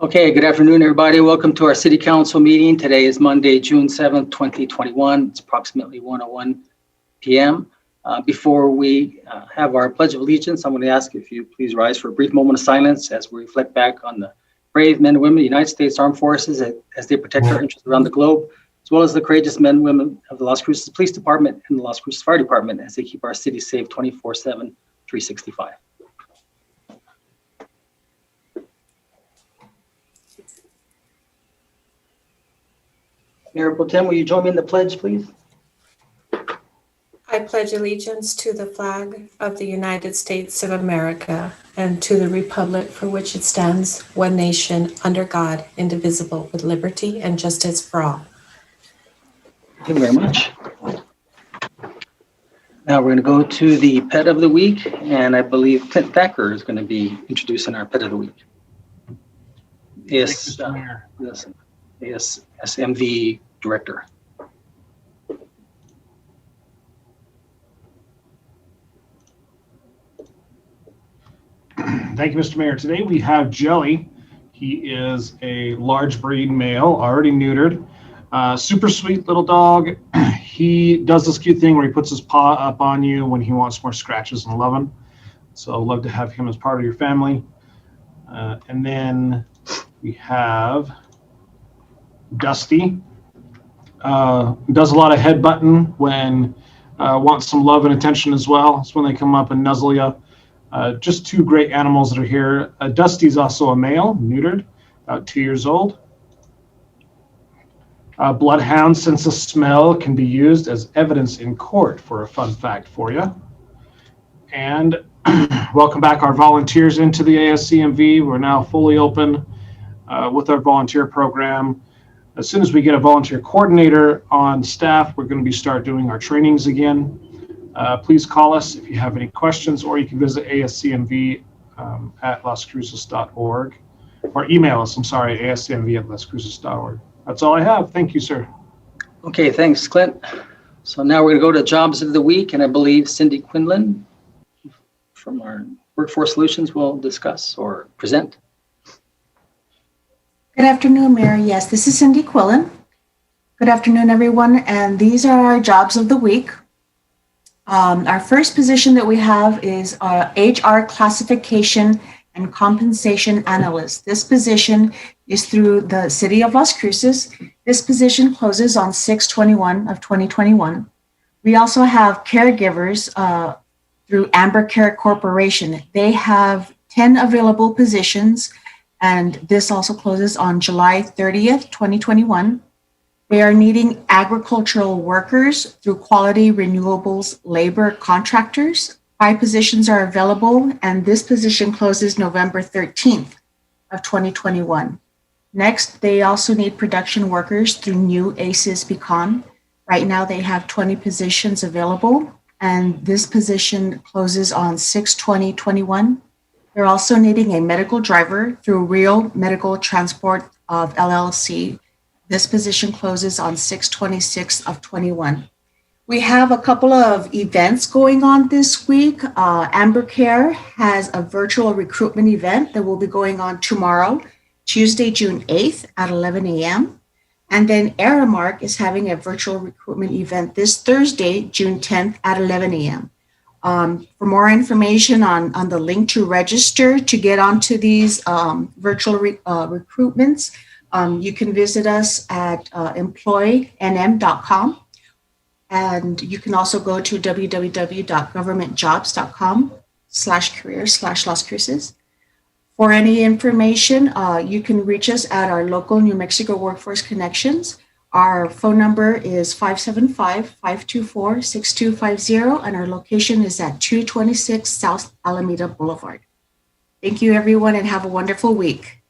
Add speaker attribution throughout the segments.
Speaker 1: Okay, good afternoon, everybody. Welcome to our City Council meeting. Today is Monday, June 7th, 2021. It's approximately 1:01 p.m. Before we have our Pledge of Allegiance, I'm going to ask if you please rise for a brief moment of silence as we reflect back on the brave men and women of the United States Armed Forces as they protect our interests around the globe, as well as the courageous men and women of the Las Cruces Police Department and the Las Cruces Fire Department as they keep our city safe 24/7, 365. Mayor Pro Tem, will you join me in the pledge, please?
Speaker 2: I pledge allegiance to the flag of the United States of America and to the republic for which it stands, one nation, under God, indivisible, with liberty and justice for all.
Speaker 1: Thank you very much. Now we're going to go to the pet of the week, and I believe Clint Thacker is going to be introducing our pet of the week. Yes, SMV Director.
Speaker 3: Thank you, Mr. Mayor. Today we have Jelly. He is a large breed male, already neutered. Super sweet little dog. He does this cute thing where he puts his paw up on you when he wants more scratches and loving. So love to have him as part of your family. And then we have Dusty. Does a lot of head butting when wants some love and attention as well. It's when they come up and nuzzle you. Just two great animals that are here. Dusty's also a male, neutered, about 2 years old. Bloodhound sense of smell can be used as evidence in court, for a fun fact for you. And welcome back our volunteers into the ASCMV. We're now fully open with our volunteer program. As soon as we get a volunteer coordinator on staff, we're going to start doing our trainings again. Please call us if you have any questions, or you can visit ASCMV at lascruces.org, or email us, ASCMV at lascruces.org. That's all I have. Thank you, sir.
Speaker 1: Okay, thanks, Clint. So now we're going to go to Jobs of the Week, and I believe Cindy Quinlan from our Workforce Solutions will discuss or present.
Speaker 4: Good afternoon, Mayor. Yes, this is Cindy Quillen. Good afternoon, everyone. And these are our Jobs of the Week. Our first position that we have is our HR Classification and Compensation Analyst. This position is through the City of Las Cruces. This position closes on 6/21 of 2021. We also have caregivers through Amber Care Corporation. They have 10 available positions, and this also closes on July 30th, 2021. They are needing agricultural workers through Quality Renewables Labor Contractors. 5 positions are available, and this position closes November 13th of 2021. Next, they also need production workers through New ACES Pecan. Right now, they have 20 positions available, and this position closes on 6/20/21. They're also needing a medical driver through Real Medical Transport of LLC. This position closes on 6/26 of 21. We have a couple of events going on this week. Amber Care has a virtual recruitment event that will be going on tomorrow, Tuesday, June 8th at 11 a.m. And then Aramark is having a virtual recruitment event this Thursday, June 10th at 11 a.m. For more information on the link to register to get onto these virtual recruitments, you can visit us at employnm.com. And you can also go to www.governmentjobs.com/career/Las Cruces. For any information, you can reach us at our local New Mexico Workforce Connections. Our phone number is 575-524-6250, and our location is at 226 South Alameda Boulevard. Thank you, everyone, and have a wonderful week.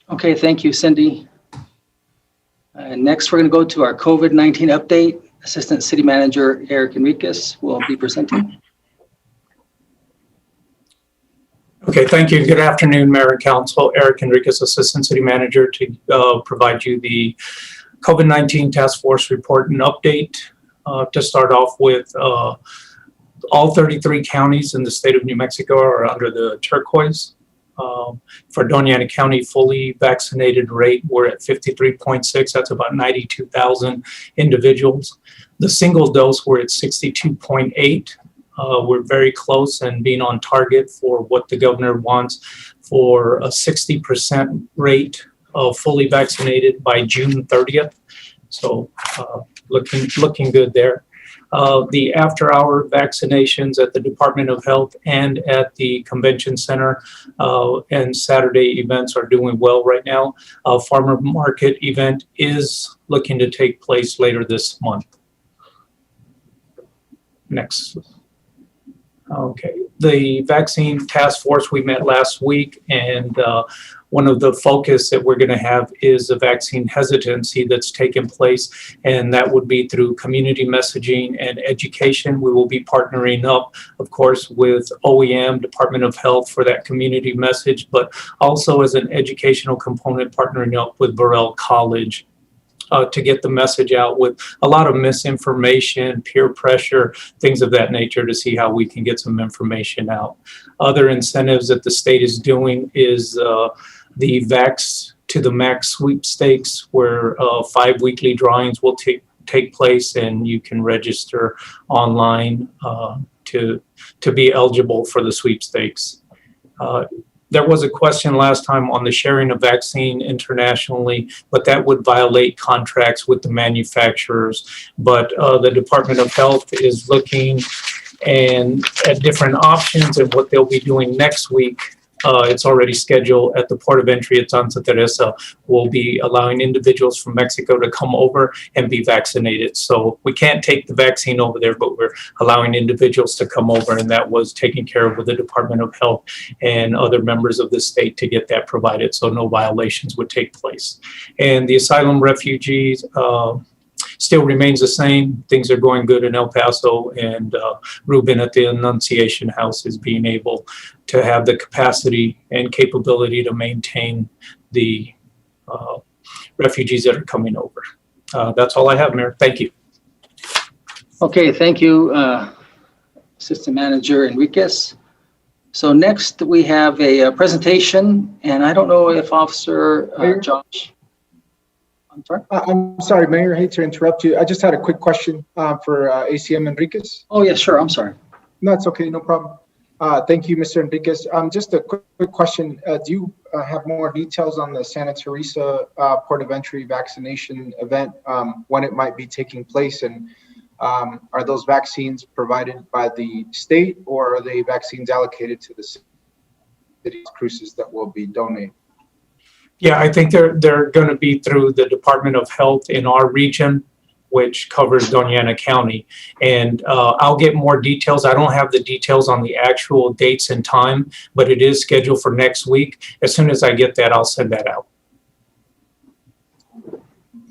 Speaker 1: Okay, thank you, Cindy. Next, we're going to go to our COVID-19 update. Assistant City Manager Eric Enriquez will be presenting.
Speaker 5: Okay, thank you. Good afternoon, Mayor and Council. Eric Enriquez, Assistant City Manager, to provide you the COVID-19 Task Force report and update. To start off with, all 33 counties in the state of New Mexico are under the turquoise For Doña Ana County, fully vaccinated rate, we're at 53.6. That's about 92,000 individuals. The single dose, we're at 62.8. We're very close and being on target for what the governor wants for a 60% rate of fully vaccinated by June 30th. So looking good there. The after-hour vaccinations at the Department of Health and at the Convention Center and Saturday events are doing well right now. Farmer market event is looking to take place later this month. Next. Okay, the vaccine task force, we met last week, and one of the focus that we're going to have is the vaccine hesitancy that's taken place, and that would be through community messaging and education. We will be partnering up, of course, with OEM, Department of Health, for that community message, but also as an educational component, partnering up with Burrell College to get the message out with a lot of misinformation, peer pressure, things of that nature, to see how we can get some information out. Other incentives that the state is doing is the Vax to the Max sweepstakes, where 5 weekly drawings will take place, and you can register online to be eligible for the sweepstakes. There was a question last time on the sharing of vaccine internationally, but that would violate contracts with the manufacturers. But the Department of Health is looking at different options, and what they'll be doing next week. It's already scheduled at the port of entry at Santa Teresa. We'll be allowing individuals from Mexico to come over and be vaccinated. So we can't take the vaccine over there, but we're allowing individuals to come over, and that was taken care of with the Department of Health and other members of the state to get that provided, so no violations would take place. And the asylum refugees, still remains the same. Things are going good in El Paso, and Ruben at the Annunciation House is being able to have the capacity and capability to maintain the refugees that are coming over. That's all I have, Mayor. Thank you.
Speaker 1: Okay, thank you, Assistant Manager Enriquez. So next we have a presentation, and I don't know if Officer Josh. I'm sorry?
Speaker 6: I'm sorry, Mayor. I hate to interrupt you. I just had a quick question for ACM Enriquez.
Speaker 1: Oh, yeah, sure. I'm sorry.
Speaker 6: No, it's okay. No problem. Thank you, Mr. Enriquez. Just a quick question. Do you have more details on the Santa Teresa port of entry vaccination event, when it might be taking place? And are those vaccines provided by the state, or are they vaccines allocated to the city's Cruces that will be donated?
Speaker 5: Yeah, I think they're going to be through the Department of Health in our region, which covers Doña Ana County. And I'll get more details. I don't have the details on the actual dates and time, but it is scheduled for next week. As soon as I get that, I'll send that out.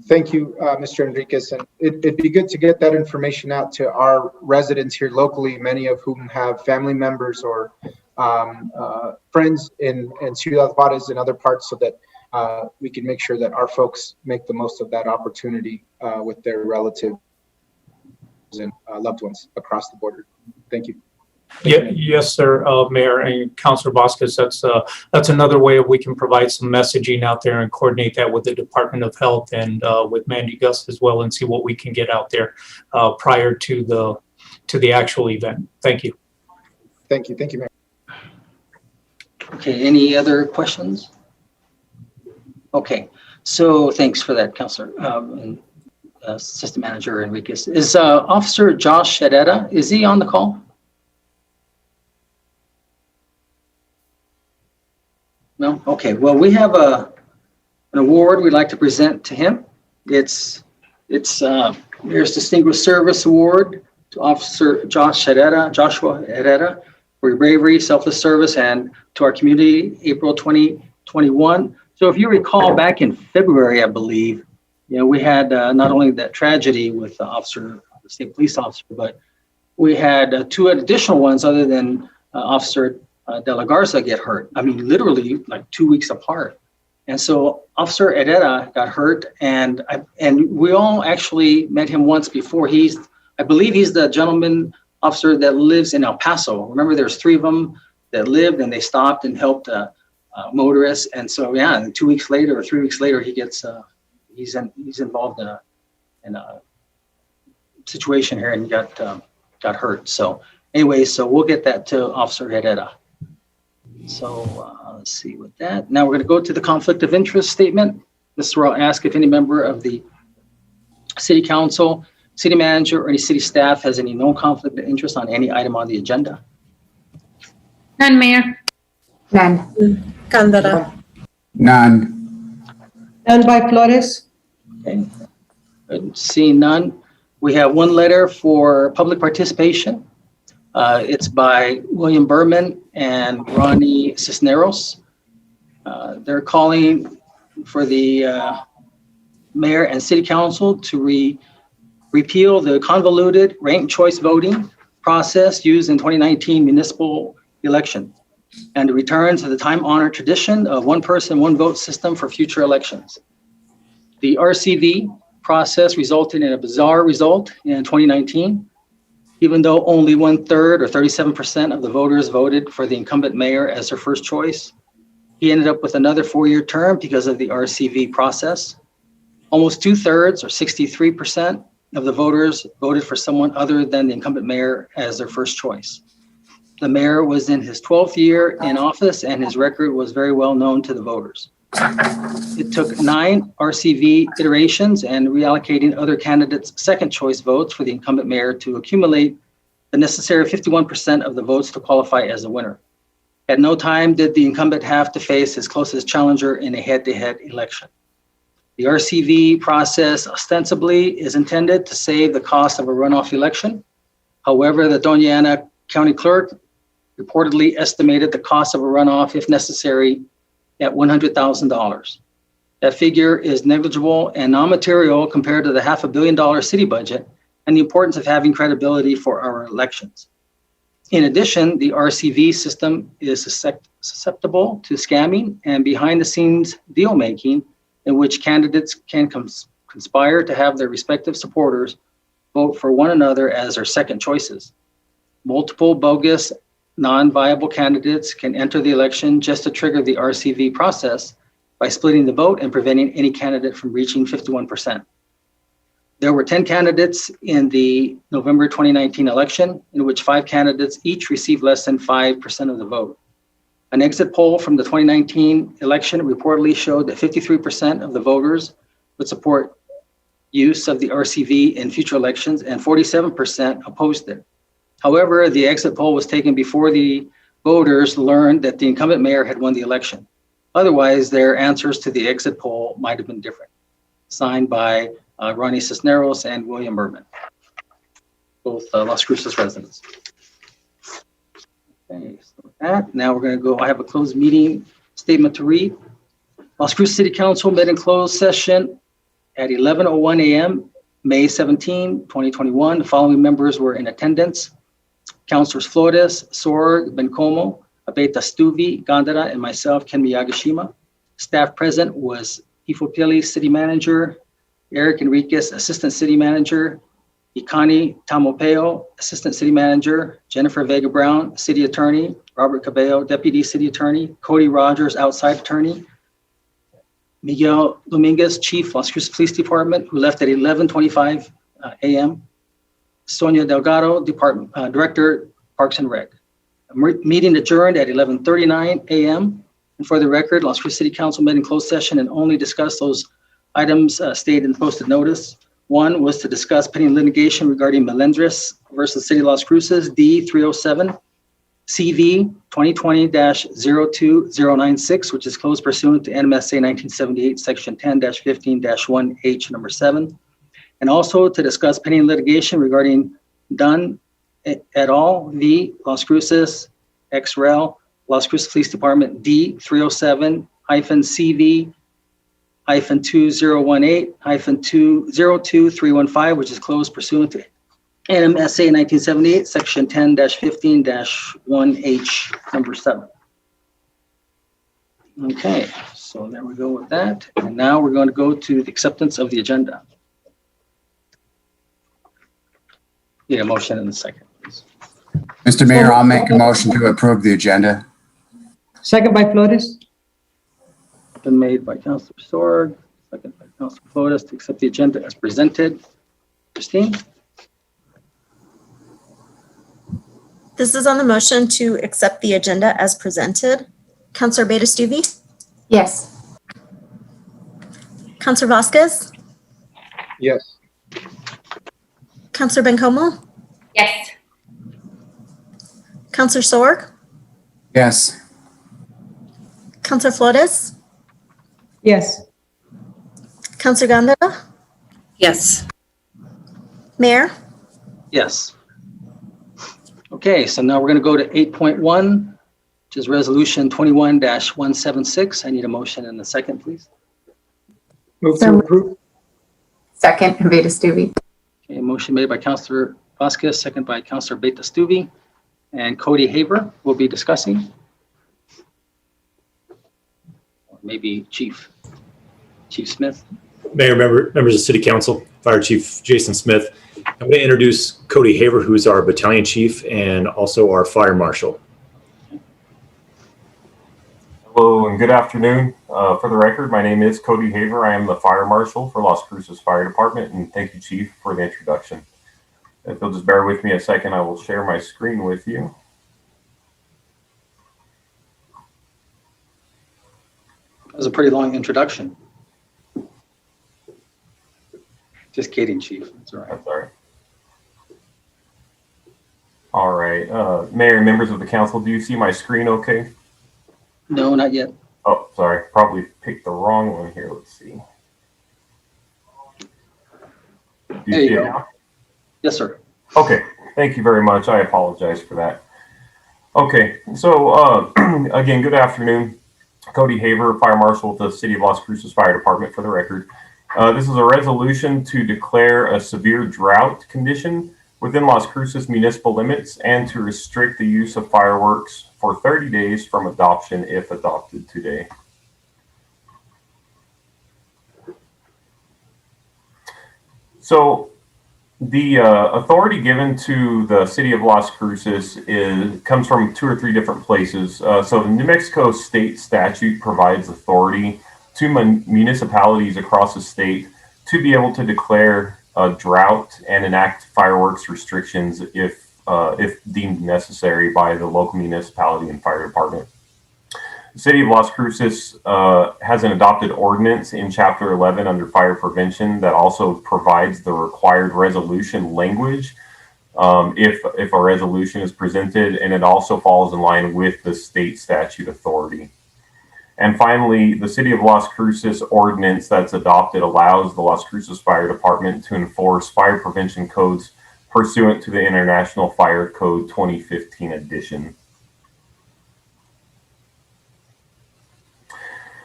Speaker 6: Thank you, Mr. Enriquez. And it'd be good to get that information out to our residents here locally, many of whom have family members or friends in Ciudad Juarez and other parts, so that we can make sure that our folks make the most of that opportunity with their relatives and loved ones across the border. Thank you.
Speaker 5: Yeah, yes, sir, Mayor and Councilor Vasquez. That's another way we can provide some messaging out there and coordinate that with the Department of Health and with Mandy Gus as well, and see what we can get out there prior to the actual event. Thank you.
Speaker 6: Thank you. Thank you, Mayor.
Speaker 1: Okay, any other questions? Okay, so thanks for that, Councilor and Assistant Manager Enriquez. Is Officer Josh Herrera, is he on the call? No? Okay, well, we have an award we'd like to present to him. It's Mayor's Distinguished Service Award to Officer Joshua Herrera for your bravery, selfless service, and to our community, April 2021. So if you recall, back in February, I believe, we had not only that tragedy with the state police officer, but we had two additional ones other than Officer De La Garza get hurt. I mean, literally like 2 weeks apart. And so Officer Herrera got hurt, and we all actually met him once before. I believe he's the gentleman officer that lives in El Paso. Remember, there's three of them that lived, and they stopped and helped motorists. And so, yeah, and 2 weeks later or 3 weeks later, he gets, he's involved in a situation here and got hurt. So anyway, so we'll get that to Officer Herrera. So let's see with that. Now we're going to go to the conflict of interest statement. This is where I'll ask if any member of the city council, city manager, or any city staff has any known conflict of interest on any item on the agenda.
Speaker 7: None, Mayor.
Speaker 8: None.
Speaker 2: Gandara.
Speaker 9: None.
Speaker 8: None by Flores.
Speaker 1: Okay. Good. Seeing none, we have one letter for public participation. It's by William Berman and Ronnie Cisneros. They're calling for the mayor and city council to repeal the convoluted ranked choice voting process used in 2019 municipal election and to return to the time-honored tradition of one person, one vote system for future elections. The RCV process resulted in a bizarre result in 2019. Even though only 1/3 or 37% of the voters voted for the incumbent mayor as their first choice, he ended up with another 4-year term because of the RCV process. Almost 2/3 or 63% of the voters voted for someone other than the incumbent mayor as their first choice. The mayor was in his 12th year in office and his record was very well known to the voters. It took 9 RCV iterations and reallocating other candidates' second choice votes for the incumbent mayor to accumulate the necessary 51% of the votes to qualify as a winner. At no time did the incumbent have to face his closest challenger in a head-to-head election. The RCV process ostensibly is intended to save the cost of a runoff election. However, the Doña Ana County Clerk reportedly estimated the cost of a runoff, if necessary, at $100,000. That figure is negligible and non-material compared to the $500 million city budget and the importance of having credibility for our elections. In addition, the RCV system is susceptible to scamming and behind-the-scenes deal-making in which candidates can conspire to have their respective supporters vote for one another as their second choices. Multiple bogus non-viable candidates can enter the election just to trigger the RCV process by splitting the vote and preventing any candidate from reaching 51%. There were 10 candidates in the November 2019 election, in which 5 candidates each received less than 5% of the vote. An exit poll from the 2019 election reportedly showed that 53% of the voters would support use of the RCV in future elections and 47% opposed it. However, the exit poll was taken before the voters learned that the incumbent mayor had won the election. Otherwise, their answers to the exit poll might have been different. Signed by Ronnie Cisneros and William Berman, both Las Cruces residents. Okay, so with that, now we're going to go. I have a closed meeting statement to read. Las Cruces City Council met in closed session at 11:01 a.m., May 17, 2021. The following members were in attendance: Councilors Flores, Sorg, Bencomo, Abeta Stuvi, Gandara, and myself, Ken Miyagishima. Staff present was Ifopili, City Manager, Eric Enriquez, Assistant City Manager, Ikani Tamopeo, Assistant City Manager, Jennifer Vega Brown, City Attorney, Robert Cabello, Deputy City Attorney, Cody Rogers, Outside Attorney, Miguel Dominguez, Chief, Las Cruces Police Department, who left at 11:25 a.m., Sonia Delgado, Director, Parks and Rec. Meeting adjourned at 11:39 a.m. And for the record, Las Cruces City Council met in closed session and only discussed those items stated in the posted notice. One was to discuss pending litigation regarding Melendres versus City of Las Cruces, D307 CV 2020-02096, which is closed pursuant to NMSA 1978, Section 10-15-1H, number 7. And also to discuss pending litigation regarding Dunn et al. V. Las Cruces, XREL, Las Cruces Police Department, D307-2018-202315, which is closed pursuant to NMSA 1978, Section 10-15-1H, number 7. Okay, so there we go with that. And now we're going to go to the acceptance of the agenda. Need a motion in a second, please.
Speaker 9: Mr. Mayor, I'll make a motion to approve the agenda.
Speaker 8: Second by Flores.
Speaker 1: Been made by Councilor Sorg, second by Councilor Flores to accept the agenda as presented. Christine?
Speaker 10: This is on the motion to accept the agenda as presented. Counselor Beta-Stuvey?
Speaker 8: Yes.
Speaker 10: Counselor Vasquez?
Speaker 6: Yes.
Speaker 10: Counselor Bencomo?
Speaker 7: Yes.
Speaker 10: Counselor Sorg?
Speaker 9: Yes.
Speaker 10: Counselor Flores?
Speaker 8: Yes.
Speaker 10: Counselor Gandara?
Speaker 2: Yes.
Speaker 10: Mayor?
Speaker 1: Yes. Okay, so now we're going to go to 8.1, which is resolution 21-176. I need a motion and a second, please.
Speaker 6: Move to
Speaker 8: So-
Speaker 6: approve.
Speaker 8: Second, Beta-Stuvey.
Speaker 1: Okay, a motion made by Councilor Vasquez, second by Councilor Beta-Stuvey, and Cody Haber will be discussing. Or maybe Chief Smith.
Speaker 11: Mayor, members of City Council, Fire Chief Jason Smith. I'm going to introduce Cody Haver, who's our battalion chief and also our fire marshal.
Speaker 12: Hello and good afternoon. For the record, my name is Cody Haver. I am the fire marshal for Las Cruces Fire Department, and thank you, Chief, for the introduction. If you'll just bear with me a second, I will share my screen with you.
Speaker 1: That was a pretty long introduction. Just kidding, Chief. That's all right.
Speaker 12: I'm sorry. All right, Mayor and members of the council, do you see my screen okay?
Speaker 1: No, not yet.
Speaker 12: Oh, sorry, probably picked the wrong one here. Let's see. Do
Speaker 1: There you
Speaker 12: see it
Speaker 1: go.
Speaker 12: now?
Speaker 1: Yes, sir.
Speaker 12: Okay, thank you very much. I apologize for that. Okay, so again, good afternoon. Cody Haver, Fire Marshal with the City of Las Cruces Fire Department, for the record. This is a resolution to declare a severe drought condition within Las Cruces municipal limits and to restrict the use of fireworks for 30 days from adoption if adopted today. So the authority given to the City of Las Cruces comes from 2 or 3 different places. So the New Mexico state statute provides authority to municipalities across the state to be able to declare a drought and enact fireworks restrictions if deemed necessary by the local municipality and fire department. The City of Las Cruces has an adopted ordinance in Chapter 11 under fire prevention that also provides the required resolution language if a resolution is presented, and it also falls in line with the state statute authority. And finally, the City of Las Cruces ordinance that's adopted allows the Las Cruces Fire Department to enforce fire prevention codes pursuant to the International Fire Code 2015 edition.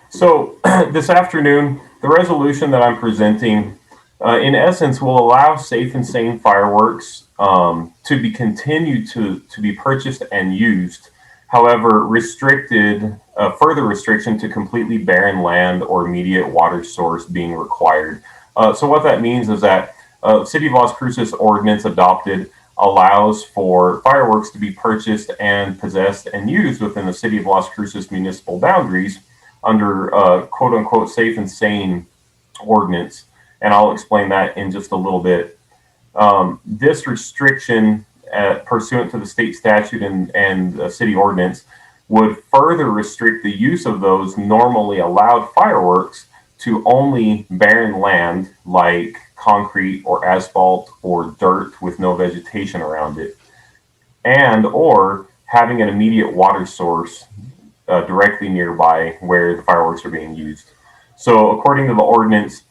Speaker 12: So this afternoon, the resolution that I'm presenting, in essence, will allow safe and sane fireworks to be continued to be purchased and used. However, further restriction to completely barren land or immediate water source being required. So what that means is that City of Las Cruces ordinance adopted allows for fireworks to be purchased and possessed and used within the City of Las Cruces municipal boundaries under quote unquote safe and sane ordinance. And I'll explain that in just a little bit. This restriction pursuant to the state statute and city ordinance would further restrict the use of those normally allowed fireworks to only barren land like concrete or asphalt or dirt with no vegetation around it, and or having an immediate water source directly nearby where the fireworks are being used. So according to the ordinance,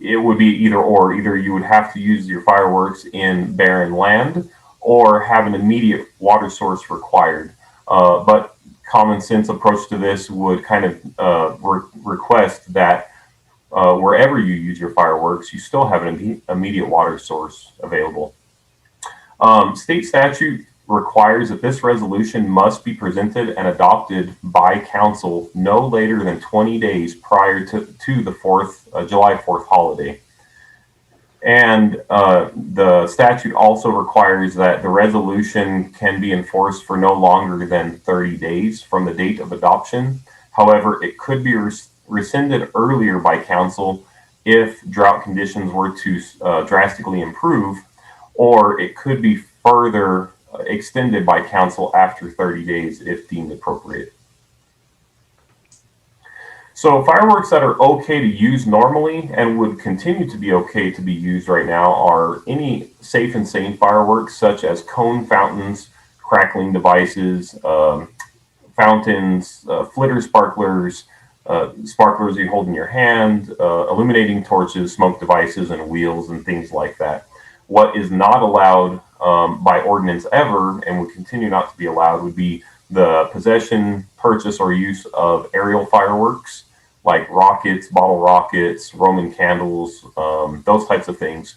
Speaker 12: it would be either or. Either you would have to use your fireworks in barren land or have an immediate water source required. But common sense approach to this would kind of request that wherever you use your fireworks, you still have an immediate water source available. State statute requires that this resolution must be presented and adopted by council no later than 20 days prior to the July 4th holiday. And the statute also requires that the resolution can be enforced for no longer than 30 days from the date of adoption. However, it could be rescinded earlier by council if drought conditions were to drastically improve, or it could be further extended by council after 30 days if deemed appropriate. So fireworks that are okay to use normally and would continue to be okay to be used right now are any safe and sane fireworks such as cone fountains, crackling devices, fountains, flitter sparklers, sparklers you hold in your hand, illuminating torches, smoke devices, and wheels and things like that. What is not allowed by ordinance ever and would continue not to be allowed would be the possession, purchase, or use of aerial fireworks like rockets, bottle rockets, Roman candles, those types of things,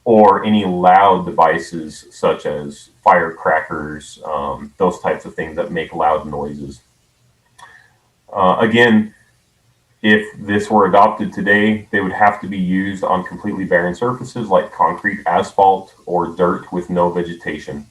Speaker 12: or any loud devices such as firecrackers, those types of things that make loud noises. Again, if this were adopted today, they would have to be used on completely barren surfaces like concrete, asphalt, or dirt with no vegetation.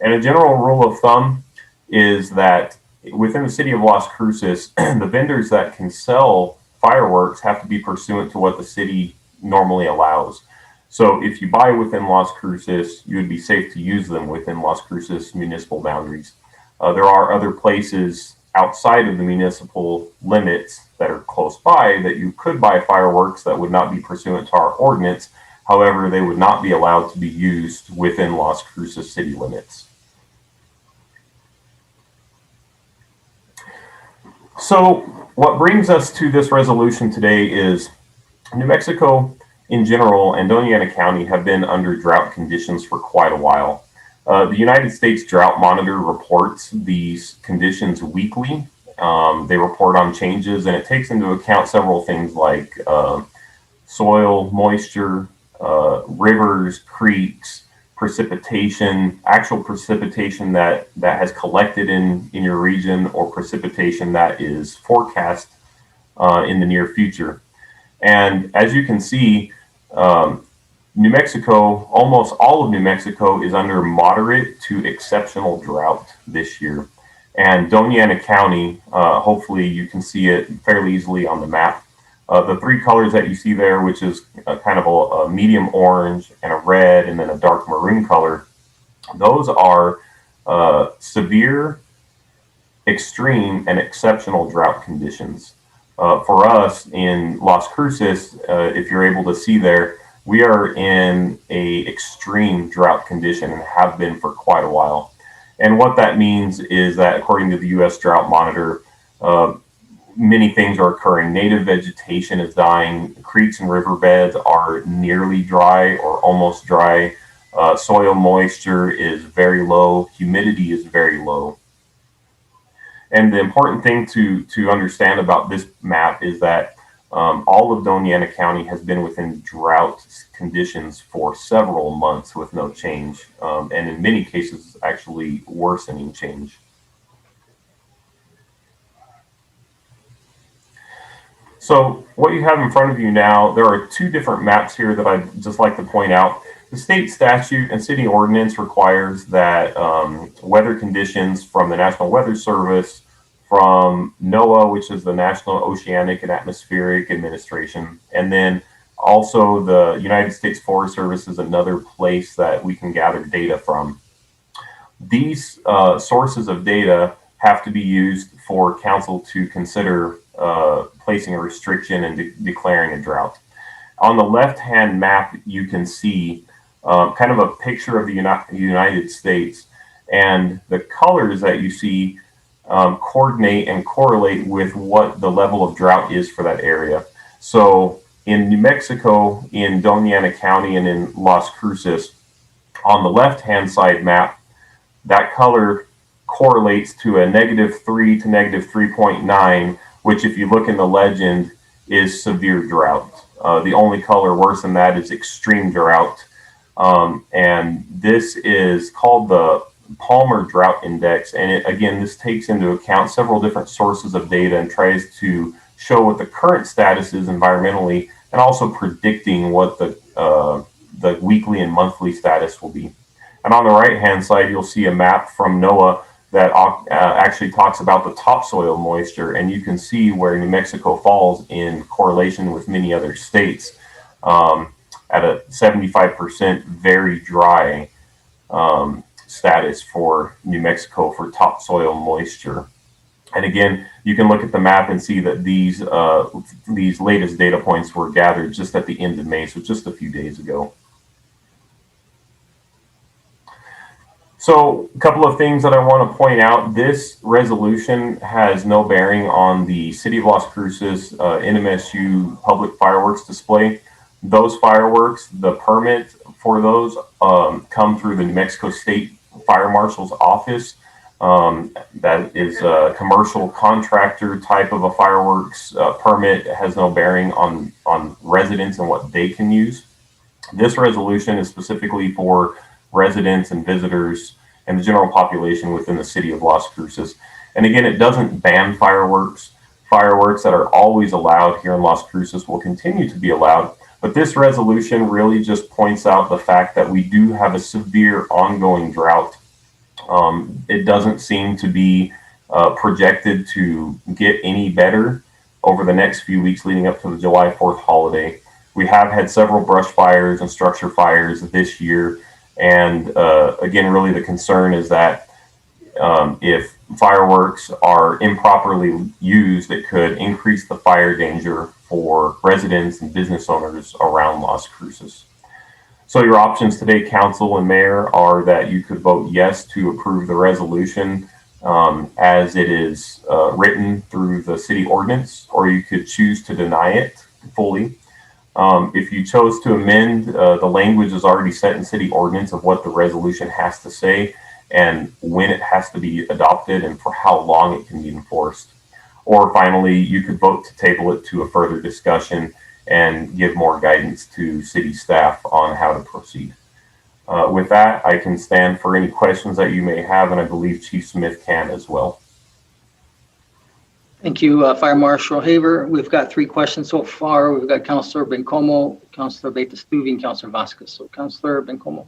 Speaker 12: And a general rule of thumb is that within the city of Las Cruces, the vendors that can sell fireworks have to be pursuant to what the city normally allows. So if you buy within Las Cruces, you would be safe to use them within Las Cruces municipal boundaries. There are other places outside of the municipal limits that are close by that you could buy fireworks that would not be pursuant to our ordinance. However, they would not be allowed to be used within Las Cruces city limits. So what brings us to this resolution today is New Mexico in general and Doña County have been under drought conditions for quite a while. The United States Drought Monitor reports these conditions weekly. They report on changes, and it takes into account several things like soil, moisture, rivers, creeks, precipitation, actual precipitation that has collected in your region, or precipitation that is forecast in the near future. And as you can see, New Mexico, almost all of New Mexico is under moderate to exceptional drought this year. And Doña County, hopefully you can see it fairly easily on the map. The three colors that you see there, which is kind of a medium orange and a red and then a dark maroon color, those are severe, extreme, and exceptional drought conditions. For us in Las Cruces, if you're able to see there, we are in a extreme drought condition and have been for quite a while. And what that means is that according to the U.S. Drought Monitor, many things are occurring. Native vegetation is dying. Creeks and riverbeds are nearly dry or almost dry. Soil moisture is very low. Humidity is very low. And the important thing to understand about this map is that all of Doña County has been within drought conditions for several months with no change, and in many cases actually worsening change. So what you have in front of you now, there are two different maps here that I'd just like to point out. The state statute and city ordinance requires that weather conditions from the National Weather Service, from NOAA, which is the National Oceanic and Atmospheric Administration, and then also the United States Forest Service is another place that we can gather data from. These sources of data have to be used for council to consider placing a restriction and declaring a drought. On the left-hand map, you can see kind of a picture of the United States, and the colors that you see coordinate and correlate with what the level of drought is for that area. So in New Mexico, in Doña County, and in Las Cruces, on the left-hand side map, that color correlates to a -3 to -3.9, which if you look in the legend is severe drought. The only color worse than that is extreme drought. And this is called the Palmer Drought Index. And again, this takes into account several different sources of data and tries to show what the current status is environmentally, and also predicting what the weekly and monthly status will be. And on the right-hand side, you'll see a map from NOAA that actually talks about the topsoil moisture, and you can see where New Mexico falls in correlation with many other states at a 75% very dry status for New Mexico for topsoil moisture. And again, you can look at the map and see that these latest data points were gathered just at the end of May, so just a few days ago. So a couple of things that I want to point out. This resolution has no bearing on the City of Las Cruces NMSU public fireworks display. Those fireworks, the permit for those come through the New Mexico State Fire Marshal's office. That is a commercial contractor type of a fireworks permit. It has no bearing on residents and what they can use. This resolution is specifically for residents and visitors and the general population within the city of Las Cruces. And again, it doesn't ban fireworks. Fireworks that are always allowed here in Las Cruces will continue to be allowed. But this resolution really just points out the fact that we do have a severe ongoing drought. It doesn't seem to be projected to get any better over the next few weeks leading up to the July 4th holiday. We have had several brush fires and structure fires this year. And again, really the concern is that if fireworks are improperly used, it could increase the fire danger for residents and business owners around Las Cruces. So your options today, Council and Mayor, are that you could vote yes to approve the resolution as it is written through the city ordinance, or you could choose to deny it fully. If you chose to amend, the language is already set in city ordinance of what the resolution has to say and when it has to be adopted and for how long it can be enforced. Or finally, you could vote to table it to a further discussion and give more guidance to city staff on how to proceed. With that, I can stand for any questions that you may have, and I believe Chief Smith can as well.
Speaker 1: Thank you, Fire Marshal Haver. We've got 3 questions so far. We've got Councilor Bencomo, Councilor Beta-Stuvey, and Councilor Vasquez. So Councilor Bencomo.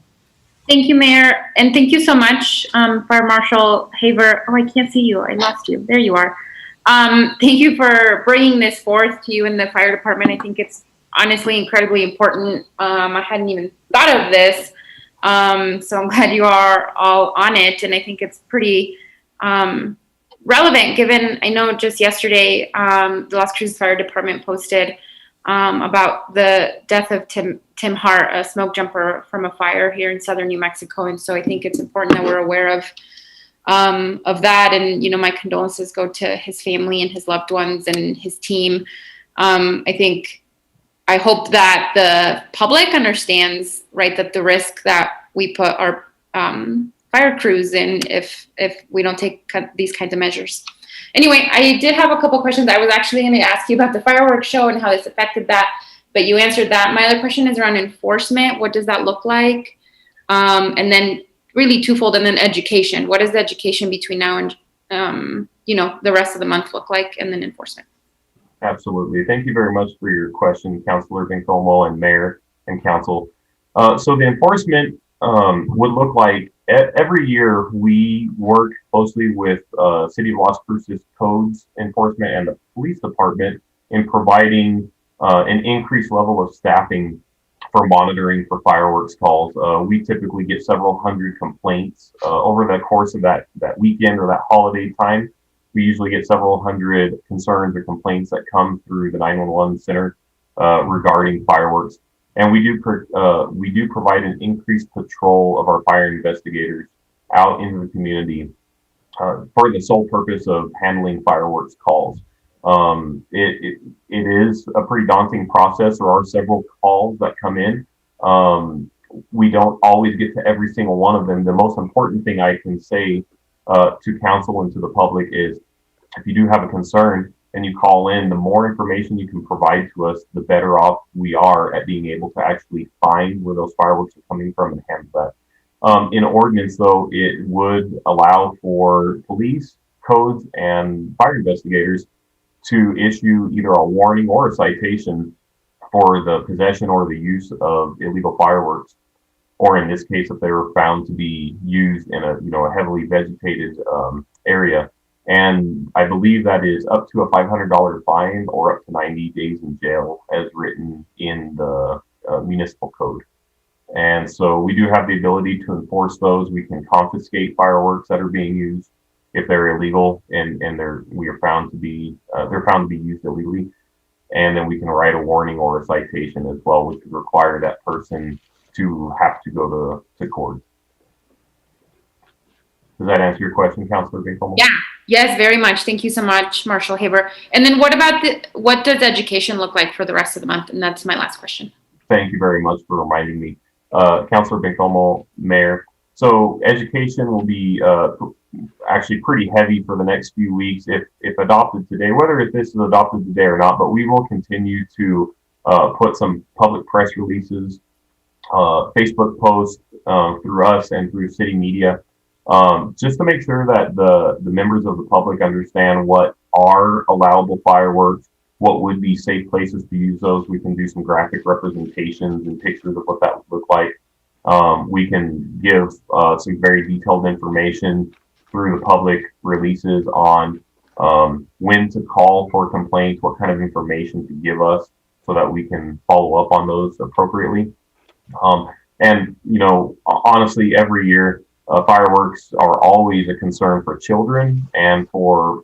Speaker 7: Thank you, Mayor. And thank you so much, Fire Marshal Haver. Oh, I can't see you. I lost you. There you are. Thank you for bringing this forth to you in the fire department. I think it's honestly incredibly important. I hadn't even thought of this. So I'm glad you are all on it. And I think it's pretty relevant given, I know just yesterday, the Las Cruces Fire Department posted about the death of Tim Hart, a smoke jumper from a fire here in southern New Mexico. And so I think it's important that we're aware of that. And, you know, my condolences go to his family and his loved ones and his team. I hope that the public understands, right, that the risk that we put our fire crews in if we don't take these kinds of measures. Anyway, I did have a couple questions. I was actually going to ask you about the fireworks show and how this affected that, but you answered that. My other question is around enforcement. What does that look like? And then really twofold, and then education. What does the education between now and, you know, the rest of the month look like, and then enforcement?
Speaker 12: Absolutely. Thank you very much for your question, Councilor Bencomo and Mayor and Council. So the enforcement would look like every year we work closely with City of Las Cruces codes enforcement and the police department in providing an increased level of staffing for monitoring for fireworks calls. We typically get several hundred complaints over the course of that weekend or that holiday time. We usually get several hundred concerns or complaints that come through the 911 center regarding fireworks. And we do provide an increased patrol of our fire investigators out into the community for the sole purpose of handling fireworks calls. It is a pretty daunting process. There are several calls that come in. We don't always get to every single one of them. The most important thing I can say to council and to the public is, if you do have a concern and you call in, the more information you can provide to us, the better off we are at being able to actually find where those fireworks are coming from and handle that. In ordinance, though, it would allow for police, codes, and fire investigators to issue either a warning or a citation for the possession or the use of illegal fireworks. or in this case, if they were found to be used in a a heavily vegetated area. And I believe that is up to a $500 fine or up to 90 days in jail, as written in the municipal code. And so we do have the ability to enforce those. We can confiscate fireworks that are being used if they're illegal and they're found to be used illegally. And then we can write a warning or a citation as well, which would require that person to have to go to court. Does that answer your question, Councilor Binkelman?
Speaker 7: Yeah. Yes, very much. Thank you so much, Marshall Haber. And then what does education look like for the rest of the month? And that's my last question.
Speaker 12: Thank you very much for reminding me. Councilor Binkelman, Mayor. So education will be actually pretty heavy for the next few weeks if adopted today, whether this is adopted today or not, but we will continue to put some public press releases, Facebook posts through us and through city media, just to make sure that the members of the public understand what are allowable fireworks, what would be safe places to use those. We can do some graphic representations and pictures of what that would look like. We can give some very detailed information through the public releases on when to call for complaints, what kind of information to give us so that we can follow up on those appropriately. And, honestly, every year, fireworks are always a concern for children and for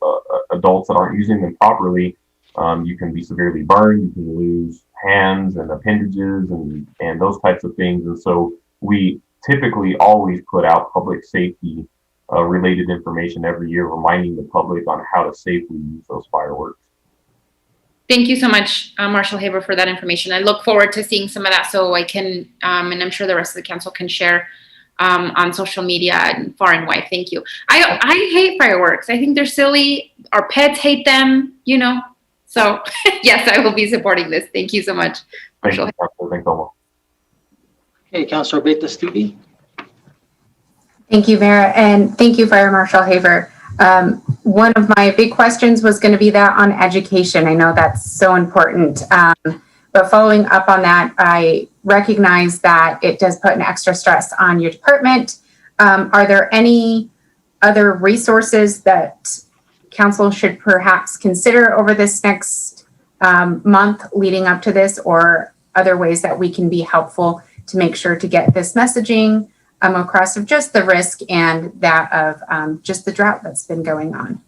Speaker 12: adults that aren't using them properly. You can be severely burned, you can lose hands and appendages and those types of things. And so we typically always put out public safety related information every year, reminding the public on how to safely use those fireworks.
Speaker 7: Thank you so much, Marshall Haber, for that information. I look forward to seeing some of that so I can, and I'm sure the rest of the council can share on social media and far and wide. Thank you. I hate fireworks. I think they're silly. Our pets hate them, So yes, I will be supporting this. Thank you so much, Marshall.
Speaker 1: Okay, Councilor Beta-Stubbe.
Speaker 8: Thank you, Mayor, and thank you, Fire Marshal Haver. One of my big questions was going to be that on education. I know that's so important. But following up on that, I recognize that it does put an extra stress on your department. Are there any other resources that council should perhaps consider over this next month leading up to this, or other ways that we can be helpful to make sure to get this messaging across of just the risk and that of just the drought that's been going on?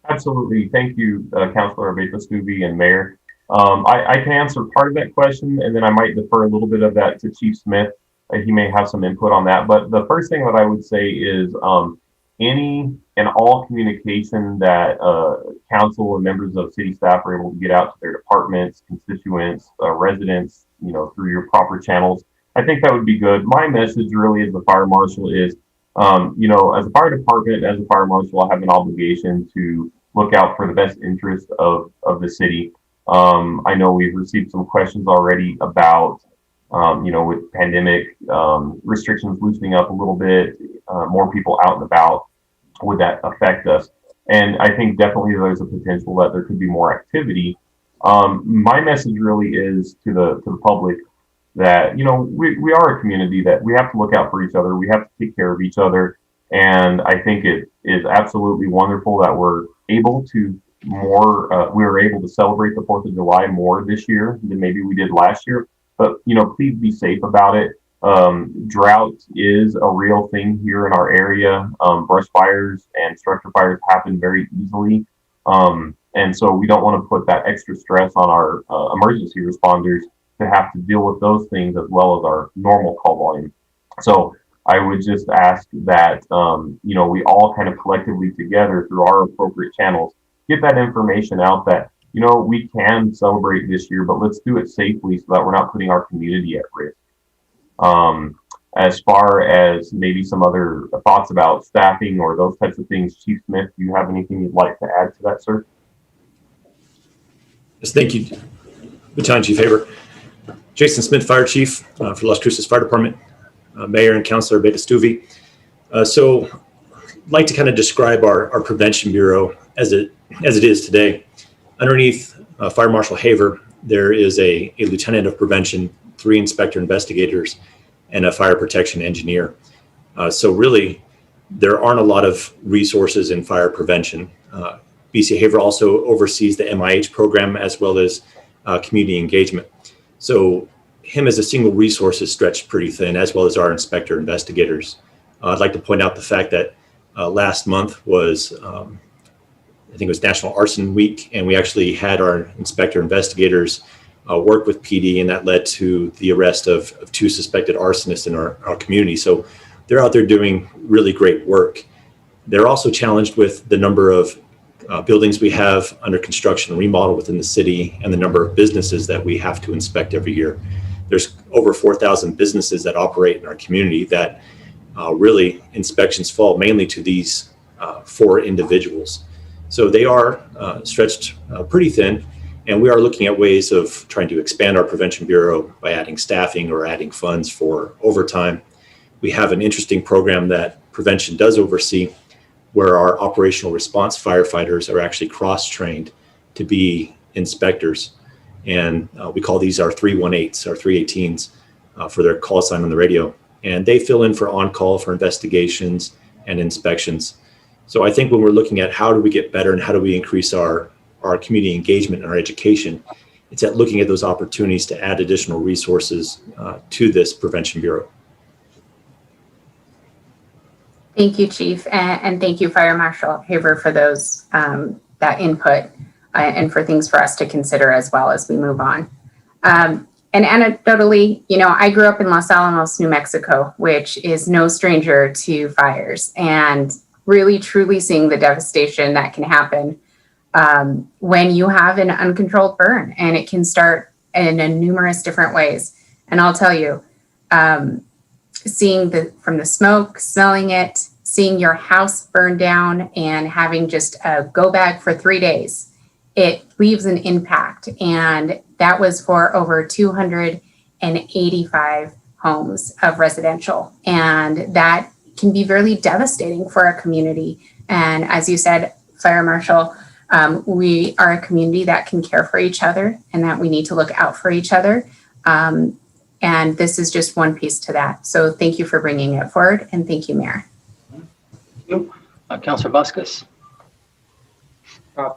Speaker 12: Absolutely. Thank you, Councilor Beta-Stubbe and Mayor. I can answer part of that question, and then I might defer a little bit of that to Chief Smith. He may have some input on that. But the first thing that I would say is any and all communication that council and members of city staff are able to get out to their departments, constituents, residents, through your proper channels, I think that would be good. My message really as the fire marshal is, as a fire department, as a fire marshal, I have an obligation to look out for the best interest of the city. I know we've received some questions already about, with pandemic restrictions loosening up a little bit, more people out and about, would that affect us? And I think definitely there's a potential that there could be more activity. My message really is to the public that, we are a community that we have to look out for each other. We have to take care of each other. And I think it is absolutely wonderful that we're able to we were able to celebrate the 4th of July more this year than maybe we did last year. But, please be safe about it. Drought is a real thing here in our area. Brush fires and structure fires happen very easily. And so we don't want to put that extra stress on our emergency responders to have to deal with those things as well as our normal call volume. So I would just ask that, we all kind of collectively together through our appropriate channels, get that information out that, we can celebrate this year, but let's do it safely so that we're not putting our community at risk. As far as maybe some other thoughts about staffing or those types of things, Chief Smith, do you have anything you'd like to add to that, sir?
Speaker 11: Yes, thank you, Battalion Chief Haber. Jason Smith, Fire Chief for Las Cruces Fire Department, Mayor and Councilor Beta-Stubbe. So I'd like to kind of describe our Prevention Bureau as it is today. Underneath Fire Marshal Haver, there is a Lieutenant of Prevention, 3 Inspector Investigators, and a fire protection engineer. So really, there aren't a lot of resources in fire prevention. BC Haver also oversees the MIH program as well as community engagement. So him as a single resource is stretched pretty thin, as well as our inspector investigators. I'd like to point out the fact that last month was, I think it was National Arson Week, and we actually had our inspector investigators work with PD, and that led to the arrest of 2 suspected arsonists in our community. So they're out there doing really great work. They're also challenged with the number of buildings we have under construction and remodel within the city and the number of businesses that we have to inspect every year. There's over 4,000 businesses that operate in our community that really inspections fall mainly to these 4 individuals. So they are stretched pretty thin, and we are looking at ways of trying to expand our prevention bureau by adding staffing or adding funds for overtime. We have an interesting program that prevention does oversee, where our operational response firefighters are actually cross-trained to be inspectors. And we call these our 318s, our 318s for their call sign on the radio. And they fill in for on-call for investigations and inspections. So I think when we're looking at how do we get better and how do we increase our community engagement and our education, it's at looking at those opportunities to add additional resources to this prevention bureau.
Speaker 8: Thank you, Chief, and thank you, Fire Marshal Haver, for those that input and for things for us to consider as well as we move on. And anecdotally, you know, I grew up in Los Alamos, New Mexico, which is no stranger to fires, and really truly seeing the devastation that can happen when you have an uncontrolled burn, and it can start in numerous different ways. And I'll tell you, seeing from the smoke, smelling it, seeing your house burn down and having just a go bag for 3 days, it leaves an impact. And that was for over 285 homes of residential. And that can be really devastating for a community. And as you said, Fire Marshal, we are a community that can care for each other and that we need to look out for each other. And this is just one piece to that. So thank you for bringing it forward, and thank you, Mayor.
Speaker 1: Thank you. Councilor Vasquez.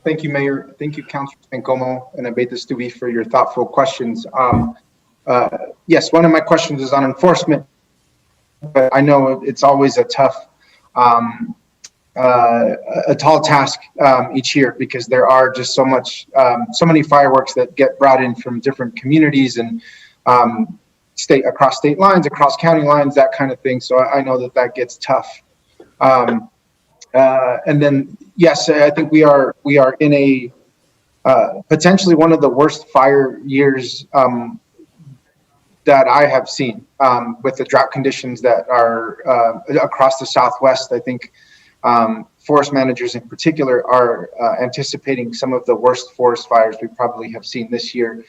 Speaker 6: Thank you, Mayor. Thank you, Councilor Sancomo and Abeta-Stubbe, for your thoughtful questions. Yes, one of my questions is on enforcement, but I know it's always a tough, a tall task each year, because there are just so many fireworks that get brought in from different communities and across state lines, across county lines, that kind of thing. So I know that gets tough. And then, yes, I think we are in a potentially one of the worst fire years that I have seen, with the drought conditions that are across the Southwest. I think forest managers in particular are anticipating some of the worst forest fires we probably have seen this year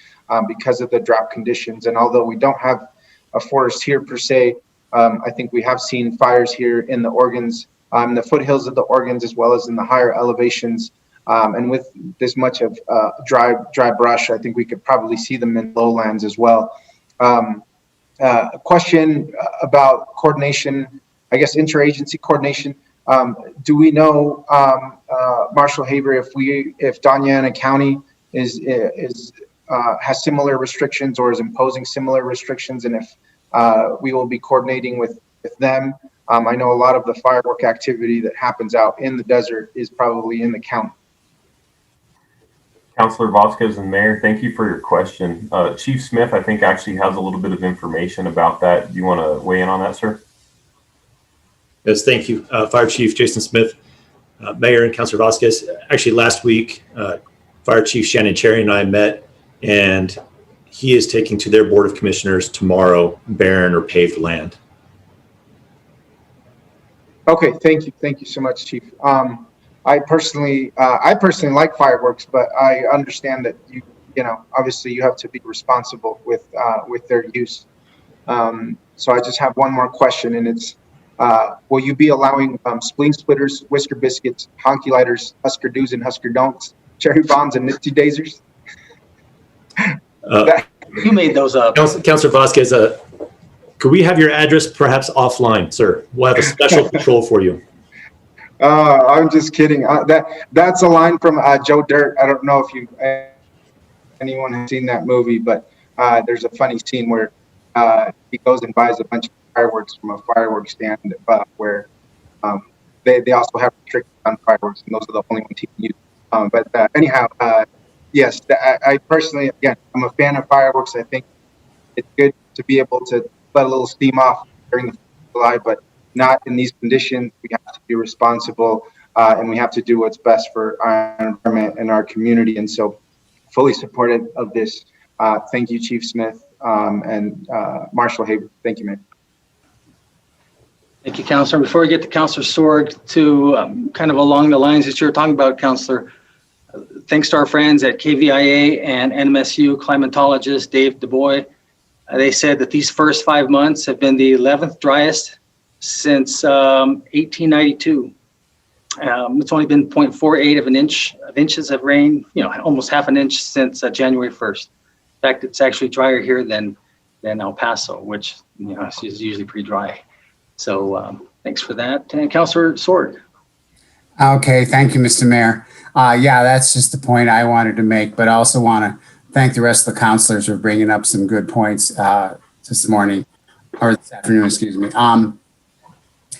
Speaker 6: because of the drought conditions. And although we don't have a forest here per se, I think we have seen fires here in the Oregons, the foothills of the Oregons, as well as in the higher elevations. And with this much of dry brush, I think we could probably see them in lowlands as well. A question about coordination, I guess interagency coordination. Do we know, Marshal Haver, if Doña County has similar restrictions or is imposing similar restrictions, and if we will be coordinating with them? I know a lot of the firework activity that happens out in the desert is probably in the county.
Speaker 12: Councilor Vasquez and Mayor, thank you for your question. Chief Smith, I think, actually has a little bit of information about that. Do you want to weigh in on that, sir?
Speaker 11: Yes, thank you. Fire Chief Jason Smith, Mayor and Councilor Vasquez. Actually, last week, Fire Chief Shannon Cherry and I met, and he is taking to their Board of Commissioners tomorrow barren or paved land.
Speaker 6: Okay, thank you. Thank you so much, Chief. I personally like fireworks, but I understand that you know, obviously you have to be responsible with their use. So I just have one more question, and it's, will you be allowing spleen splitters, whisker biscuits, honky lighters, Husker do's and Husker don'ts, cherry bombs, and nifty dazers?
Speaker 1: You made those up.
Speaker 11: Councilor Vasquez, Could we have your address perhaps offline, sir? We'll have a special patrol for you.
Speaker 6: I'm just kidding. That's a line from Joe Dirt. I don't know if anyone has seen that movie, but there's a funny scene where he goes and buys a bunch of fireworks from a fireworks stand where they also have restrictions on fireworks, and those are the only ones he can use. But anyhow, yes, I personally, again, I'm a fan of fireworks. I think it's good to be able to let a little steam off during the 4th of July, but not in these conditions. We have to be responsible, and we have to do what's best for our environment and our community. And so, fully supportive of this. Thank you, Chief Smith and Marshal Haber. Thank you, man.
Speaker 1: Thank you, Councilor. Before we get to Councilor Sorg, to kind of along the lines that you were talking about, Councilor, thanks to our friends at KVIA and NMSU climatologist Dave DuBois. They said that these first 5 months have been the 11th driest since 1892. It's only been 0.48 of inches of rain, almost half an inch since January 1st. In fact, it's actually drier here than El Paso, which is usually pretty dry. So thanks for that. And Councilor Sorg.
Speaker 9: Okay, thank you, Mr. Mayor. Yeah, that's just the point I wanted to make, but I also want to thank the rest of the councilors for bringing up some good points this morning, or this afternoon, excuse me.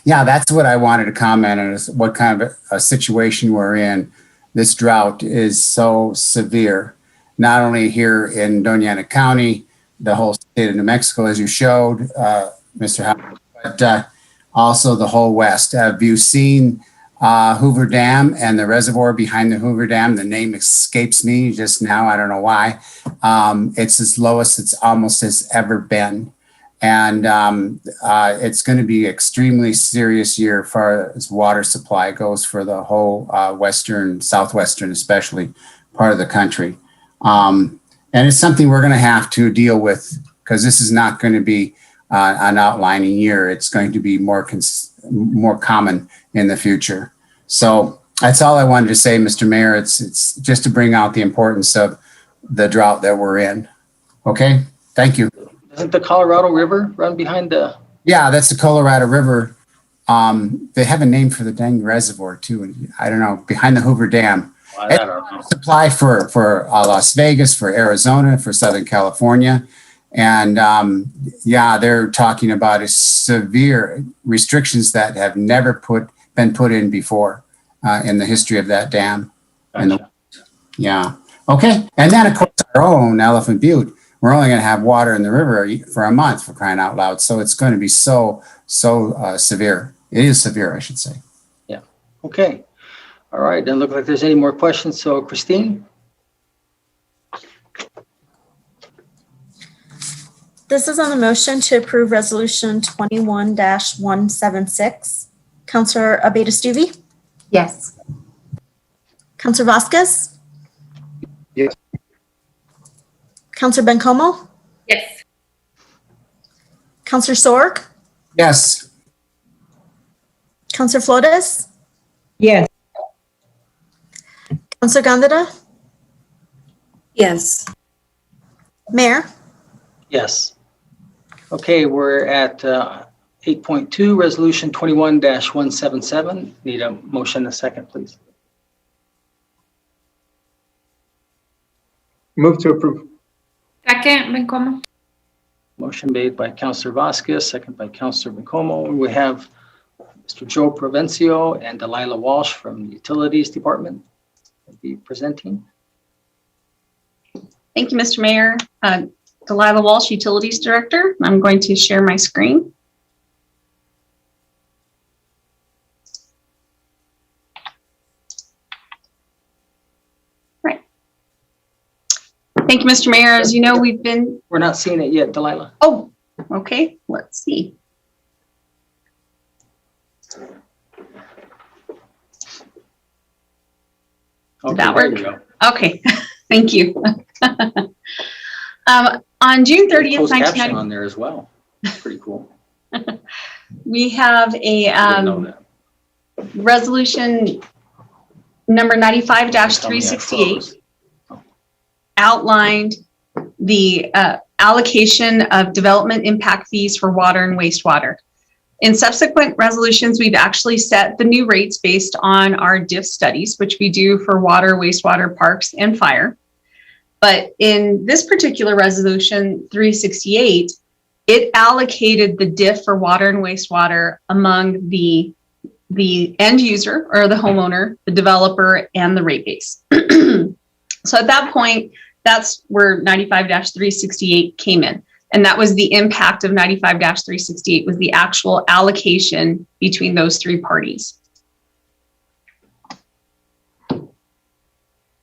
Speaker 9: Yeah, that's what I wanted to comment on, is what kind of a situation we're in. This drought is so severe, not only here in Doña Ana County, the whole state of New Mexico, as you showed, Mr. Howard, but also the whole West. Have you seen Hoover Dam and the reservoir behind the Hoover Dam? The name escapes me just now. I don't know why. It's as low as it's almost has ever been. And it's going to be extremely serious year as far as water supply goes for the whole western, southwestern, especially part of the country. And it's something we're going to have to deal with, because this is not going to be an outlining year. It's going to be more common in the future. So that's all I wanted to say, Mr. Mayor. It's just to bring out the importance of the drought that we're in. Okay, thank you.
Speaker 1: Doesn't the Colorado River run behind the?
Speaker 9: Yeah, that's the Colorado River. They have a name for the dang reservoir too. I don't know, behind the Hoover Dam.
Speaker 1: Well, I don't know.
Speaker 9: Supply for Las Vegas, for Arizona, for Southern California. And yeah, they're talking about a severe restrictions that have never been put in before in the history of that dam.
Speaker 1: Gotcha.
Speaker 9: Yeah. Okay. And then, of course, our own Elephant Butte, we're only going to have water in the river for a month, for crying out loud. So it's going to be so severe. It is severe, I should say.
Speaker 1: Yeah. Okay. All right. Doesn't look like there's any more questions. So, Christine?
Speaker 10: This is on the motion to approve Resolution 21-176. Counselor Abeyta-Stuvey?
Speaker 8: Yes.
Speaker 10: Counselor Vasquez?
Speaker 6: Yes.
Speaker 10: Counselor Bencomo?
Speaker 7: Yes.
Speaker 10: Counselor Sorg?
Speaker 9: Yes.
Speaker 10: Counselor Flores?
Speaker 13: Yes.
Speaker 10: Counselor Gandara?
Speaker 13: Yes.
Speaker 10: Mayor?
Speaker 1: Yes. Okay, we're at 8.2, Resolution 21-177. Need a motion and a second, please.
Speaker 6: Move to approve.
Speaker 7: Second, Bencomo.
Speaker 1: Motion made by Councilor Vasquez, second by Councilor Bencomo. We have Mr. Joe Provencio and Delilah Walsh from the Utilities Department will be presenting.
Speaker 14: Thank you, Mr. Mayor. Delilah Walsh, Utilities Director. I'm going to share my screen. Right. Thank you, Mr. Mayor. As you know,
Speaker 1: We're not seeing it yet, Delilah.
Speaker 14: Oh, okay. Let's see. Did that work? Okay. Thank you. On June 30th,
Speaker 1: Closed caption
Speaker 14: 1990,
Speaker 1: on there as well. Pretty cool.
Speaker 14: we have a
Speaker 1: Didn't know that.
Speaker 14: resolution number 95-368 outlined the allocation of development impact fees for water and wastewater. In subsequent resolutions, we've actually set the new rates based on our DIF studies, which we do for water, wastewater, parks, and fire. But in this particular resolution 368, it allocated the DIF for water and wastewater among the end user or the homeowner, the developer, and the rate base. So at that point, that's where 95-368 came in. And that was the impact of 95-368 was the actual allocation between those three parties.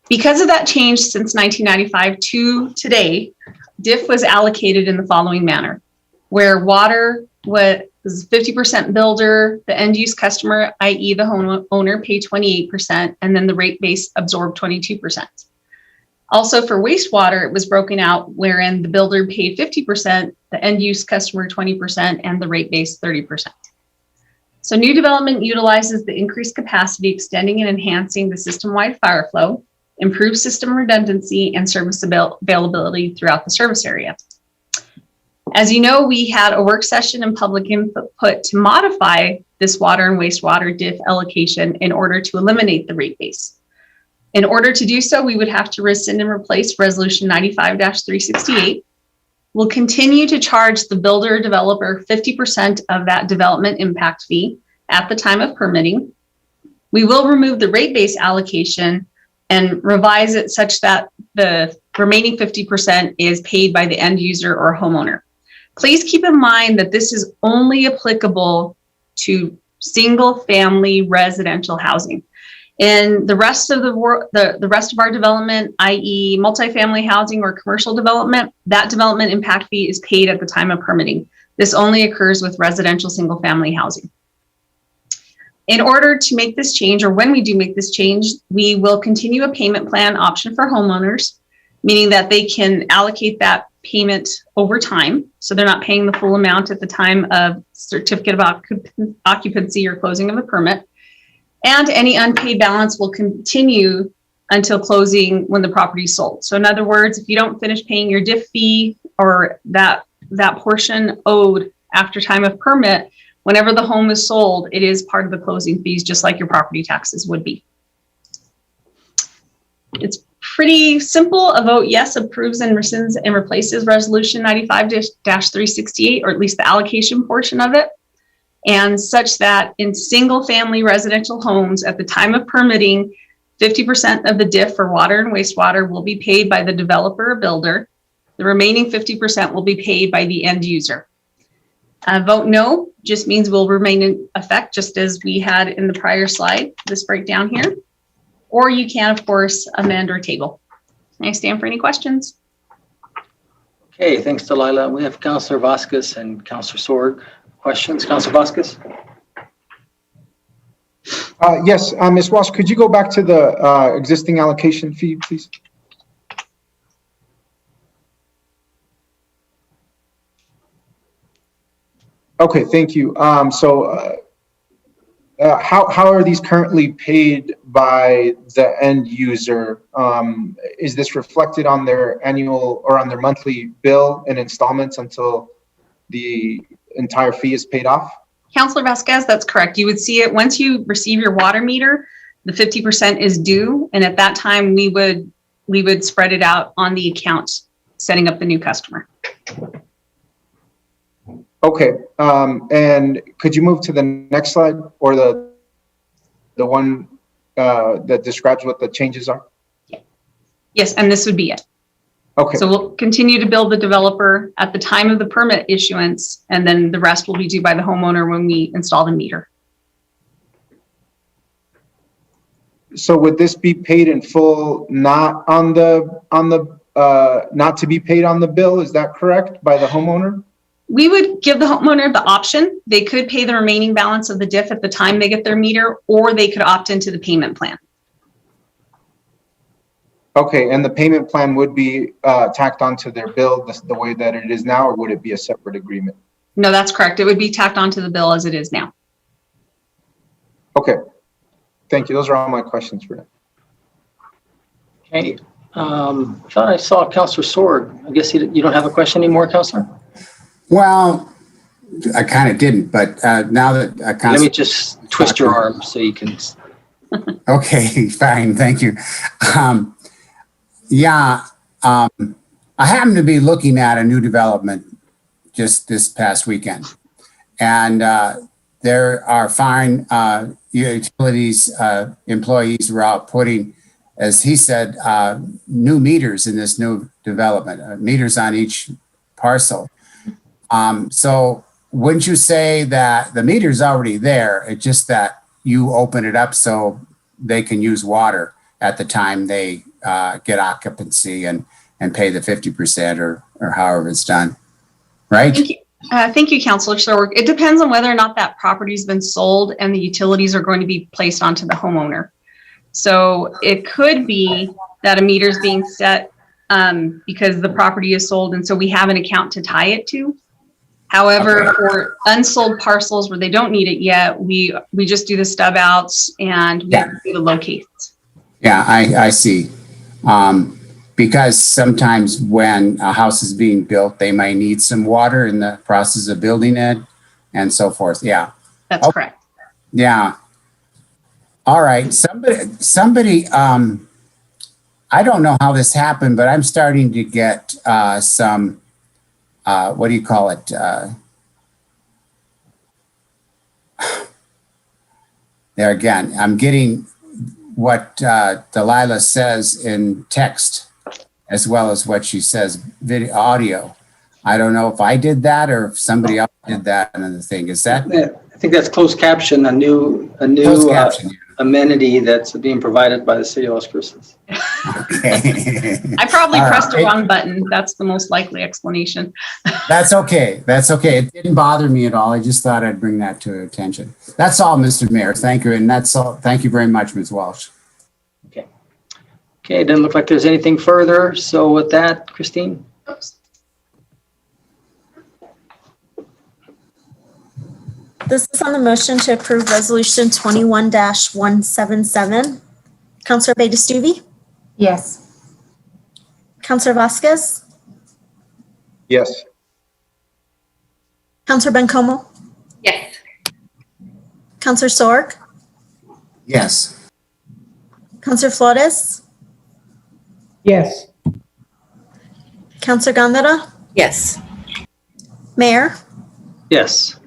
Speaker 14: Because of that change since 1995 to today, DIF was allocated in the following manner, where water was 50% builder, the end use customer, i.e. the homeowner, paid 28%, and then the rate base absorbed 22%. Also for wastewater, it was broken out wherein the builder paid 50%, the end use customer 20%, and the rate base 30%. So new development utilizes the increased capacity, extending and enhancing the system-wide fire flow, improves system redundancy and service availability throughout the service area. As you know, we had a work session and public input to modify this water and wastewater DIF allocation in order to eliminate the rate base. In order to do so, we would have to rescind and replace Resolution 95-368. We'll continue to charge the builder developer 50% of that development impact fee at the time of permitting. We will remove the rate base allocation and revise it such that the remaining 50% is paid by the end user or homeowner. Please keep in mind that this is only applicable to single family residential housing. In the rest of the rest of our development, i.e. multifamily housing or commercial development, that development impact fee is paid at the time of permitting. This only occurs with residential single family housing. In order to make this change, or when we do make this change, we will continue a payment plan option for homeowners, meaning that they can allocate that payment over time. So they're not paying the full amount at the time of certificate of occupancy or closing of a permit. And any unpaid balance will continue until closing when the property is sold. So in other words, if you don't finish paying your DIF fee or that portion owed after time of permit, whenever the home is sold, it is part of the closing fees, just like your property taxes would be. It's pretty simple. A vote yes approves and rescinds and replaces Resolution 95-368, or at least the allocation portion of it. And such that in single family residential homes at the time of permitting, 50% of the DIF for water and wastewater will be paid by the developer or builder. The remaining 50% will be paid by the end user. Vote no just means will remain in effect, just as we had in the prior slide, this breakdown here. Or you can, of course, amend or table. I stand for any questions.
Speaker 1: Okay, thanks, Delilah. We have Councillor Vasquez and Councillor Sorg. Questions, Councillor Vasquez?
Speaker 6: Yes, Ms. Walsh, could you go back to the existing allocation fee, please? Okay, thank you. How are these currently paid by the end user? Is this reflected on their annual or on their monthly bill in installments until the entire fee is paid off?
Speaker 14: Councillor Vasquez, that's correct. You would see it once you receive your water meter, the 50% is due. And at that time, we would spread it out on the account, setting up the new customer.
Speaker 6: Okay, and could you move to the next slide, or the one that describes what the changes are?
Speaker 14: Yes, and this would be it.
Speaker 6: Okay.
Speaker 14: So we'll continue to bill the developer at the time of the permit issuance, and then the rest will be due by the homeowner when we install the meter.
Speaker 6: So would this be paid in full, not to be paid on the bill? Is that correct, by the homeowner?
Speaker 14: We would give the homeowner the option. They could pay the remaining balance of the DIF at the time they get their meter, or they could opt into the payment plan.
Speaker 6: Okay, and the payment plan would be tacked onto their bill the way that it is now, or would it be a separate agreement?
Speaker 14: No, that's correct. It would be tacked onto the bill as it is now.
Speaker 6: Okay, thank you. Those are all my questions for now.
Speaker 1: Okay, I thought I saw Councillor Sorg. I guess you don't have a question anymore, Councillor?
Speaker 9: Well, I kind of didn't, but now that
Speaker 1: Let me just twist your arm so you can.
Speaker 9: Okay, fine, thank you. I happen to be looking at a new development just this past weekend, and there are fine utilities employees were out putting, as he said, new meters in this new development, meters on each parcel. So wouldn't you say that the meter's already there? It's just that you open it up so they can use water at the time they get occupancy and pay the 50% or however it's done, right?
Speaker 14: Thank you, Councilor Sorg. It depends on whether or not that property's been sold and the utilities are going to be placed onto the homeowner. So it could be that a meter is being set because the property is sold, and so we have an account to tie it to. However, for unsold parcels where they don't need it yet, we just do the stub outs and we do the locates.
Speaker 9: Yeah, I see. Because sometimes when a house is being built, they might need some water in the process of building it and so forth. Yeah.
Speaker 14: That's correct.
Speaker 9: Yeah. All right. Somebody, I don't know how this happened, but I'm starting to get some, what do you call it? There again, I'm getting what Delilah says in text as well as what she says video audio. I don't know if I did that or if somebody else did that. Another thing is that
Speaker 1: I think that's closed caption, a new
Speaker 9: caption,
Speaker 1: amenity that's being provided by the city of Las Cruces.
Speaker 9: Okay.
Speaker 14: I probably pressed the wrong button. That's the most likely explanation.
Speaker 9: That's okay. That's okay. It didn't bother me at all. I just thought I'd bring that to attention. That's all, Mr. Mayor. Thank you. And that's all. Thank you very much, Ms. Walsh.
Speaker 1: Okay. Okay, it doesn't look like there's anything further. So with that, Christine?
Speaker 14: Oops.
Speaker 10: This is on the motion to approve Resolution 21-177. Councilor Betastuvi?
Speaker 8: Yes.
Speaker 10: Councilor Vasquez?
Speaker 6: Yes.
Speaker 10: Councilor Bencomo?
Speaker 7: Yes.
Speaker 10: Councilor Sorg?
Speaker 9: Yes.
Speaker 10: Councilor Flores?
Speaker 13: Yes.
Speaker 10: Councilor Gandara?
Speaker 13: Yes.
Speaker 10: Mayor?
Speaker 1: Yes.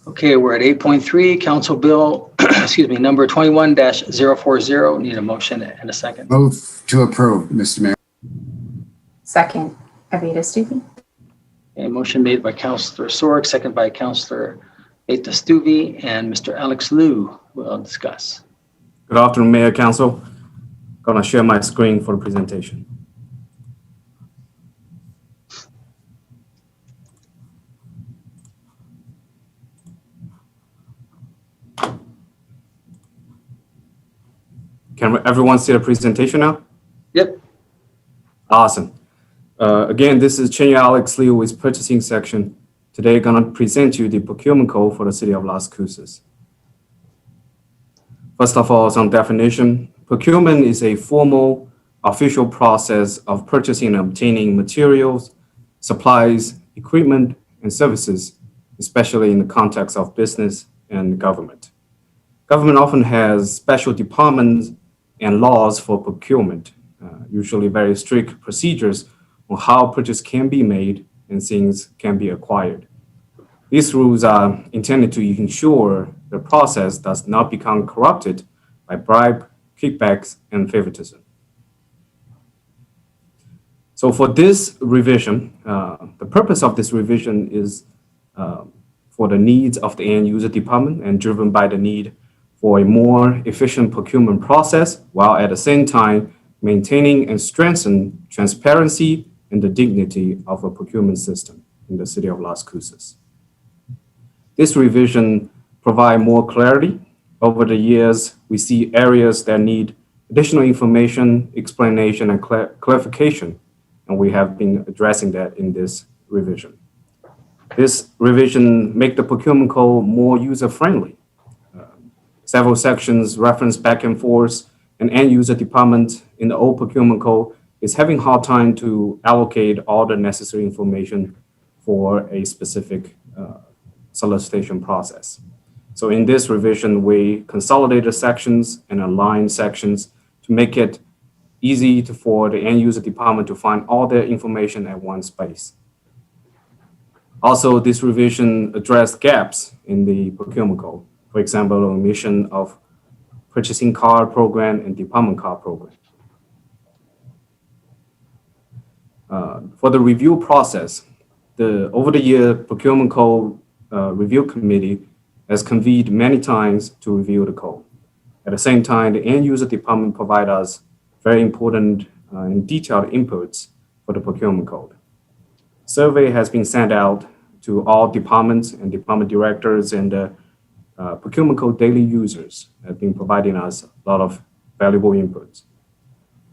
Speaker 1: Okay, we're at 8.3, Council Bill, excuse me, number 21-040. Need a motion and a second.
Speaker 9: Move to approve, Mr. Mayor.
Speaker 8: Second, Betastuvi.
Speaker 1: A motion made by Councilor Sorg, second by Councilor Betastuvi, and Mr. Alex Liu will discuss.
Speaker 15: Good afternoon, Mayor, Council. Gonna share my screen for the presentation. Can everyone see the presentation now?
Speaker 1: Yep.
Speaker 15: Awesome. Again, this is Chenya Alex Liu with purchasing section. Today, gonna present you the procurement code for the city of Las Cruces. First of all, some definition. Procurement is a formal, official process of purchasing and obtaining materials, supplies, equipment, and services, especially in the context of business and government. Government often has special departments and laws for procurement, usually very strict procedures on how purchase can be made and things can be acquired. These rules are intended to ensure the process does not become corrupted by bribe, kickbacks, and favoritism. So for this revision, the purpose of this revision is for the needs of the end user department and driven by the need for a more efficient procurement process, while at the same time maintaining and strengthening transparency and the dignity of a procurement system in the city of Las Cruces. This revision provides more clarity. Over the years, we see areas that need additional information, explanation, and clarification, and we have been addressing that in this revision. This revision makes the procurement code more user-friendly. Several sections reference back and forth an end user department in the old procurement code is having a hard time to allocate all the necessary information for a specific solicitation process. So in this revision, we consolidated sections and aligned sections to make it easy for the end user department to find all their information at one space. Also, this revision addressed gaps in the procurement code. For example, omission of purchasing card program and department card program. For the review process, over the year, Procurement Code Review Committee has convened many times to review the code. At the same time, the end user department provide us very important and detailed inputs for the procurement code. Survey has been sent out to all departments and department directors, and procurement code daily users have been providing us a lot of valuable inputs.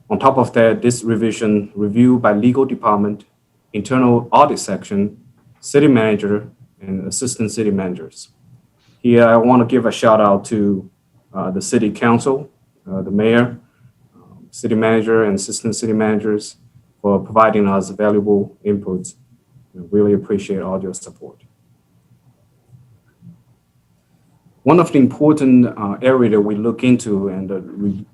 Speaker 15: On top of that, this revision reviewed by legal department, internal audit section, city manager, and assistant city managers. Here, I want to give a shout out to the city council, the mayor, city manager, and assistant city managers for providing us valuable inputs. We really appreciate all your support. One of the important areas that we look into and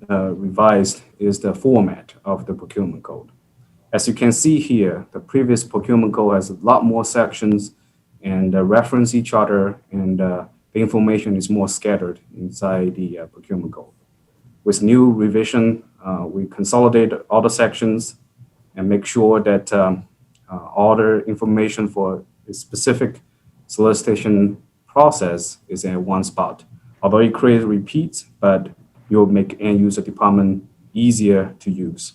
Speaker 15: revised is the format of the procurement code. As you can see here, the previous procurement code has a lot more sections and reference each other, and the information is more scattered inside the procurement code. With new revision, we consolidate all the sections and make sure that all the information for a specific solicitation process is in one spot. Although it creates repeats, but you'll make end user department easier to use.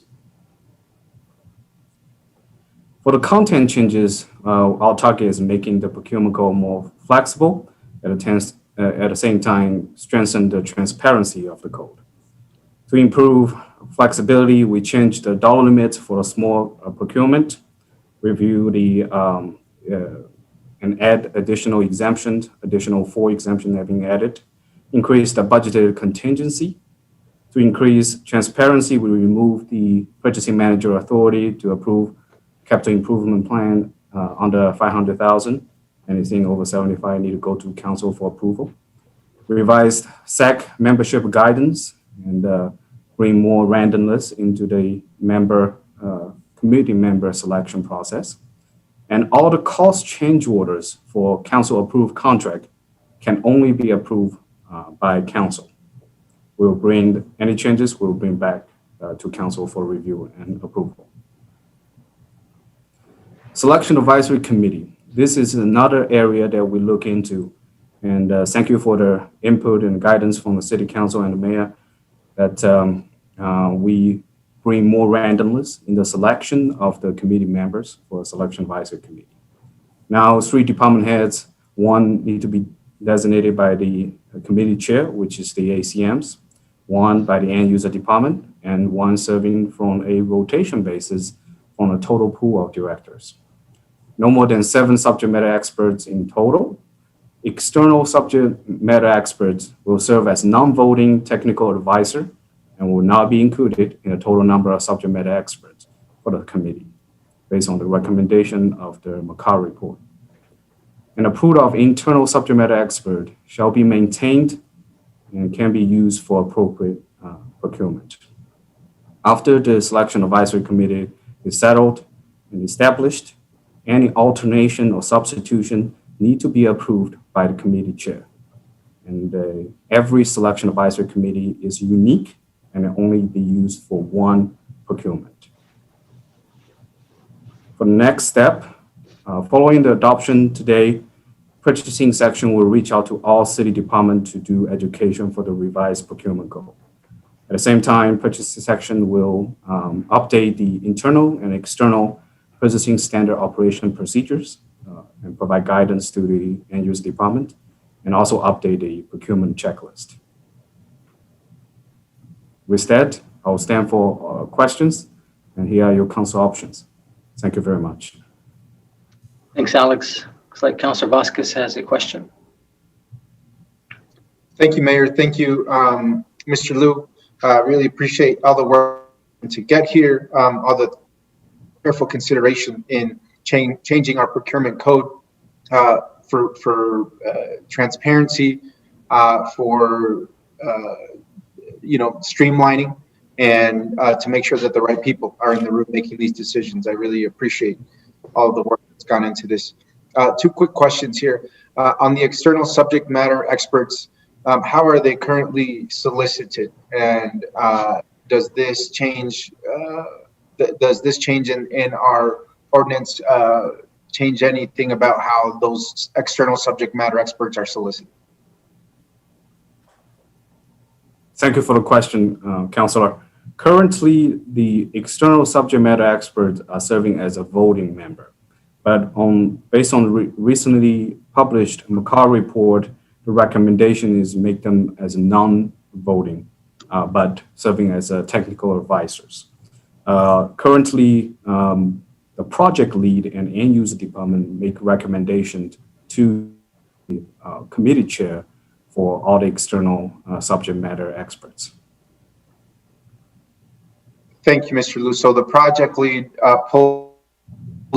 Speaker 15: For the content changes, our target is making the procurement code more flexible, at the same time strengthen the transparency of the code. To improve flexibility, we changed the dollar limits for a small procurement, review the and add additional exemptions, additional 4 exemptions have been added, increase the budgeted contingency. To increase transparency, we remove the purchasing manager authority to approve capital improvement plan under 500,000. Anything over 75 need to go to council for approval. We revised SAC membership guidance and bring more randomness into the community member selection process. And all the cost change orders for council approved contract can only be approved by council. We'll bring any changes, we'll bring back to council for review and approval. Selection Advisory Committee. This is another area that we look into. And thank you for the input and guidance from the City Council and the Mayor that we bring more randomness in the selection of the committee members for Selection Advisory Committee. Now, 3 department heads, 1 need to be designated by the committee chair, which is the ACMs, 1 by the end user department, and 1 serving from a rotation basis on a total pool of directors. No more than 7 subject matter experts in total. External subject matter experts will serve as non-voting technical advisor and will not be included in the total number of subject matter experts for the committee, based on the recommendation of the McCarr report. And a pool of internal subject matter expert shall be maintained and can be used for appropriate procurement. After the Selection Advisory Committee is settled and established, any alternation or substitution need to be approved by the committee chair. And every Selection Advisory Committee is unique and it only be used for 1 procurement. For the next step, following the adoption today, purchasing section will reach out to all city departments to do education for the revised procurement code. At the same time, purchasing section will update the internal and external purchasing standard operation procedures and provide guidance to the end user department, and also update the procurement checklist. With that, I will stand for questions, and here are your council options. Thank you very much.
Speaker 1: Thanks, Alex. Looks like Councilor Vasquez has a question.
Speaker 6: Thank you, Mayor. Thank you, Mr. Liu. Really appreciate all the work to get here, all the careful consideration in changing our procurement code for transparency, for streamlining, and to make sure that the right people are in the room making these decisions. I really appreciate all the work that's gone into this. Two quick questions here. On the external subject matter experts, how are they currently solicited? And does this change in our ordinance change anything about how those external subject matter experts are solicited?
Speaker 15: Thank you for the question, Councillor. Currently, the external subject matter experts are serving as a voting member. But based on recently published McCarr report, the recommendation is make them as non-voting, but serving as technical advisors. Currently, the project lead and end user department make recommendations to the committee chair for all the external subject matter experts.
Speaker 6: Thank you, Mr. Lu. So the project lead pulls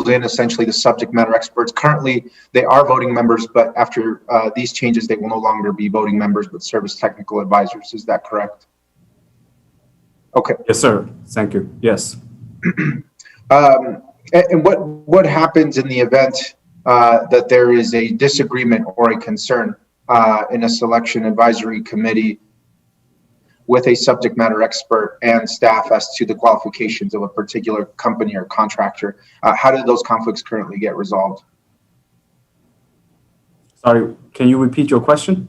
Speaker 6: in essentially the subject matter experts. Currently, they are voting members, but after these changes, they will no longer be voting members, but serve as technical advisors. Is that correct? Okay.
Speaker 15: Yes, sir. Thank you. Yes.
Speaker 6: And what happens in the event that there is a disagreement or a concern in a selection advisory committee with a subject matter expert and staff as to the qualifications of a particular company or contractor? How do those conflicts currently get resolved?
Speaker 15: Sorry, can you repeat your question?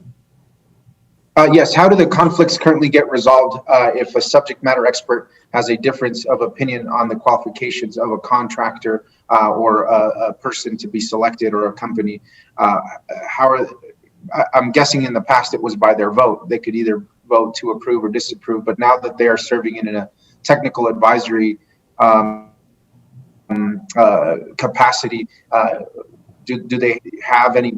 Speaker 6: Yes, how do the conflicts currently get resolved if a subject matter expert has a difference of opinion on the qualifications of a contractor or a person to be selected or a company? I'm guessing in the past it was by their vote. They could either vote to approve or disapprove, but now that they are serving in a technical advisory capacity, do they have any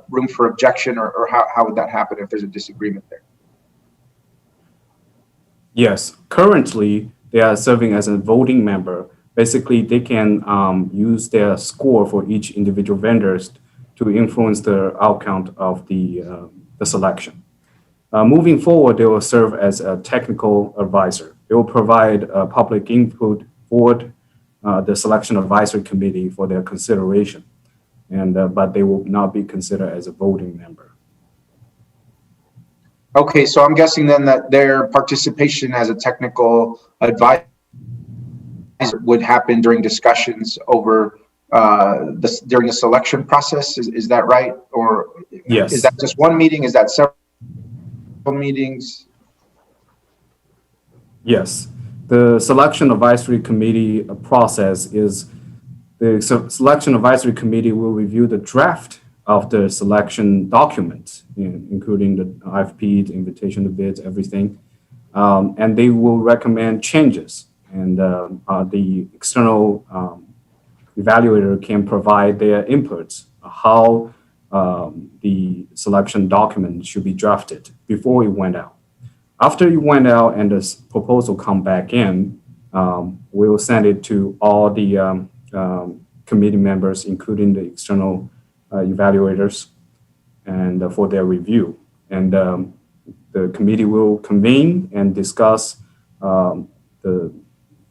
Speaker 6: room for objection, or how would that happen if there's a disagreement there?
Speaker 15: Yes, currently they are serving as a voting member. Basically, they can use their score for each individual vendors to influence the outcome of the selection. Moving forward, they will serve as a technical advisor. They will provide public input for the selection advisory committee for their consideration, but they will not be considered as a voting member.
Speaker 6: Okay, so I'm guessing then that their participation as a technical advisor would happen during discussions over during the selection process. Is that right? Or
Speaker 15: yes,
Speaker 6: is that just one meeting? Is that several meetings?
Speaker 15: Yes, the selection advisory committee process is the selection advisory committee will review the draft of the selection documents, including the RFP, the invitation to bids, everything, and they will recommend changes. And the external evaluator can provide their inputs, how the selection document should be drafted before it went out. After it went out and the proposal come back in, we will send it to all the committee members, including the external evaluators, and for their review. And the committee will convene and discuss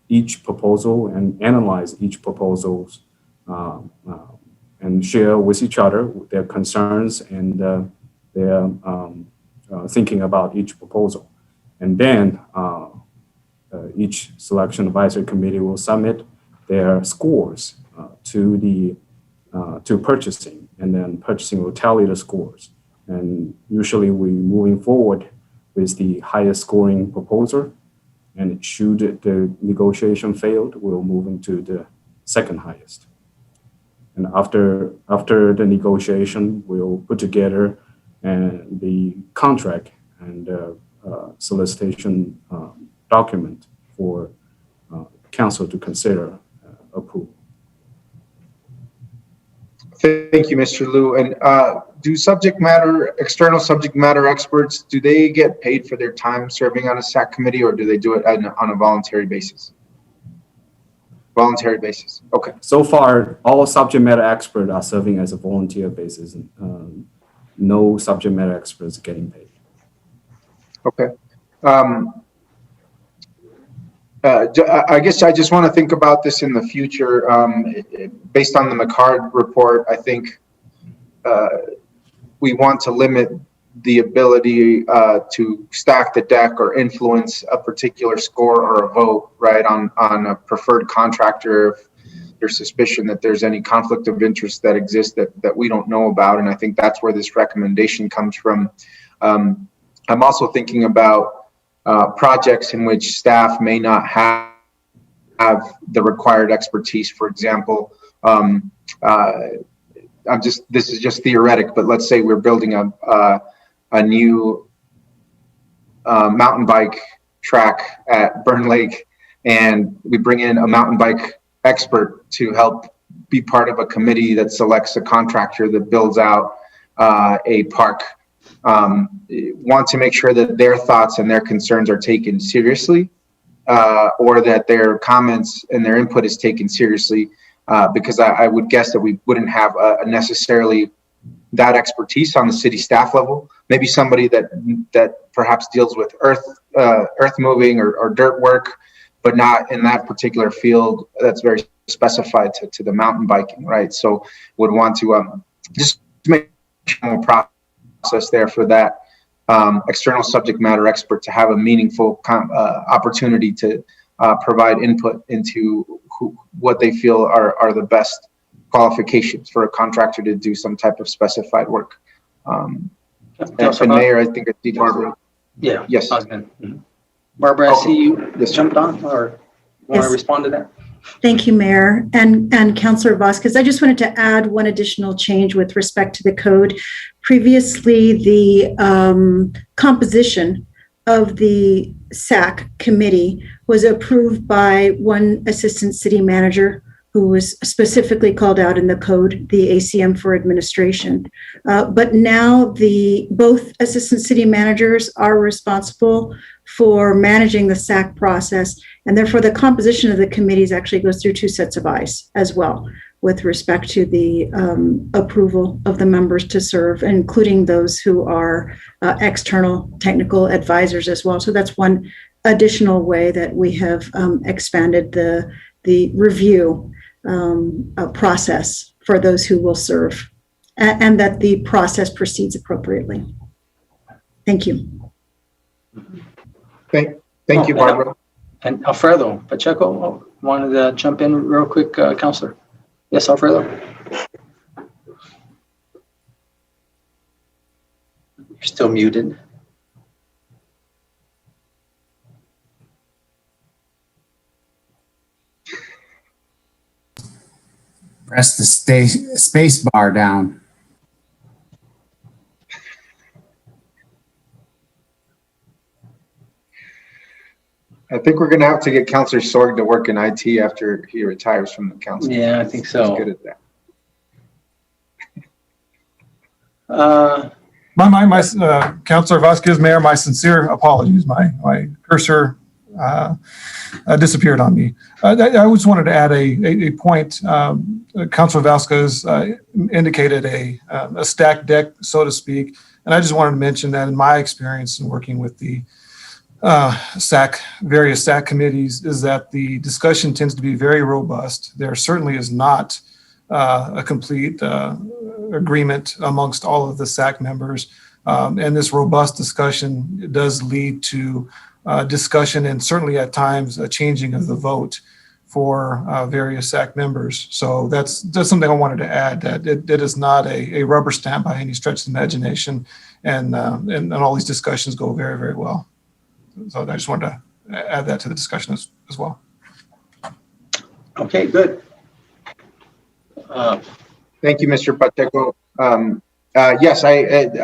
Speaker 15: each proposal and analyze each proposals and share with each other their concerns and their thinking about each proposal. And then each selection advisory committee will submit their scores to purchasing, and then purchasing will tally the scores. And usually we moving forward with the highest scoring proposer, and should the negotiation failed, we'll move into the second highest. And after the negotiation, we'll put together the contract and solicitation document for council to consider approval.
Speaker 6: Thank you, Mr. Liu. And do external subject matter experts, do they get paid for their time serving on a SAC committee, or do they do it on a voluntary basis? Voluntary basis. Okay.
Speaker 15: So far, all subject matter experts are serving as a volunteer basis. No subject matter experts getting paid.
Speaker 6: Okay. I guess I just want to think about this in the future. Based on the McCard report, I think we want to limit the ability to stack the deck or influence a particular score or a vote, right, on a preferred contractor if there's suspicion that there's any conflict of interest that exists that we don't know about. And I think that's where this recommendation comes from. I'm also thinking about projects in which staff may not have the required expertise. For example, this is just theoretic, but let's say we're building a new mountain bike track at Burn Lake, and we bring in a mountain bike expert to help be part of a committee that selects a contractor that builds out a park. Want to make sure that their thoughts and their concerns are taken seriously, or that their comments and their input is taken seriously, because I would guess that we wouldn't have necessarily that expertise on the city staff level. Maybe somebody that perhaps deals with earth moving or dirt work, but not in that particular field that's very specified to the mountain biking, right? So would want to just make a process there for that external subject matter expert to have a meaningful opportunity to provide input into what they feel are the best qualifications for a contractor to do some type of specifiwant work. And Mayor, I think I see Barbara.
Speaker 1: Yeah.
Speaker 6: Yes.
Speaker 1: Barbara, I see you jumped on, or want to respond to that?
Speaker 4: Thank you, Mayor and Councillor Vasquez. I just wanted to add one additional change with respect to the code. Previously, the composition of the SAC committee was approved by one assistant city manager who was specifically called out in the code, the ACM for administration. But now both assistant city managers are responsible for managing the SAC process, and therefore the composition of the committees actually goes through two sets of eyes as well with respect to the approval of the members to serve, including those who are external technical advisors as well. So that's one additional way that we have expanded the review process for those who will serve, and that the process proceeds appropriately. Thank you.
Speaker 6: Thank you, Barbara.
Speaker 1: And Alfredo Pacheco wanted to jump in real quick, Councillor. Yes, Alfredo. You're still muted.
Speaker 9: Press the space bar down.
Speaker 6: I think we're going to have to get Councillor Sorg to work in IT after he retires from the council.
Speaker 1: Yeah, I think so.
Speaker 6: He's good at
Speaker 16: that. Councillor Vasquez, Mayor, my sincere apologies. My cursor disappeared on me. I just wanted to add a point. Councillor Vasquez indicated a stacked deck, so to speak, and I just wanted to mention that in my experience in working with the various SAC committees is that the discussion tends to be very robust. There certainly is not a complete agreement amongst all of the SAC members. And this robust discussion does lead to discussion and certainly at times a changing of the vote for various SAC members. So that's something I wanted to add, that it is not a rubber stamp by any stretch of the imagination, and all these discussions go very, very well. So I just wanted to add that to the discussion as well.
Speaker 1: Okay, good.
Speaker 6: Thank you, Mr. Pacheco. Yes, I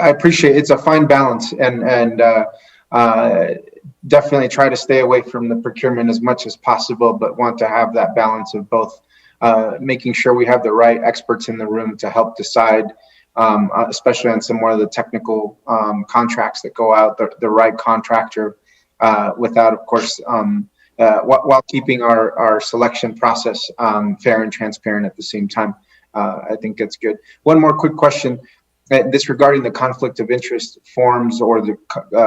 Speaker 6: appreciate it's a fine balance, and definitely try to stay away from the procurement as much as possible, but want to have that balance of both making sure we have the right experts in the room to help decide, especially on some more of the technical contracts that go out, the right contractor, without, of course, while keeping our selection process fair and transparent at the same time. I think that's good. One more quick question. This regarding the conflict of interest forms or the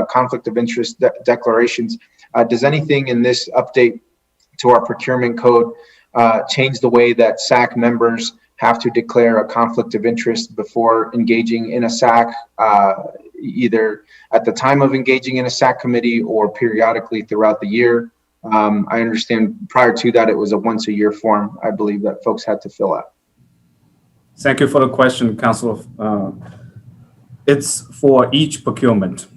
Speaker 6: conflict of interest declarations. Does anything in this update to our procurement code change the way that SAC members have to declare a conflict of interest before engaging in a SAC, either at the time of engaging in a SAC committee or periodically throughout the year? I understand prior to that, it was a once a year form, I believe, that folks had to fill out.
Speaker 15: Thank you for the question, Councilor. It's for each procurement.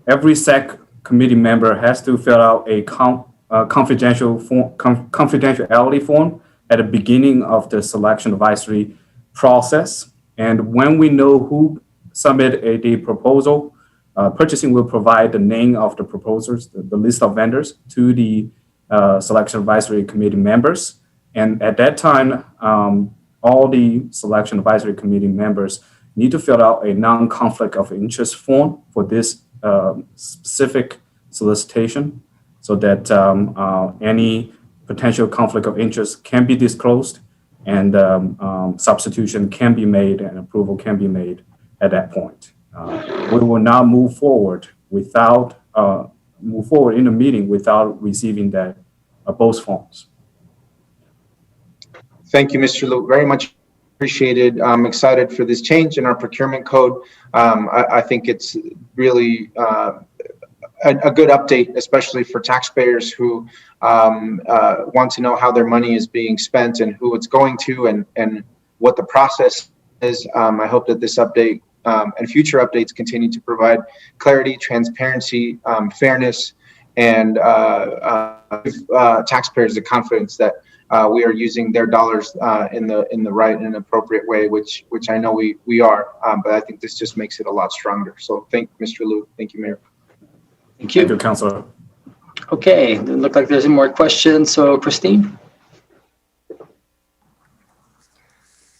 Speaker 15: Every SAC committee member has to fill out a confidentiality form at the beginning of the selection advisory process. And when we know who submitted the proposal, purchasing will provide the name of the proposers, the list of vendors, to the selection advisory committee members. And at that time, all the selection advisory committee members need to fill out a non-conflict of interest form for this specific solicitation, so that any potential conflict of interest can be disclosed, and substitution can be made and approval can be made at that point. We will not move forward in the meeting without receiving that both forms.
Speaker 6: Thank you, Mr. Luke. Very much appreciated. I'm excited for this change in our procurement code. I think it's really a good update, especially for taxpayers who want to know how their money is being spent and who it's going to, and what the process is. I hope that this update and future updates continue to provide clarity, transparency, fairness, and give taxpayers the confidence that we are using their dollars in the right and appropriate way, which I know we are. But I think this just makes it a lot stronger. So thank you, Mr. Liu. Thank you, Mayor.
Speaker 1: Thank you.
Speaker 15: Thank you, Councilor.
Speaker 1: Okay, it looks like there's any more questions. So Christine?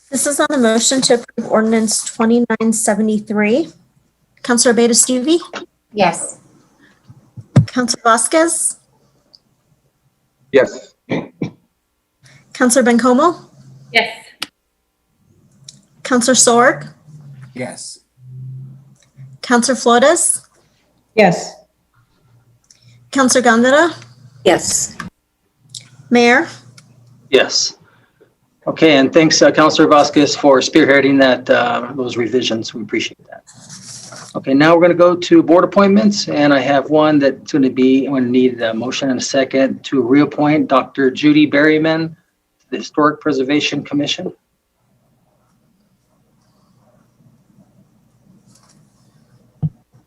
Speaker 10: This is on the motion to approve ordinance 2973. Councilor Beta-Stuvey?
Speaker 8: Yes.
Speaker 10: Councilor Vasquez?
Speaker 6: Yes.
Speaker 10: Councilor Bencomo?
Speaker 7: Yes.
Speaker 10: Councilor Sorg?
Speaker 9: Yes.
Speaker 10: Councilor Flores?
Speaker 13: Yes.
Speaker 10: Councilor Gandara?
Speaker 2: Yes.
Speaker 10: Mayor?
Speaker 1: Yes. Okay, and thanks, Councilor Vasquez, for spearheading that those revisions. We appreciate that. Okay, now we're going to go to board appointments, and I have one that's going to need a motion and a second to reappoint Dr. Judy Berryman to the Historic Preservation Commission.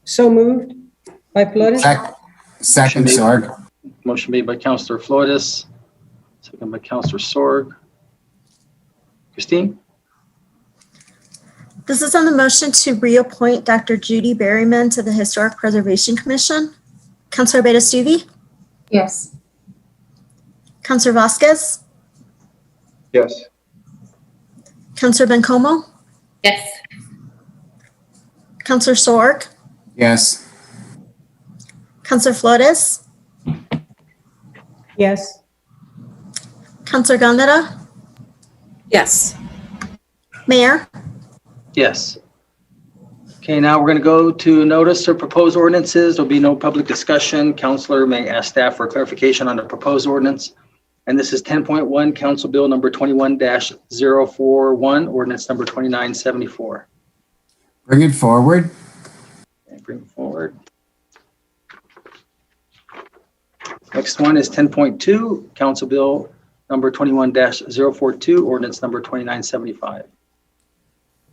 Speaker 13: So moved by Flores.
Speaker 9: Second, Sorg.
Speaker 1: Motion made by Councilor Flores, second by Councilor Sorg. Christine?
Speaker 10: This is on the motion to reappoint Dr. Judy Berryman to the Historic Preservation Commission. Councilor Beta-Stuvey?
Speaker 8: Yes.
Speaker 10: Councilor Vasquez?
Speaker 6: Yes.
Speaker 10: Councilor Bencomo?
Speaker 7: Yes.
Speaker 10: Councilor Sorg?
Speaker 9: Yes.
Speaker 10: Councilor Flores?
Speaker 13: Yes.
Speaker 10: Councilor Gandara?
Speaker 2: Yes.
Speaker 10: Mayor?
Speaker 1: Yes. Okay, now we're going to go to notice of proposed ordinances. There'll be no public discussion. Councilor may ask staff for clarification on the proposed ordinance. And this is 10.1, Council Bill number 21-041, ordinance number 2974.
Speaker 9: Bring it forward.
Speaker 1: Okay, bring it forward. Next one is 10.2, Council Bill number 21-042, ordinance number 2975.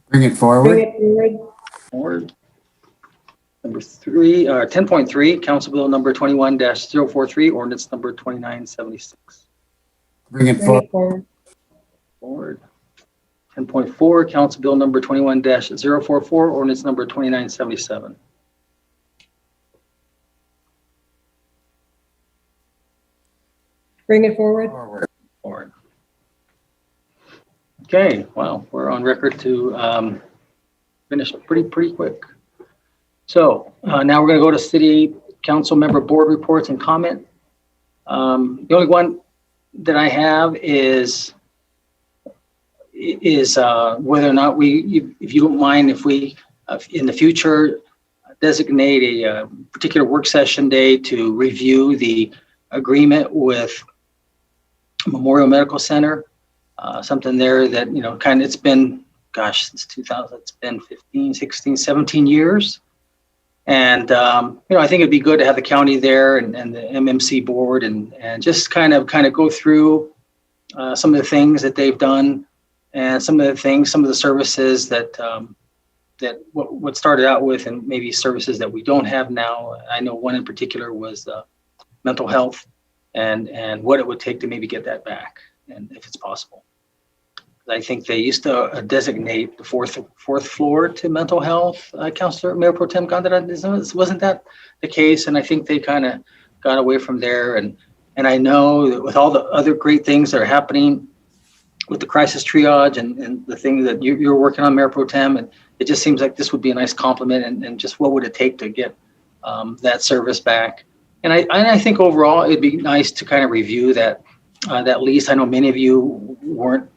Speaker 9: Bring it forward.
Speaker 13: Bring it
Speaker 1: Forward. Number 10.3, Council Bill number 21-043, ordinance number 2976.
Speaker 9: Bring it forward.
Speaker 1: Forward. 10.4, Council Bill number 21-044, ordinance number 2977.
Speaker 13: Bring it forward.
Speaker 1: Forward. Okay, well, we're on record to finish pretty quick. So now we're going to go to city council member board reports and comment. The only one that I have is whether or not if you don't mind, if we in the future designate a particular work session day to review the agreement with Memorial Medical Center, something there that, kind of, it's been, gosh, since 2000, it's been 15, 16, 17 years. And, I think it'd be good to have the county there and the MMC board and just kind of go through some of the things that they've done and some of the services that what started out with, and maybe services that we don't have now. I know one in particular was mental health and what it would take to maybe get that back, and if it's possible. I think they used to designate the fourth floor to mental health. Councilor Mayor Pro Tem Gandara, wasn't that the case? And I think they kind of got away from there. And I know that with all the other great things that are happening with the crisis triage and the thing that you're working on, Mayor Pro Tem, and it just seems like this would be a nice compliment. And just what would it take to get that service back? And I think overall it'd be nice to kind of review that lease. I know many of you weren't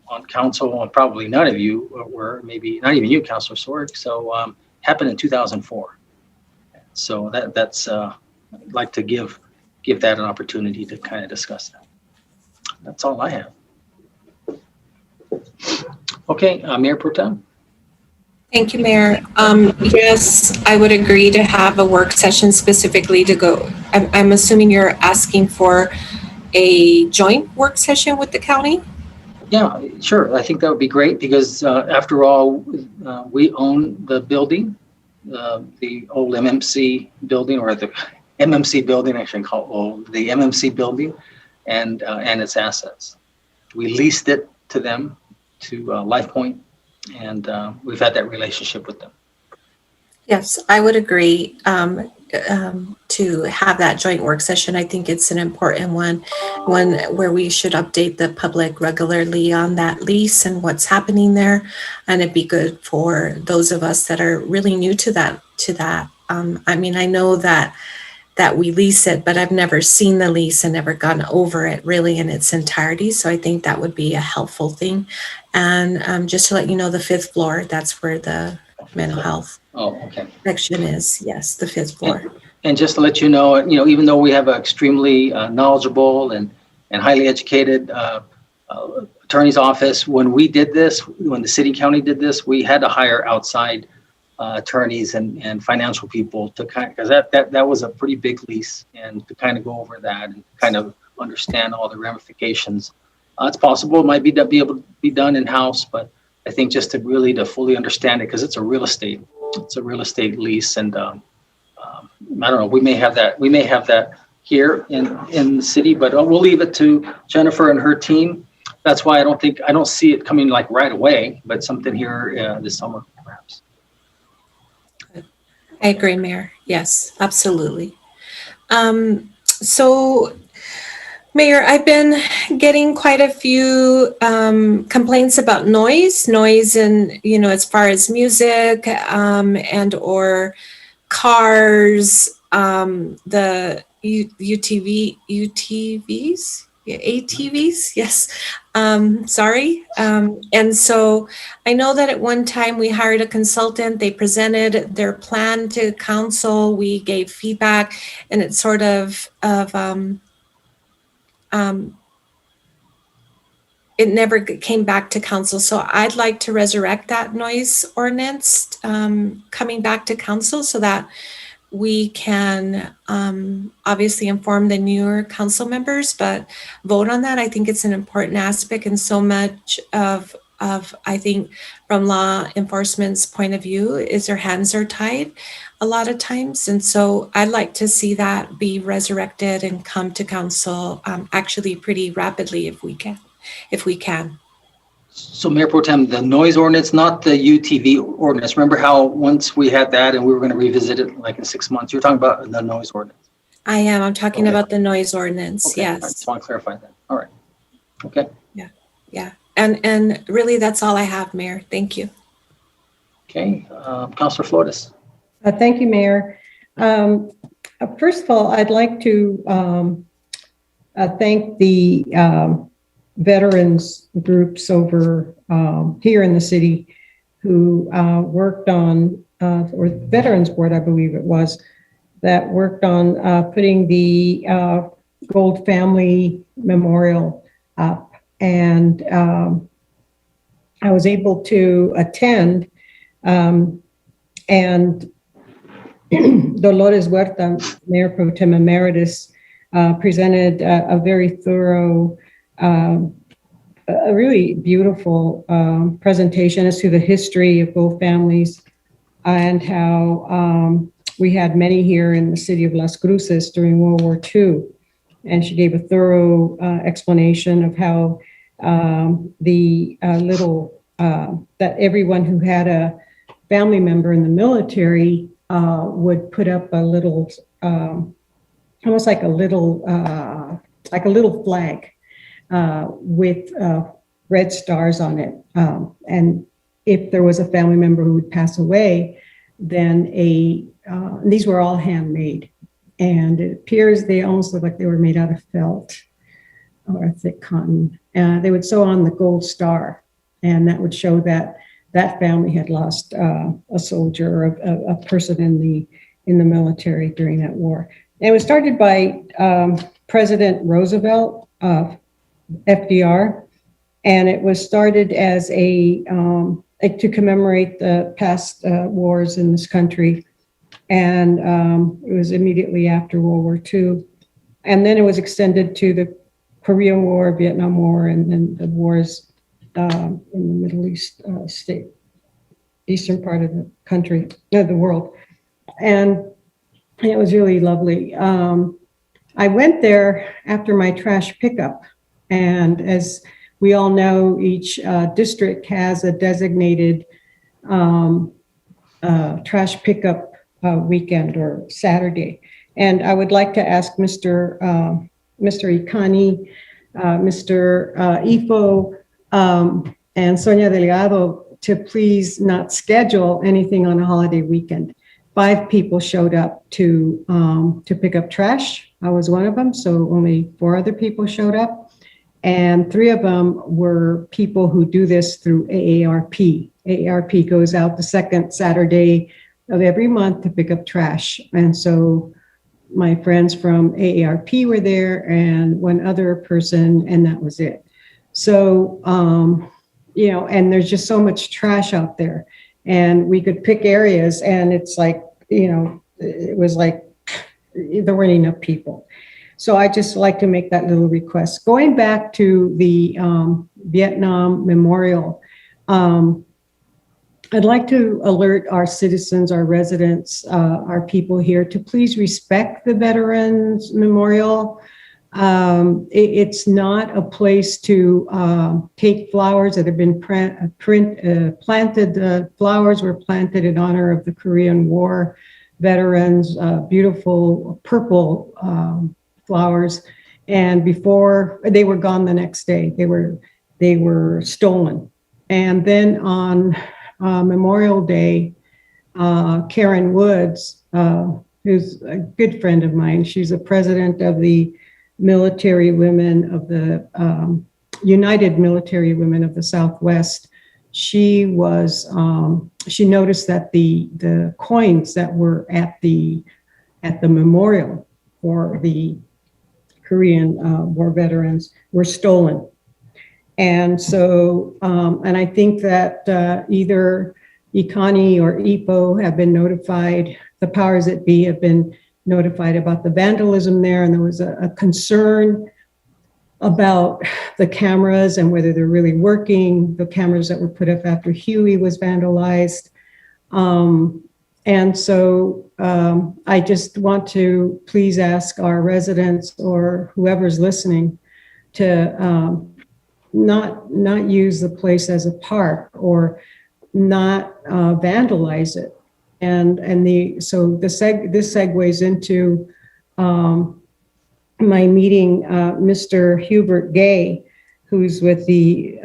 Speaker 1: on council, and probably none of you were, maybe not even you, Councilor Sorg. So happened in 2004. So that's I'd like to give that an opportunity to kind of discuss that. That's all I have. Okay, Mayor Pro Tem.
Speaker 2: Thank you, Mayor. Yes, I would agree to have a work session specifically to go. I'm assuming you're asking for a joint work session with the county?
Speaker 1: Yeah, sure. I think that would be great because after all, we own the building, the old MMC building, or the MMC building, I should call it the MMC building, and its assets. We leased it to them, to LifePoint, and we've had that relationship with them.
Speaker 2: Yes, I would agree to have that joint work session. I think it's an important one where we should update the public regularly on that lease and what's happening there. And it'd be good for those of us that are really new to that. I mean, I know that we lease it, but I've never seen the lease and never gone over it really in its entirety. So I think that would be a helpful thing. And just to let you know, the 5th floor, that's where the mental health section is. Yes, the 5th floor.
Speaker 1: And just to let you know, even though we have an extremely knowledgeable and highly educated attorney's office, when we did this, when the city county did this, we had to hire outside attorneys and financial people to because that was a pretty big lease, and to kind of go over that and kind of understand all the ramifications. It's possible it might be able to be done in-house, but I think just to fully understand it, because it's a real estate lease, and I don't know, we may have that here in the city, but we'll leave it to Jennifer and her team. That's why I don't see it coming like right away, but something here this summer perhaps.
Speaker 2: I agree, Mayor. Yes, absolutely. So, Mayor, I've been getting quite a few complaints about noise, and as far as music and or cars, the UTVs, ATVs, yes. Sorry. And so I know that at one time we hired a consultant, they presented their plan to council, we gave feedback, and it sort of it never came back to council. So I'd like to resurrect that noise ordinance coming back to council so that we can obviously inform the newer council members, but vote on that. I think it's an important aspect, and so much of I think from law enforcement's point of view is their hands are tied a lot of times. And so I'd like to see that be resurrected and come to council actually pretty rapidly if we can.
Speaker 1: So Mayor Pro Tem, the noise ordinance, not the UTV ordinance. Remember how once we had that and we were going to revisit it like in 6 months? You're talking about the noise ordinance.
Speaker 2: I am. I'm talking about the noise ordinance.
Speaker 1: Okay.
Speaker 2: Yes.
Speaker 1: I just want to clarify that. All right. Okay.
Speaker 2: Yeah. And really, that's all I have, Mayor. Thank you.
Speaker 1: Okay, Councilor Flores.
Speaker 13: Thank you, Mayor. First of all, I'd like to thank the veterans groups over here in the city who worked on, or Veterans Board, I believe it was, that worked on putting the Gold Family Memorial up. And I was able to attend, and Dolores Huerta, Mayor Pro Tem Emeritus, presented a very thorough, a really beautiful presentation as to the history of both families and how we had many here in the city of Las Cruces during World War II. And she gave a thorough explanation of how that everyone who had a family member in the military would put up a little, almost like a little flag with red stars on it. And if there was a family member who would pass away, then these were all handmade. And it appears they almost look like they were made out of felt or thick cotton. They would sew on the gold star, and that would show that that family had lost a soldier or a person in the military during that war. And it was started by President Roosevelt, FDR, and it was started as to commemorate the past wars in this country. And it was immediately after World War II. And then it was extended to the Korean War, Vietnam War, and then the wars in the Middle East eastern part of the country, the world. And it was really lovely. I went there after my trash pickup. And as we all know, each district has a designated trash pickup weekend or Saturday. And I would like to ask Mr. Ikani, Mr. Ifo, and Sonia Delgado to please not schedule anything on a holiday weekend. 5 people showed up to pick up trash. I was one of them, so only 4 other people showed up. And 3 of them were people who do this through AARP. AARP goes out the second Saturday of every month to pick up trash. And so my friends from AARP were there and one other person, and that was it. So, and there's just so much trash out there, and we could pick areas, and it's like, it was like there weren't enough people. So I just like to make that little request. Going back to the Vietnam Memorial, I'd like to alert our citizens, our residents, our people here to please respect the Veterans Memorial. It's not a place to take flowers that have been planted. Flowers were planted in honor of the Korean War veterans, beautiful purple flowers. And before, they were gone the next day. They were stolen. And then on Memorial Day, Karen Woods, who's a good friend of mine, she's the president of the military women of the United Military Women of the Southwest. She noticed that the coins that were at the memorial for the Korean War veterans were stolen. And so, and I think that either Ikani or EPO have been notified, the powers that be have been notified about the vandalism there. And there was a concern about the cameras and whether they're really working, the cameras that were put up after Huey was vandalized. And so I just want to please ask our residents or whoever's listening to not use the place as a park or not vandalize it. So this segues into my meeting Mr. Hubert Gay, who's with the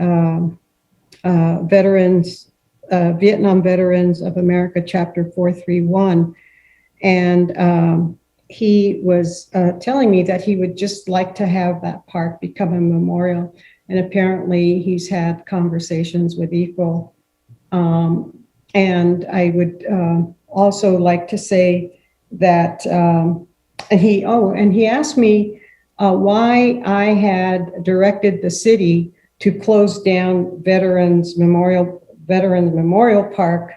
Speaker 13: Vietnam Veterans of America, Chapter 431. And he was telling me that he would just like to have that park become a memorial. And apparently he's had conversations with Equal. And I would also like to say that, and he asked me why I had directed the city to close down Veterans Memorial Park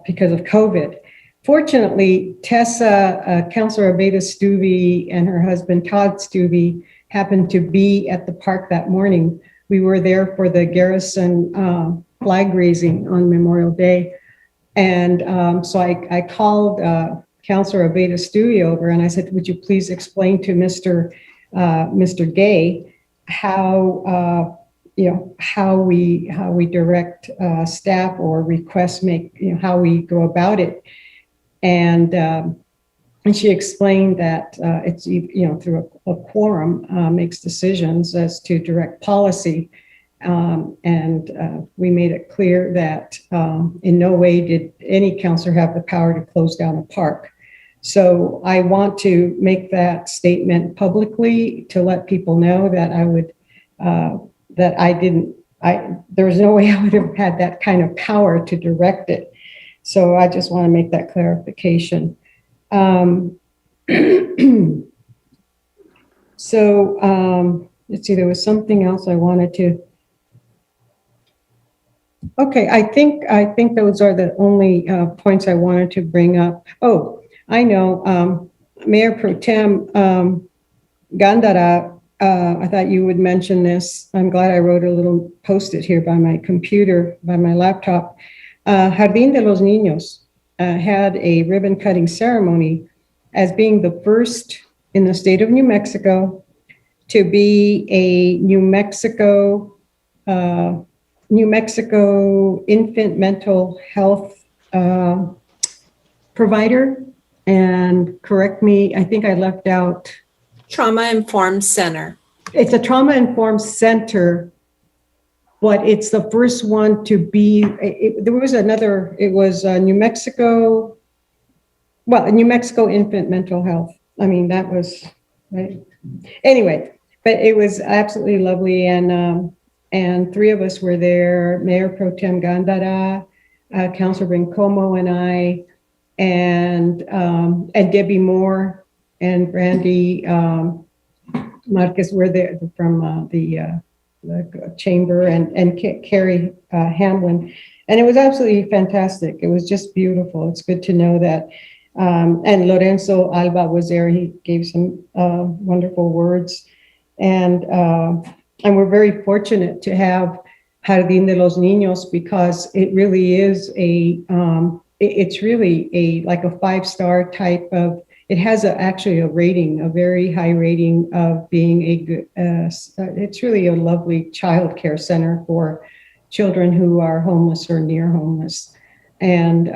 Speaker 13: because of COVID. Fortunately, Tessa, Councilor Abeda Stuvey, and her husband Todd Stuvey happened to be at the park that morning. We were there for the Garrison flag raising on Memorial Day. And so I called Councilor Abeda Stuvey over and I said, would you please explain to Mr. Gay how we direct staff or requests how we go about it. And she explained that it's, through a quorum makes decisions as to direct policy. And we made it clear that in no way did any councilor have the power to close down a park. So I want to make that statement publicly to let people know that I would, there was no way I would have had that kind of power to direct it. So I just want to make that clarification. So let's see, there was something else I wanted to. Okay, I think those are the only points I wanted to bring up. Oh, I know, Mayor Pro Tem Gandara, I thought you would mention this. I'm glad I wrote a little post-it here by my computer, by my laptop. Jardín de los Niños had a ribbon cutting ceremony as being the first in the state of New Mexico to be a New Mexico infant mental health provider. And correct me, I think I left out.
Speaker 2: Trauma-informed center.
Speaker 13: It's a trauma-informed center, but it's the first one to be, there was another, it was New Mexico infant mental health. I mean, that was, right? Anyway, but it was absolutely lovely. And three of us were there, Mayor Pro Tem Gandara, Councilor Bencomo and I, and Debbie Moore and Brandy Marquez were there from the chamber, and Carrie Hamlin. And it was absolutely fantastic. It was just beautiful. It's good to know that. And Lorenzo Alba was there. He gave some wonderful words. And we're very fortunate to have Jardín de los Niños because it really is it's really like a 5-star type of, it has actually a rating, a very high rating of being a good, it's really a lovely child care center for children who are homeless or near homeless. And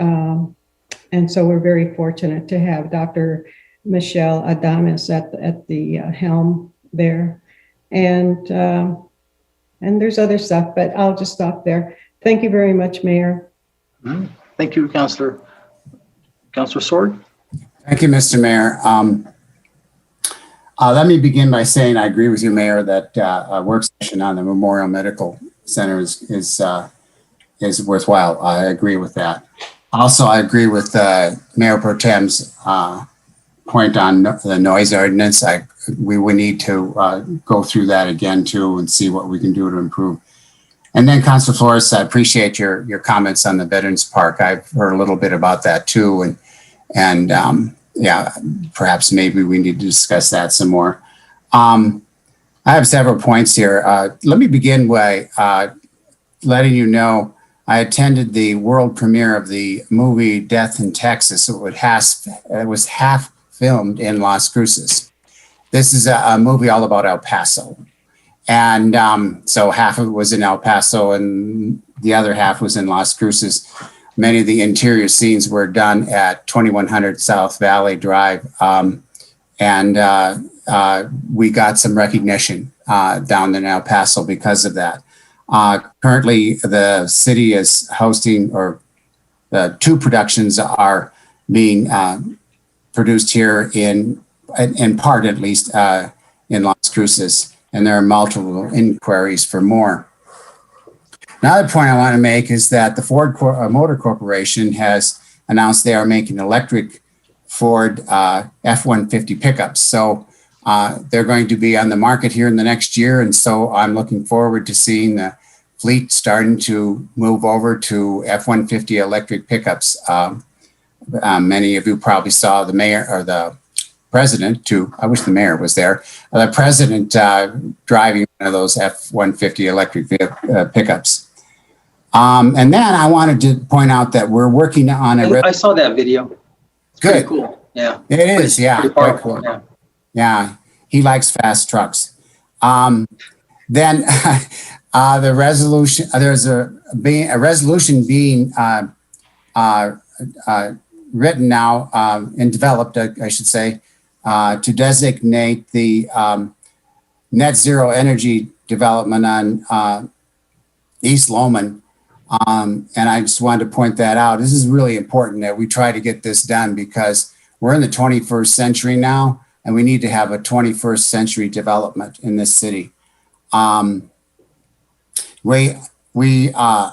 Speaker 13: so we're very fortunate to have Dr. Michelle Adames at the helm there. And there's other stuff, but I'll just stop there. Thank you very much, Mayor.
Speaker 1: Thank you, Councilor. Councilor Sword.
Speaker 9: Thank you, Mr. Mayor. Let me begin by saying I agree with you, Mayor, that a work session on the Memorial Medical Center is worthwhile. I agree with that. Also, I agree with Mayor Pro Tem's point on the noise ordinance. We would need to go through that again too and see what we can do to improve. And then Councilor Flores, I appreciate your comments on the Veterans Park. I've heard a little bit about that too. And yeah, perhaps maybe we need to discuss that some more. I have several points here. Let me begin by letting you know I attended the world premiere of the movie Death in Texas. It was half filmed in Las Cruces. This is a movie all about El Paso. And so half of it was in El Paso and the other half was in Las Cruces. Many of the interior scenes were done at 2100 South Valley Drive. And we got some recognition down in El Paso because of that. Currently, the city is hosting, or the two productions are being produced here in part, at least, in Las Cruces, and there are multiple inquiries for more. Another point I want to make is that the Ford Motor Corporation has announced they are making electric Ford F-150 pickups. So they're going to be on the market here in the next year. And so I'm looking forward to seeing the fleet starting to move over to F-150 electric pickups. Many of you probably saw the mayor or the president too. I wish the mayor was there. The president driving one of those F-150 electric pickups. And then I wanted to point out that we're working on
Speaker 1: I saw that video. It's
Speaker 9: Good.
Speaker 1: pretty cool. Yeah.
Speaker 9: It is, yeah.
Speaker 1: Pretty
Speaker 9: Quite
Speaker 1: powerful.
Speaker 9: cool.
Speaker 1: Yeah.
Speaker 9: Yeah, he likes fast trucks. Then the resolution, there's a resolution being written now and developed, I should say, to designate the net zero energy development on East Lowman. And I just wanted to point that out. This is really important that we try to get this done because we're in the 21st century now, and we need to have a 21st century development in this city. I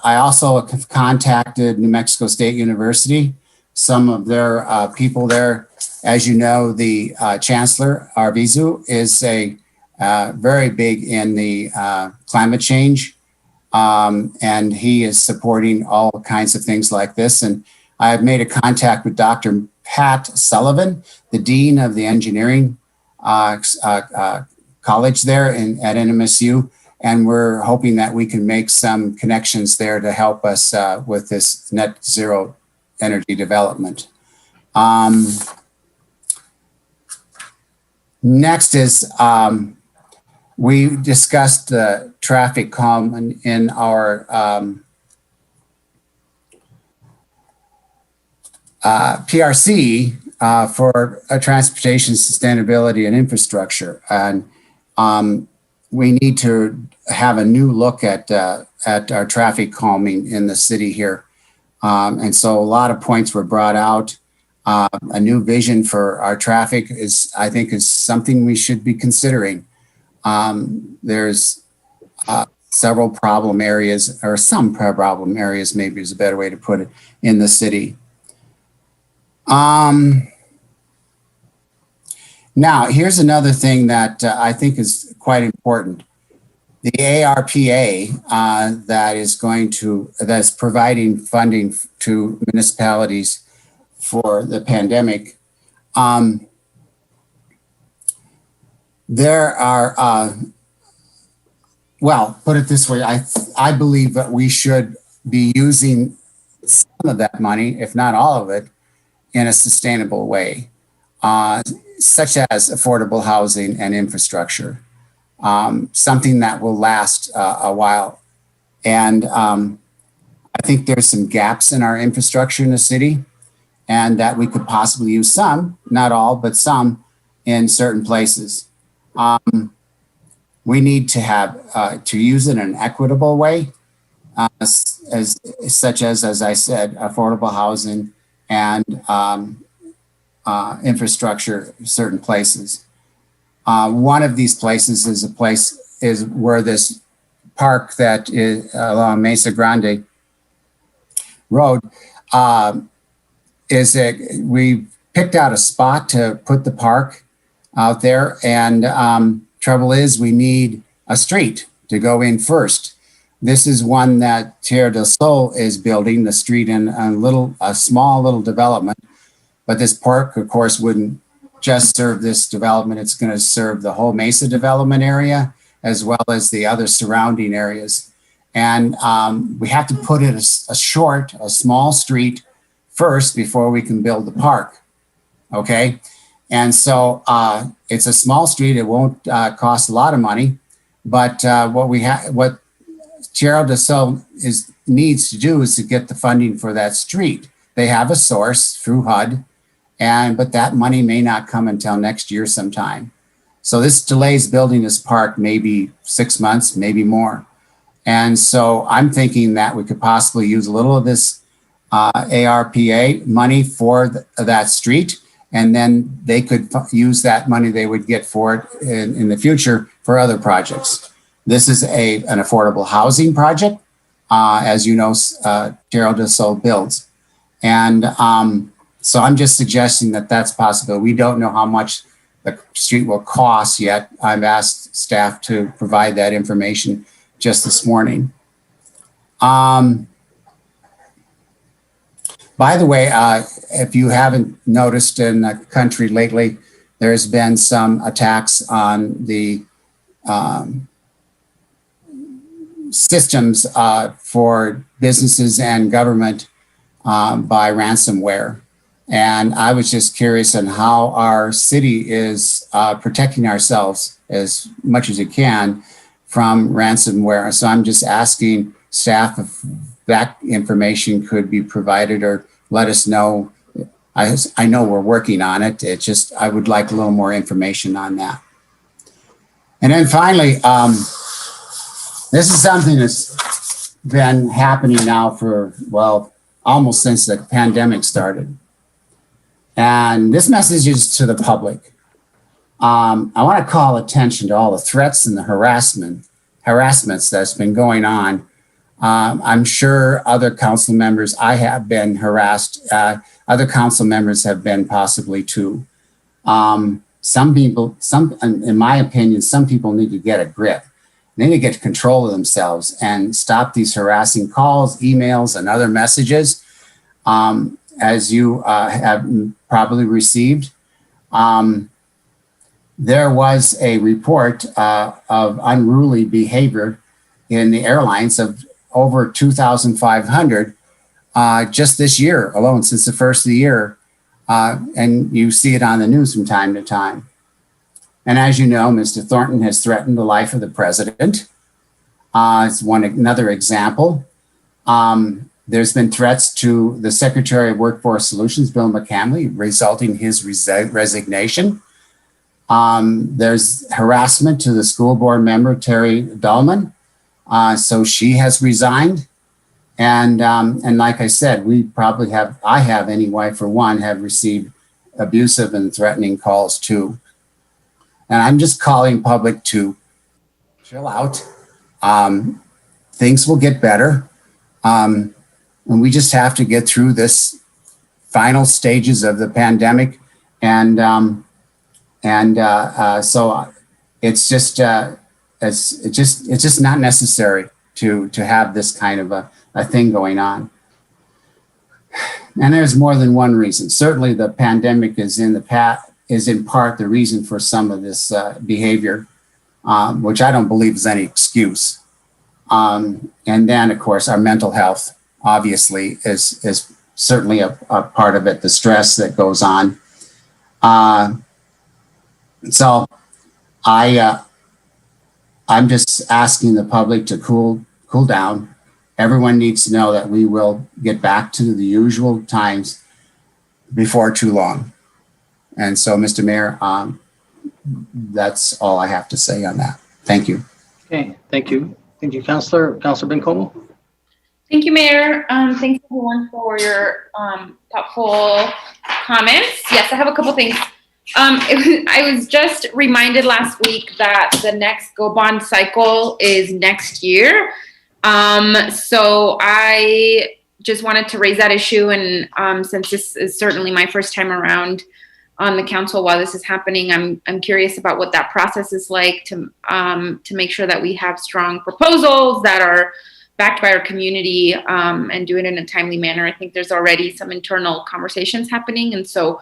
Speaker 9: also contacted New Mexico State University, some of their people there. As you know, the Chancellor, Arvizu, is very big in the climate change. And he is supporting all kinds of things like this. And I have made a contact with Dr. Pat Sullivan, the Dean of the Engineering College there at NMSU. And we're hoping that we can make some connections there to help us with this net zero energy development. Next is, we discussed the traffic calm in our PRC for transportation, sustainability, and infrastructure. And we need to have a new look at our traffic calming in the city here. And so a lot of points were brought out. A new vision for our traffic I think is something we should be considering. There's several problem areas, or some problem areas, maybe is a better way to put it, in the city. Now, here's another thing that I think is quite important. The ARPA that's providing funding to municipalities for the pandemic. There are, well, put it this way, I believe that we should be using some of that money, if not all of it, in a sustainable way, such as affordable housing and infrastructure, something that will last a while. And I think there's some gaps in our infrastructure in the city, and that we could possibly use some, not all, but some in certain places. We need to have to use it in an equitable way, such as I said, affordable housing and infrastructure in certain places. One of these places is where this park that is along Mesa Grande Road we picked out a spot to put the park out there, and trouble is we need a street to go in first. This is one that Tierra del Sol is building, the street in a small little development, but this park, of course, wouldn't just serve this development. It's going to serve the whole Mesa development area as well as the other surrounding areas. And we have to put in a small street first before we can build the park. Okay. And so it's a small street. It won't cost a lot of money, but what Tierra del Sol needs to do is to get the funding for that street. They have a source through HUD, but that money may not come until next year sometime. So this delays building this park maybe 6 months, maybe more. And so I'm thinking that we could possibly use a little of this ARPA money for that street, and then they could use that money they would get for it in the future for other projects. This is an affordable housing project, as you know, Terrell DeSol builds. And so I'm just suggesting that that's possible. We don't know how much the street will cost yet. I've asked staff to provide that information just this morning. By the way, if you haven't noticed in the country lately, there's been some attacks on the systems for businesses and government by ransomware. And I was just curious on how our city is protecting ourselves as much as it can from ransomware. So I'm just asking staff if that information could be provided or let us know. I know we're working on it. It's just, I would like a little more information on that. And then finally, this is something that's been happening now for, well, almost since the pandemic started. And this message is to the public. I want to call attention to all the threats and the harassments that's been going on. I'm sure other council members, I have been harassed. Other council members have been possibly too. Some people, in my opinion, some people need to get a grip. They need to get control of themselves and stop these harassing calls, emails, and other messages. As you have probably received. There was a report of unruly behavior in the airlines of over 2,500 just this year alone, since the first of the year. And you see it on the news from time to time. And as you know, Mr. Thornton has threatened the life of the president. It's another example. There's been threats to the Secretary of Workforce Solutions, Bill McCamley, resulting in his resignation. There's harassment to the school board member, Terry Dahlman. So she has resigned. And like I said, I have anyway, for one, have received abusive and threatening calls too. And I'm just calling public to chill out. Things will get better. And we just have to get through this final stages of the pandemic. And so it's just not necessary to have this kind of a thing going on. And there's more than one reason. Certainly the pandemic is in part the reason for some of this behavior, which I don't believe is any excuse. And then of course our mental health obviously is certainly a part of it, the stress that goes on. So I'm just asking the public to cool down. Everyone needs to know that we will get back to the usual times before too long. And so, Mr. Mayor, that's all I have to say on that. Thank you.
Speaker 1: Okay, thank you. Thank you, Councilor Bencomo.
Speaker 7: Thank you, Mayor. Thanks everyone for your thoughtful comments. Yes, I have a couple things. I was just reminded last week that the next Go Bond cycle is next year. So I just wanted to raise that issue, and since this is certainly my first time around on the council while this is happening, I'm curious about what that process is like to make sure that we have strong proposals that are backed by our community and do it in a timely manner. I think there's already some internal conversations happening, and so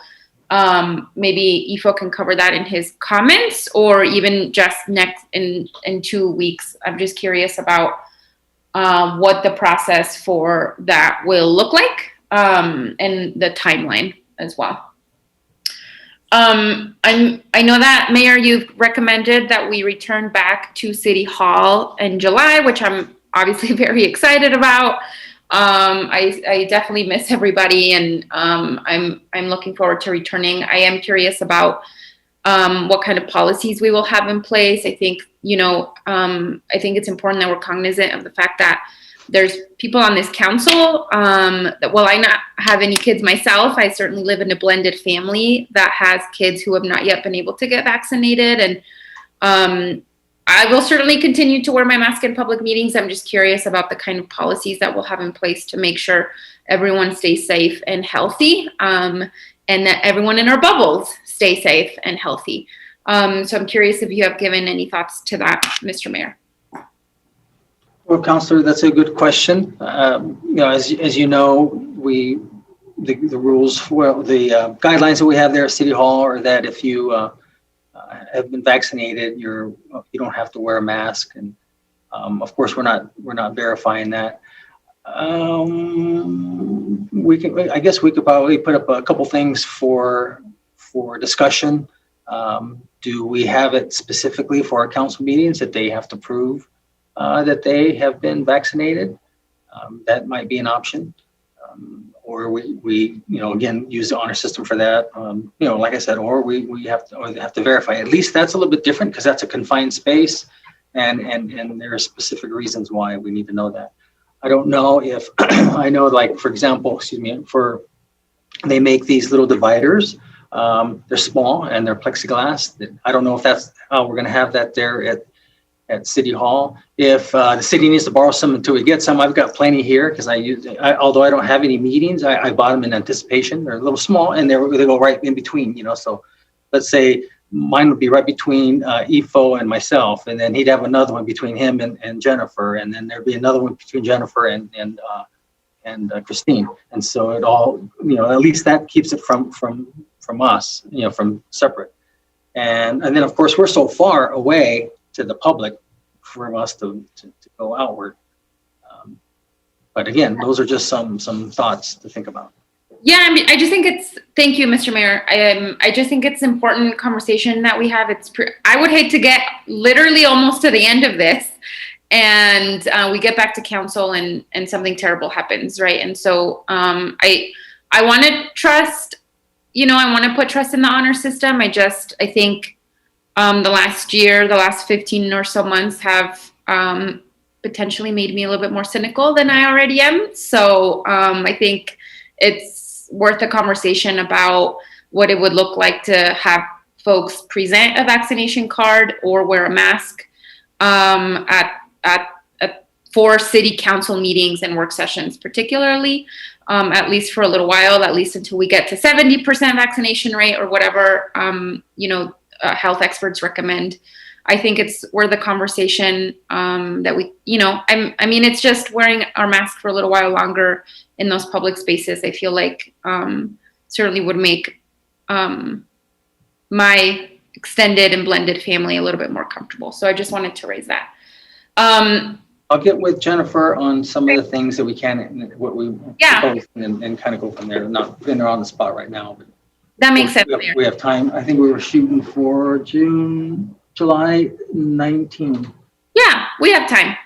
Speaker 7: maybe Ifo can cover that in his comments, or even just next in 2 weeks. I'm just curious about what the process for that will look like and the timeline as well. I know that, Mayor, you've recommended that we return back to City Hall in July, which I'm obviously very excited about. I definitely miss everybody, and I'm looking forward to returning. I am curious about what kind of policies we will have in place. I think, I think it's important that we're cognizant of the fact that there's people on this council that, while I not have any kids myself, I certainly live in a blended family that has kids who have not yet been able to get vaccinated. And I will certainly continue to wear my mask in public meetings. I'm just curious about the kind of policies that we'll have in place to make sure everyone stays safe and healthy, and that everyone in our bubbles stay safe and healthy. So I'm curious if you have given any thoughts to that, Mr. Mayor.
Speaker 1: Well, Councilor, that's a good question. As you know, the rules for the guidelines that we have there at City Hall are that if you have been vaccinated, you don't have to wear a mask, and of course we're not verifying that. I guess we could probably put up a couple things for discussion. Do we have it specifically for our council meetings that they have to prove that they have been vaccinated? That might be an option. Or we again, use the honor system for that. Like I said, or they have to verify. At least that's a little bit different because that's a confined space, and there are specific reasons why we need to know that. I don't know if I know, like, for example, they make these little dividers. They're small and they're plexiglass. I don't know if that's how we're going to have that there at City Hall. If the city needs to borrow some until we get some, I've got plenty here because although I don't have any meetings, I bought them in anticipation. They're a little small and they go right in between, So let's say mine would be right between Ifo and myself, and then he'd have another one between him and Jennifer, and then there'd be another one between Jennifer and Christine. And so it all, at least that keeps it from us, from separate. And then of course we're so far away to the public for us to go outward. But again, those are just some thoughts to think about.
Speaker 7: Yeah, I mean, I just think thank you, Mr. Mayor. I just think it's important conversation that we have. I would hate to get literally almost to the end of this and we get back to council and something terrible happens, right? And so I want to trust, I want to put trust in the honor system. I think the last 15 or so months have potentially made me a little bit more cynical than I already am. So I think it's worth a conversation about what it would look like to have folks present a vaccination card or wear a mask for city council meetings and work sessions, particularly, at least for a little while, at least until we get to 70% vaccination rate or whatever, health experts recommend. I think it's worth the conversation that we, it's just wearing our mask for a little while longer in those public spaces. I feel like certainly would make my extended and blended family a little bit more comfortable. So I just wanted to raise that.
Speaker 1: I'll get with Jennifer on some of the things that we can, what we propose, and kind of go from there. Not putting her on the spot right now, but
Speaker 7: that makes sense.
Speaker 1: We have time. I think we were shooting for July 19.
Speaker 7: Yeah, we have time.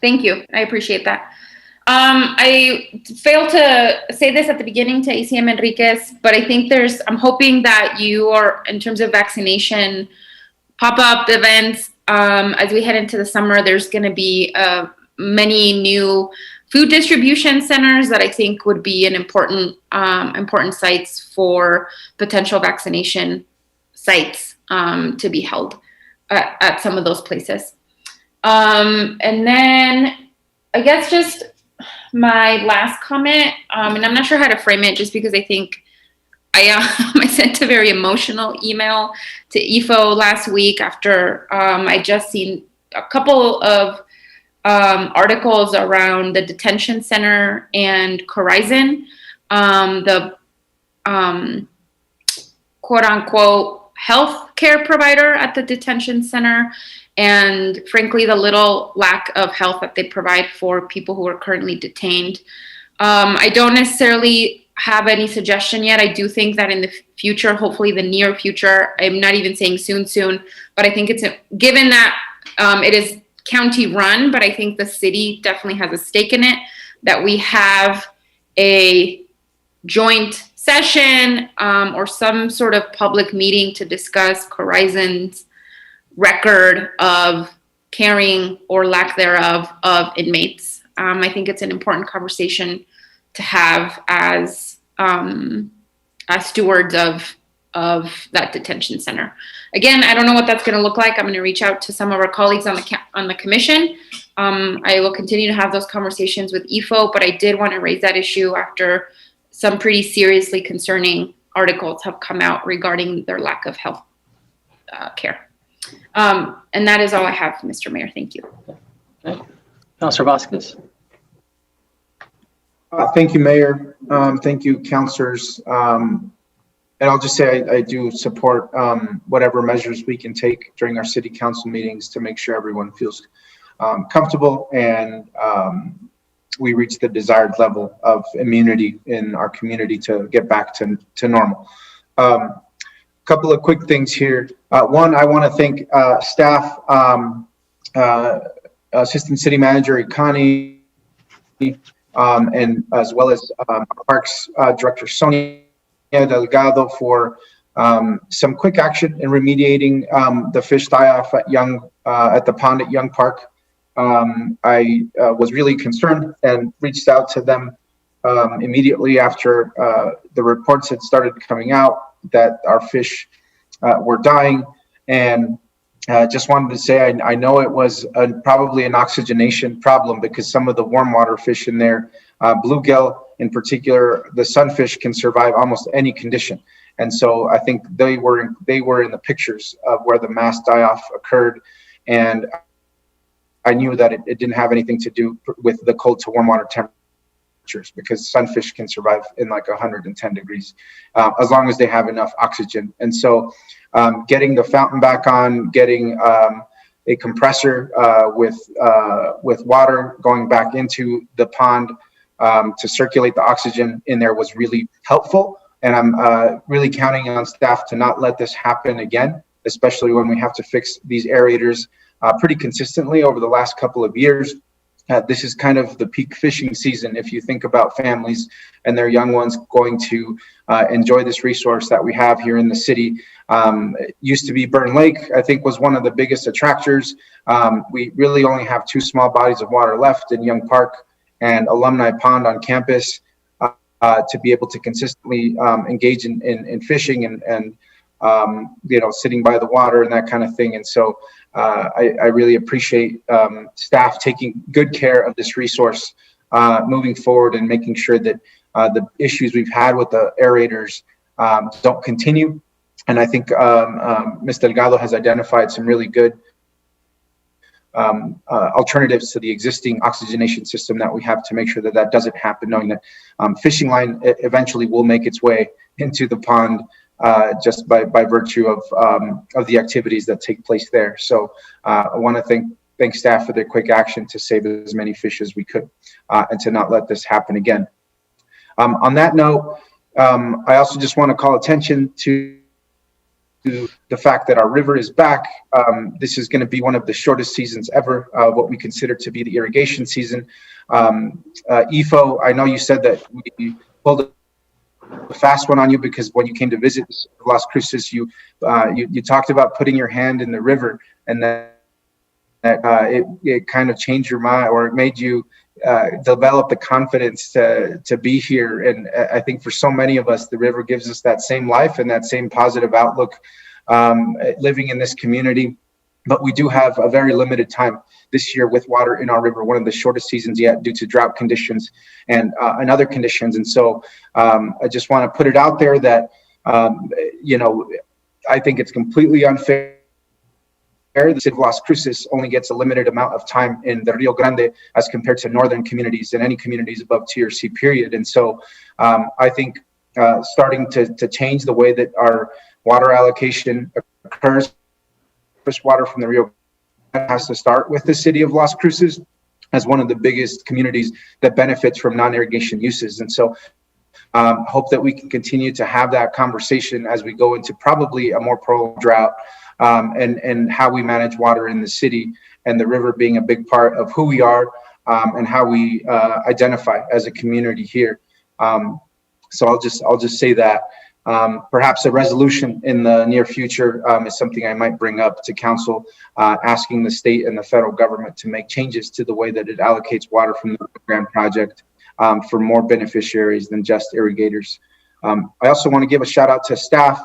Speaker 7: Thank you. I appreciate that. I failed to say this at the beginning to ACM Enriquez, but I think I'm hoping that you are, in terms of vaccination, pop-up events, as we head into the summer, there's going to be many new food distribution centers that I think would be an important sites for potential vaccination sites to be held at some of those places. And then I guess just my last comment, and I'm not sure how to frame it just because I think I sent a very emotional email to IFO last week after I just seen a couple of articles around the detention center and Horizon, the quote unquote healthcare provider at the detention center, and frankly, the little lack of health that they provide for people who are currently detained. I don't necessarily have any suggestion yet. I do think that in the future, hopefully the near future, I'm not even saying soon, but I think it's given that it is county run, but I think the city definitely has a stake in it, that we have a joint session or some sort of public meeting to discuss Horizon's record of caring or lack thereof of inmates. I think it's an important conversation to have as stewards of that detention center. Again, I don't know what that's going to look like. I'm going to reach out to some of our colleagues on the commission. I will continue to have those conversations with EFO, but I did want to raise that issue after some pretty seriously concerning articles have come out regarding their lack of health care. And that is all I have, Mr. Mayor. Thank you.
Speaker 1: Okay. Councilor Vasquez.
Speaker 6: Thank you, Mayor. Thank you, councilors. And I'll just say I do support whatever measures we can take during our city council meetings to make sure everyone feels comfortable and we reach the desired level of immunity in our community to get back to normal. Couple of quick things here. One, I want to thank staff, Assistant City Manager Ikani, and as well as Parks Director Sonia Delgado for some quick action in remediating the fish die-off at the pond at Young Park. I was really concerned and reached out to them immediately after the reports had started coming out that our fish were dying, and just wanted to say I know it was probably an oxygenation problem because some of the warm water fish in there, bluegill in particular, the sunfish can survive almost any condition. And so I think they were in the pictures of where the mass die-off occurred, and I knew that it didn't have anything to do with the cold to warm water temperatures because sunfish can survive in like 110 degrees as long as they have enough oxygen. And so getting the fountain back on, getting a compressor with water going back into the pond to circulate the oxygen in there was really helpful. And I'm really counting on staff to not let this happen again, especially when we have to fix these aerators pretty consistently over the last couple of years. This is kind of the peak fishing season if you think about families and their young ones going to enjoy this resource that we have here in the city. It used to be Burn Lake, I think, was one of the biggest attractors. We really only have two small bodies of water left in Young Park and Alumni Pond on campus to be able to consistently engage in fishing and sitting by the water and that kind of thing. And so I really appreciate staff taking good care of this resource moving forward and making sure that the issues we've had with the aerators don't continue. And I think Ms. Delgado has identified some really good alternatives to the existing oxygenation system that we have to make sure that that doesn't happen, knowing that fishing line eventually will make its way into the pond just by virtue of the activities that take place there. So I want to thank staff for their quick action to save as many fish as we could and to not let this happen again. On that note, I also just want to call attention to the fact that our river is back. This is going to be one of the shortest seasons ever, what we consider to be the irrigation season. EFO, I know you said that we pulled a fast one on you because when you came to visit Las Cruces, you talked about putting your hand in the river, and that it kind of changed your mind, or it made you develop the confidence to be here. And I think for so many of us, the river gives us that same life and that same positive outlook living in this community. But we do have a very limited time this year with water in our river, one of the shortest seasons yet due to drought conditions and other conditions. And so I just want to put it out there that, I think it's completely unfair. The city of Las Cruces only gets a limited amount of time in the Rio Grande as compared to northern communities and any communities above TRC period. And so I think starting to change the way that our water allocation occurs, fresh water from the Rio Grande has to start with the city of Las Cruces as one of the biggest communities that benefits from non-irrigation uses. And so hope that we can continue to have that conversation as we go into probably a more prolonged drought. And how we manage water in the city, and the river being a big part of who we are and how we identify as a community here. So I'll just say that. Perhaps a resolution in the near future is something I might bring up to council, asking the state and the federal government to make changes to the way that it allocates water from the grant project for more beneficiaries than just irrigators. I also want to give a shout out to staff,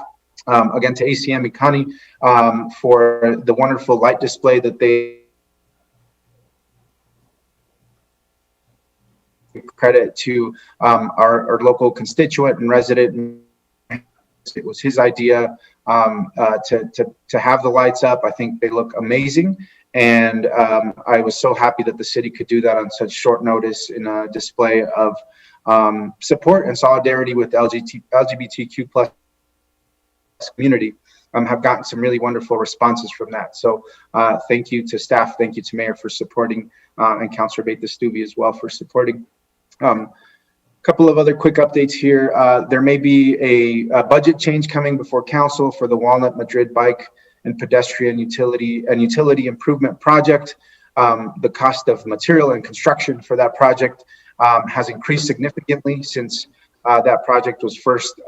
Speaker 6: again to ACM Ikani, for the wonderful light display that they credit to our local constituent and resident. It was his idea to have the lights up. I think they look amazing. And I was so happy that the city could do that on such short notice in a display of support and solidarity with the LGBTQ plus community. Have gotten some really wonderful responses from that. So thank you to staff, thank you to Mayor for supporting, and Councilor Beta-Stuvey as well for supporting. Couple of other quick updates here. There may be a budget change coming before council for the Walnut Madrid Bike and Pedestrian Utility Improvement Project. The cost of material and construction for that project has increased significantly since that project was first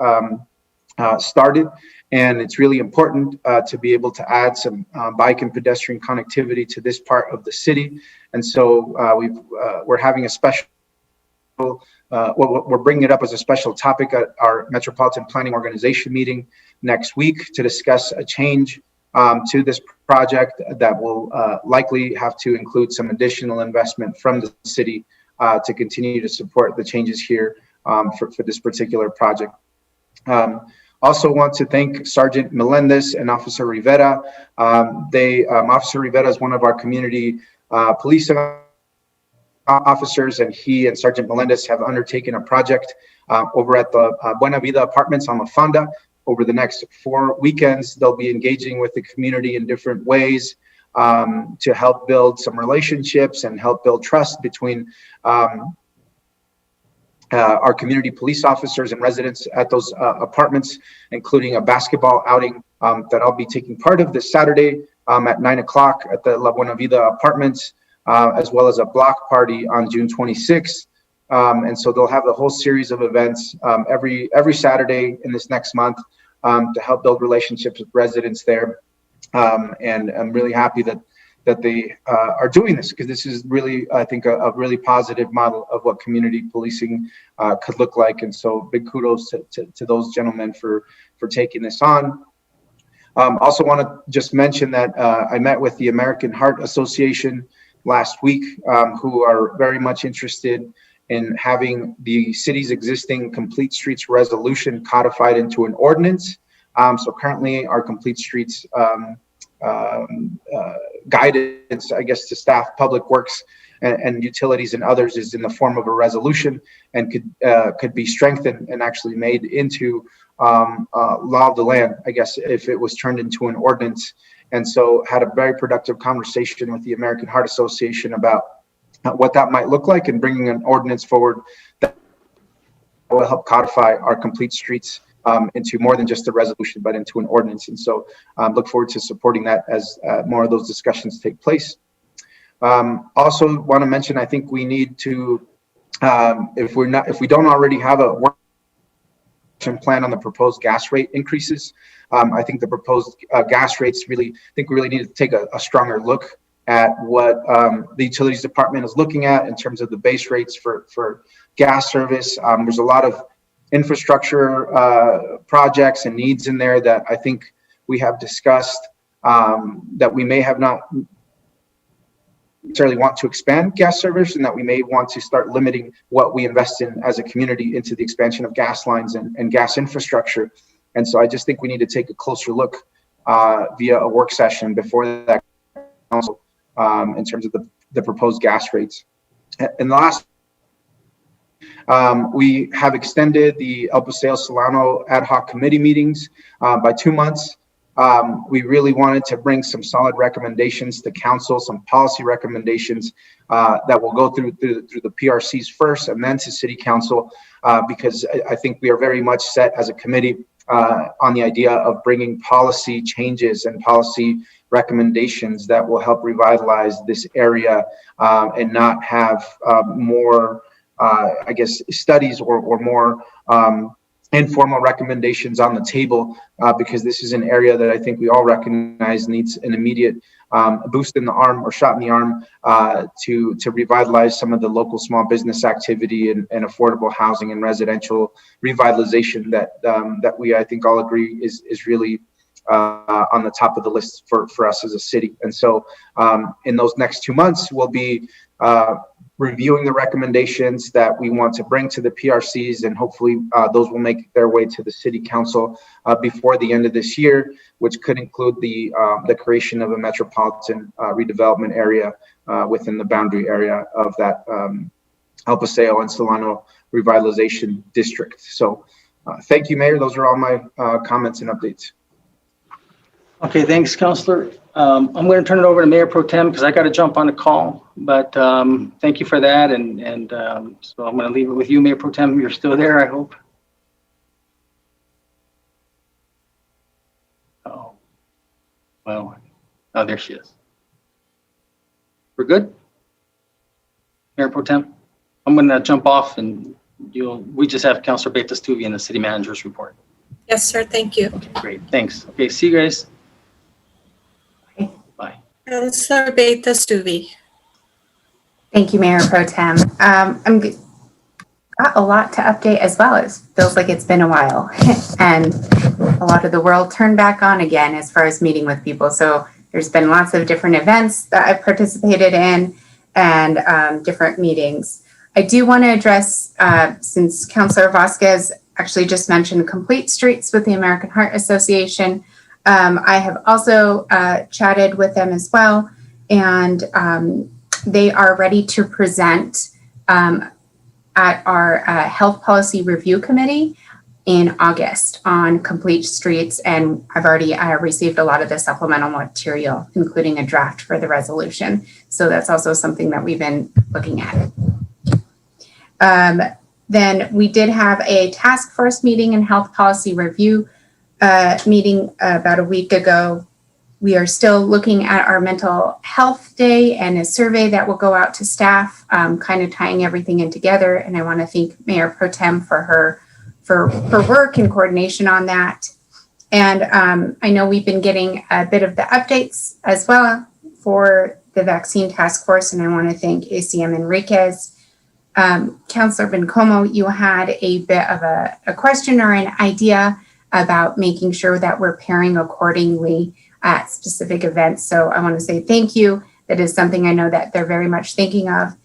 Speaker 6: started. And it's really important to be able to add some bike and pedestrian connectivity to this part of the city. And so we're having a special we're bringing it up as a special topic at our Metropolitan Planning Organization meeting next week to discuss a change to this project that will likely have to include some additional investment from the city to continue to support the changes here for this particular project. Also want to thank Sergeant Melendez and Officer Rivera. Officer Rivera is one of our community police officers, and he and Sergeant Melendez have undertaken a project over at the Buena Vida Apartments on La Fonda. Over the next 4 weekends, they'll be engaging with the community in different ways to help build some relationships and help build trust between our community police officers and residents at those apartments, including a basketball outing that I'll be taking part of this Saturday at 9 o'clock at the La Buena Vida Apartments. As well as a block party on June 26th. And so they'll have a whole series of events every Saturday in this next month to help build relationships with residents there. And I'm really happy that they are doing this, because this is really, I think, a really positive model of what community policing could look like. And so big kudos to those gentlemen for taking this on. Also want to just mention that I met with the American Heart Association last week, who are very much interested in having the city's existing Complete Streets resolution codified into an ordinance. So currently our Complete Streets guidance, I guess, to staff, public works, and utilities and others is in the form of a resolution, and could be strengthened and actually made into law of the land, I guess, if it was turned into an ordinance. And so had a very productive conversation with the American Heart Association about what that might look like, and bringing an ordinance forward that will help codify our Complete Streets into more than just a resolution, but into an ordinance. And so look forward to supporting that as more of those discussions take place. Also want to mention, I think we need to, if we don't already have a work plan on the proposed gas rate increases. I think the proposed gas rates we really need to take a stronger look at what the utilities department is looking at in terms of the base rates for gas service. There's a lot of infrastructure projects and needs in there that I think we have discussed that we may have not necessarily want to expand gas service, and that we may want to start limiting what we invest in as a community into the expansion of gas lines and gas infrastructure. And so I just think we need to take a closer look via a work session before that council in terms of the proposed gas rates. And the last, we have extended the El Paseo Solano ad hoc committee meetings by 2 months. We really wanted to bring some solid recommendations to council, some policy recommendations that will go through the PRCs first and then to city council, because I think we are very much set as a committee on the idea of bringing policy changes and policy recommendations that will help revitalize this area and not have more I guess, studies or more informal recommendations on the table, because this is an area that I think we all recognize needs an immediate boost in the arm or shot in the arm to revitalize some of the local small business activity and affordable housing and residential revitalization that we, I think, all agree is really on the top of the list for us as a city. And so in those next 2 months, we'll be reviewing the recommendations that we want to bring to the PRCs, and hopefully those will make their way to the city council before the end of this year, which could include the creation of a metropolitan redevelopment area within the boundary area of that El Paseo and Solano revitalization district. So thank you, Mayor. Those are all my comments and updates.
Speaker 1: Okay, thanks, Councilor. I'm going to turn it over to Mayor Pro Tem because I got to jump on a call, but thank you for that. And so I'm going to leave it with you, Mayor Pro Tem. You're still there, I hope. Oh, well, oh, there she is. We're good? Mayor Pro Tem? I'm going to jump off and we just have Councilor Betastuvi in the city manager's report.
Speaker 2: Yes, sir. Thank you.
Speaker 1: Okay, great. Thanks. Okay, see you guys. Bye.
Speaker 2: Councilor Betastuvi.
Speaker 8: Thank you, Mayor Pro Tem. Got a lot to update as well. It feels like it's been a while and a lot of the world turned back on again as far as meeting with people. So there's been lots of different events that I've participated in and different meetings. I do want to address, since Councilor Vasquez actually just mentioned Complete Streets with the American Heart Association. I have also chatted with them as well, and they are ready to present at our Health Policy Review Committee in August on Complete Streets, and I've already received a lot of the supplemental material, including a draft for the resolution. So that's also something that we've been looking at. Then we did have a task force meeting and health policy review meeting about a week ago. We are still looking at our mental health day and a survey that will go out to staff, kind of tying everything in together. And I want to thank Mayor Pro Tem for her work and coordination on that. And I know we've been getting a bit of the updates as well for the vaccine task force, and I want to thank ACM Enriquez. Councilor Bencomo, you had a bit of a question or an idea about making sure that we're pairing accordingly at specific events. So I want to say thank you. That is something I know that they're very much thinking of.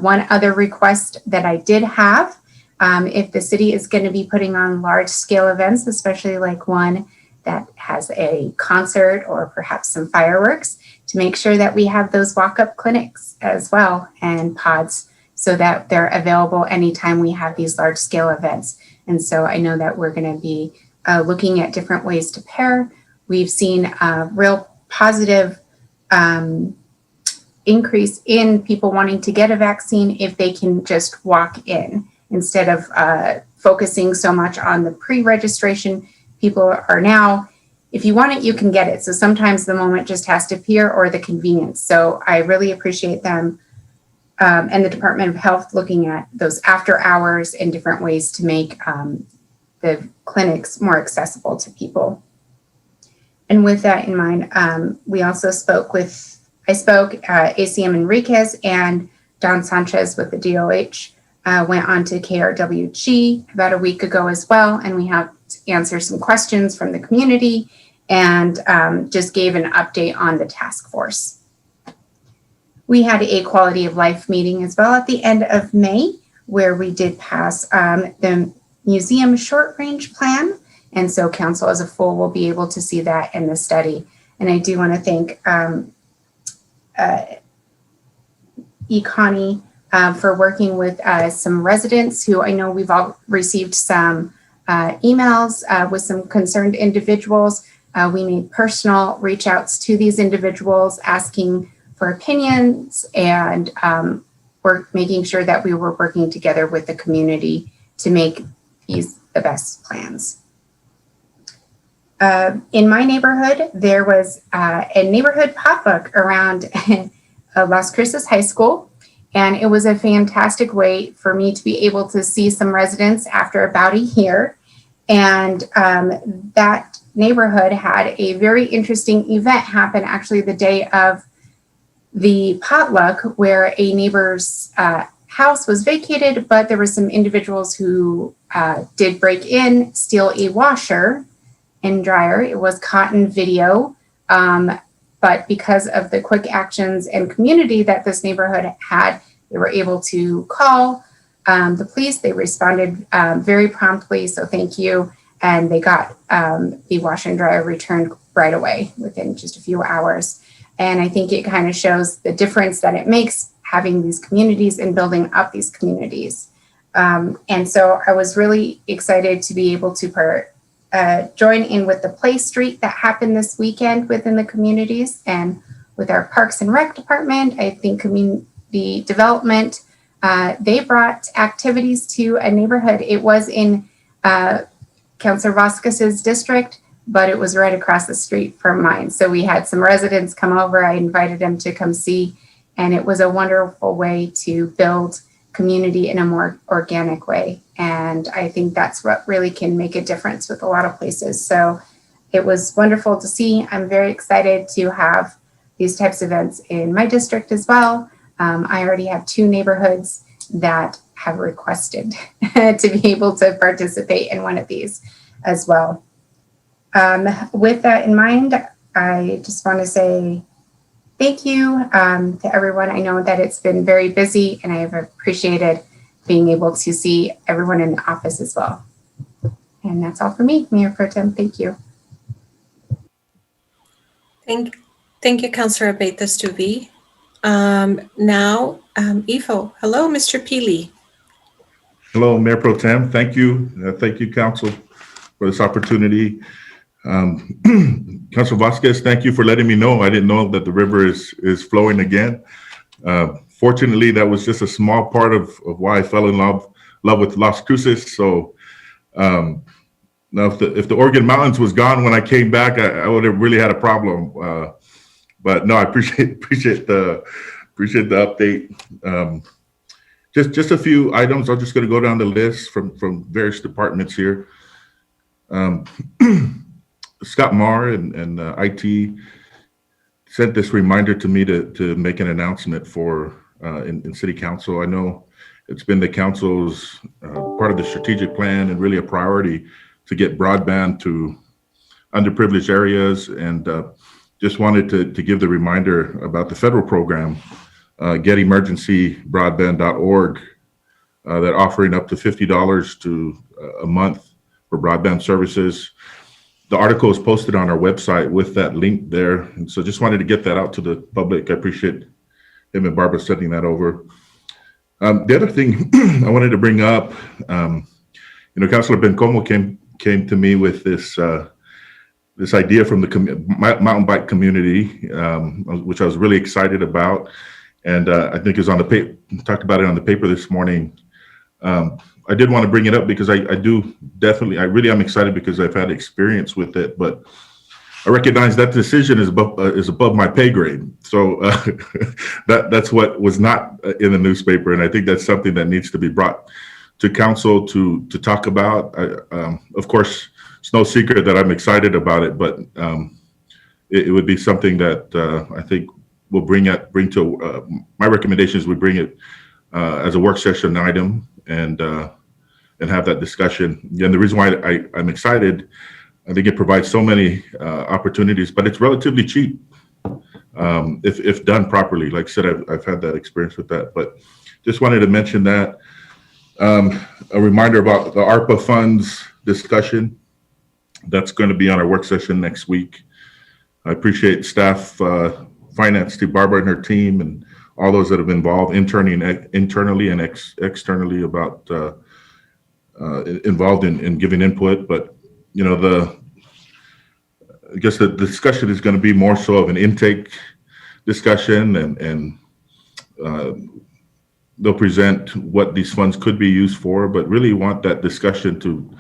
Speaker 8: One other request that I did have, if the city is going to be putting on large scale events, especially like one that has a concert or perhaps some fireworks, to make sure that we have those walk-up clinics as well and pods, so that they're available anytime we have these large scale events. And so I know that we're going to be looking at different ways to pair. We've seen a real positive increase in people wanting to get a vaccine if they can just walk in instead of focusing so much on the pre-registration. People are now, if you want it, you can get it. So sometimes the moment just has to appear, or the convenience. So I really appreciate them and the Department of Health looking at those after hours and different ways to make the clinics more accessible to people. And with that in mind, we also ACM Enriquez and Don Sanchez with the DOH went on to KRWG about a week ago as well. And we have to answer some questions from the community and just gave an update on the task force. We had a quality of life meeting as well at the end of May, where we did pass the museum short range plan. And so council as a full will be able to see that in the study. And I do want to thank Connie for working with some residents who I know we've all received some emails with some concerned individuals. We made personal reach outs to these individuals asking for opinions, and we're making sure that we were working together with the community to make these the best plans. In my neighborhood, there was a neighborhood potluck around Las Cruces High School, And it was a fantastic way for me to be able to see some residents after about a year. And that neighborhood had a very interesting event happen actually the day of the potluck, where a neighbor's house was vacated, but there were some individuals who did break in, steal a washer and dryer. It was caught in video. But because of the quick actions and community that this neighborhood had, they were able to call the police. They responded very promptly, so thank you. And they got the washer and dryer returned right away within just a few hours. And I think it kind of shows the difference that it makes having these communities and building up these communities. And so I was really excited to be able to join in with the play street that happened this weekend within the communities, and with our Parks and Rec department. I think community development, they brought activities to a neighborhood. It was in Councilor Vasquez's district, but it was right across the street from mine. So we had some residents come over. I invited them to come see, and it was a wonderful way to build community in a more organic way. And I think that's what really can make a difference with a lot of places. So it was wonderful to see. I'm very excited to have these types of events in my district as well. I already have 2 neighborhoods that have requested to be able to participate in one of these as well. With that in mind, I just want to say thank you to everyone. I know that it's been very busy, and I have appreciated being able to see everyone in the office as well. And that's all for me, Mayor Pro Tem. Thank you.
Speaker 2: Thank you, Councilor Abeyta-Stuvey. Now, Ifo. Hello, Mr. Peely.
Speaker 17: Hello, Mayor Pro Tem. Thank you. Thank you, Council, for this opportunity. Councilor Vasquez, thank you for letting me know. I didn't know that the river is flowing again. Fortunately, that was just a small part of why I fell in love with Las Cruces. So now if the Oregon Mountains was gone when I came back, I would have really had a problem. But no, I appreciate the update. Just a few items. I'm just going to go down the list from various departments here. Scott Marr and IT sent this reminder to me to make an announcement for in City Council. I know it's been the council's part of the strategic plan and really a priority to get broadband to underprivileged areas, and just wanted to give the reminder about the federal program, getemergencybroadband.org, that offering up to $50 to a month for broadband services. The article is posted on our website with that link there. And so just wanted to get that out to the public. I appreciate him and Barbara sending that over. The other thing I wanted to bring up, Councilor Bencomo came to me with this idea from the mountain bike community, which I was really excited about. And I think is on the paper, talked about it on the paper this morning. I did want to bring it up because I really am excited because I've had experience with it, but I recognize that decision is above my pay grade. So that's what was not in the newspaper. And I think that's something that needs to be brought to council to talk about. Of course, it's no secret that I'm excited about it, but it would be something that I think we'll bring to my recommendations. We bring it as a work session item and have that discussion. And the reason why I'm excited, I think it provides so many opportunities, but it's relatively cheap if done properly. Like I said, I've had that experience with that, but just wanted to mention that. A reminder about the ARPA funds discussion. That's going to be on our work session next week. I appreciate staff, finance to Barbara and her team, and all those that have been involved internally and externally about involved in giving input. But I guess the discussion is going to be more so of an intake discussion, and they'll present what these funds could be used for, but really want that discussion to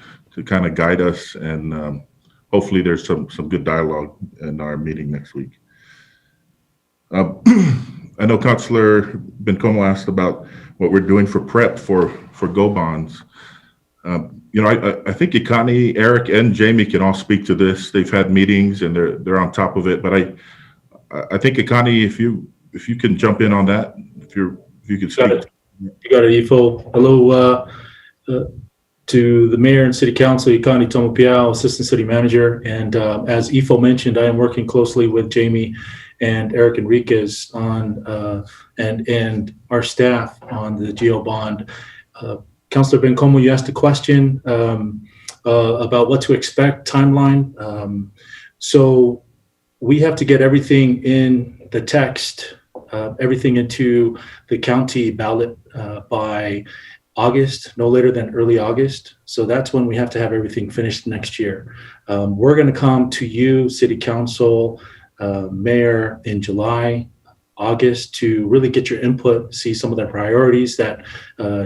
Speaker 17: kind of guide us, and hopefully there's some good dialogue in our meeting next week. I know Councilor Bencomo asked about what we're doing for prep for Go bonds. You know, I think Ikani, Eric, and Jamie can all speak to this. They've had meetings and they're on top of it. But I think Ikani, if you can jump in on that, if you could speak.
Speaker 18: You got it, Ifo. Hello to the mayor and city council, Ikani Tomopiao, assistant city manager. And as Ifo mentioned, I am working closely with Jamie and Eric Enriquez on and our staff on the GO bond. Councilor Bencomo, you asked a question about what to expect timeline. So we have to get everything in the text, everything into the county ballot by August, no later than early August. So that's when we have to have everything finished next year. We're going to come to you, city council, mayor, in July, August, to really get your input, see some of the priorities that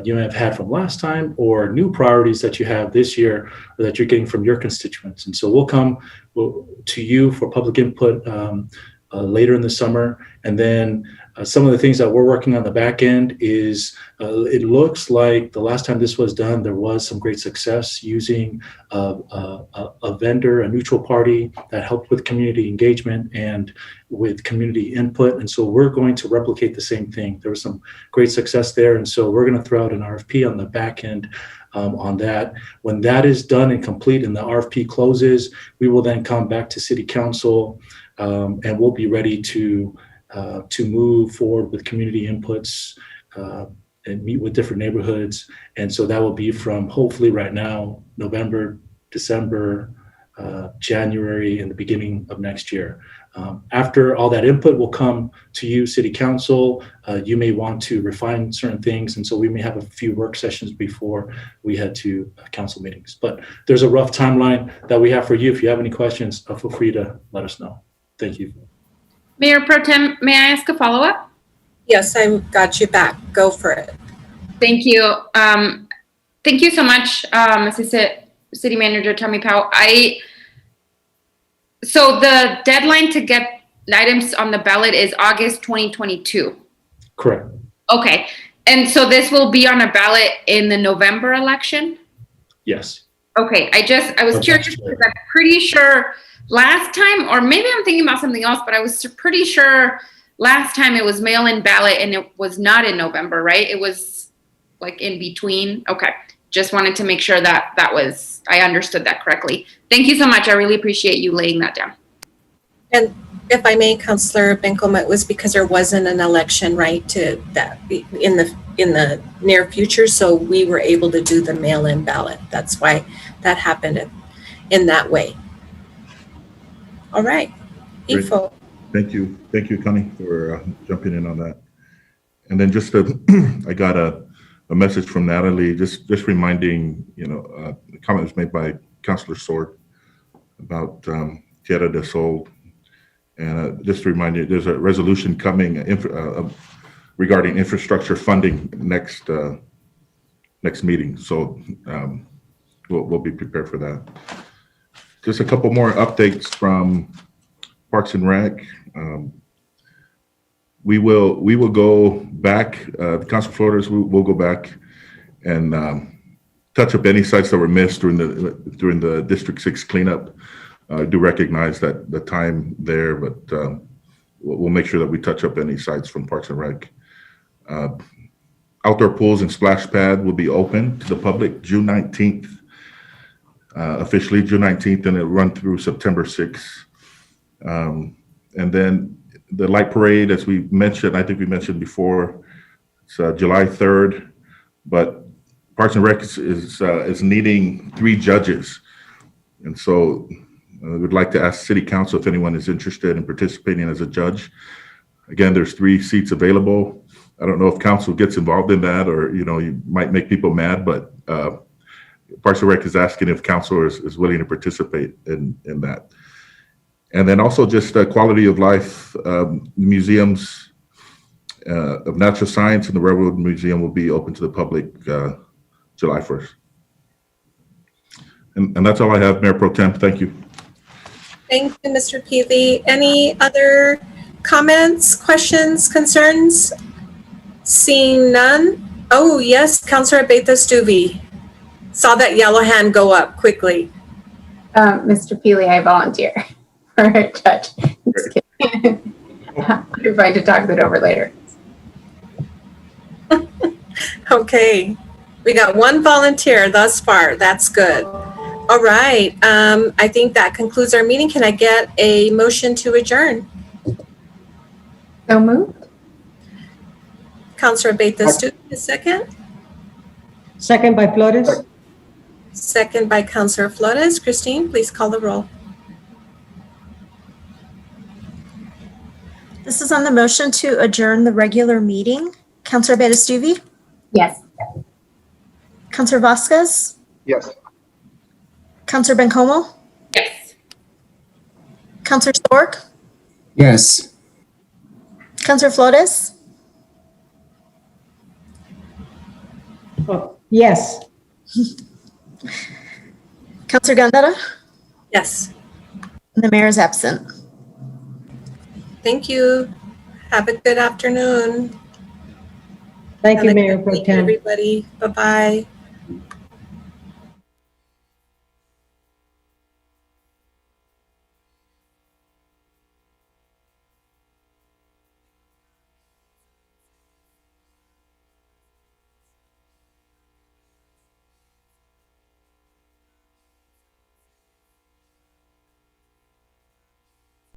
Speaker 18: you may have had from last time, or new priorities that you have this year or that you're getting from your constituents. And so we'll come to you for public input later in the summer. And then some of the things that we're working on the back end is it looks like the last time this was done, there was some great success using a vendor, a neutral party that helped with community engagement and with community input. And so we're going to replicate the same thing. There was some great success there. And so we're going to throw out an RFP on the back end on that. When that is done and complete and the RFP closes, we will then come back to city council and we'll be ready to move forward with community inputs and meet with different neighborhoods. And so that will be from hopefully right now, November, December, January, and the beginning of next year. After all that input will come to you, city council. You may want to refine certain things. And so we may have a few work sessions before we head to council meetings. But there's a rough timeline that we have for you. If you have any questions, feel free to let us know. Thank you.
Speaker 7: Mayor Pro Tem, may I ask a follow-up?
Speaker 2: Yes, I got you back. Go for it.
Speaker 7: Thank you. Thank you so much, Assistant City Manager Tommy Powell. So the deadline to get items on the ballot is August 2022.
Speaker 18: Correct.
Speaker 7: Okay. And so this will be on a ballot in the November election?
Speaker 18: Yes.
Speaker 7: Okay. I was curious because I'm pretty sure last time, or maybe I'm thinking about something else, but I was pretty sure last time it was mail-in ballot and it was not in November, right? It was like in between. Okay. Just wanted to make sure that I understood that correctly. Thank you so much. I really appreciate you laying that down.
Speaker 2: And if I may, Councilor Bencomo, it was because there wasn't an election, right, to that in the near future. So we were able to do the mail-in ballot. That's why that happened in that way. All right. Ifo.
Speaker 17: Thank you, Connie, for jumping in on that. And then just I got a message from Natalie, just reminding, the comment was made by Councilor Sword about Tierra del Sol. And just to remind you, there's a resolution coming regarding infrastructure funding next meeting. So we'll be prepared for that. Just a couple more updates from Parks and Rec. We will go back, the Council Floaters will go back and touch up any sites that were missed during the District 6 cleanup. I do recognize that the time there, but we'll make sure that we touch up any sites from Parks and Rec. Outdoor pools and splash pad will be open to the public June 19th, officially June 19th, and it'll run through September 6th. And then the light parade, as we mentioned, I think we mentioned before, it's July 3rd, but Parks and Rec is needing 3 judges. And so I would like to ask City Council if anyone is interested in participating as a judge. Again, there's 3 seats available. I don't know if council gets involved in that, or, you might make people mad, but Parks and Rec is asking if council is willing to participate in that. And then also just quality of life, museums of natural science and the Railroad Museum will be open to the public July 1st. And that's all I have, Mayor Pro Tem. Thank you.
Speaker 2: Thank you, Mr. Peavy. Any other comments, questions, concerns? Seeing none? Oh, yes, Councilor Abeyta-Stuvey. Saw that yellow hand go up quickly.
Speaker 8: Mr. Peely, I volunteer for a judge. Just kidding. We're going to talk that over later.
Speaker 2: Okay, we got one volunteer thus far. That's good. All right, I think that concludes our meeting. Can I get a motion to adjourn?
Speaker 8: So moved.
Speaker 2: Councilor Abeyta-Stuvey, a second.
Speaker 13: Second by Flores.
Speaker 2: Second by Councilor Flores. Christine, please call the roll.
Speaker 10: This is on the motion to adjourn the regular meeting. Counselor Abeyta-Stuvey?
Speaker 8: Yes.
Speaker 10: Counselor Vasquez?
Speaker 6: Yes.
Speaker 10: Counselor Bencomo?
Speaker 7: Yes.
Speaker 10: Counselor Stork?
Speaker 9: Yes.
Speaker 10: Counselor Flores?
Speaker 13: Oh, yes.
Speaker 10: Counselor Gandara?
Speaker 2: Yes.
Speaker 10: And the mayor is absent.
Speaker 2: Thank you. Have a good afternoon.
Speaker 13: Thank you,
Speaker 2: Have a
Speaker 13: Mayor
Speaker 2: good
Speaker 13: Pro
Speaker 2: week,
Speaker 13: Tem.
Speaker 2: everybody. Bye-bye.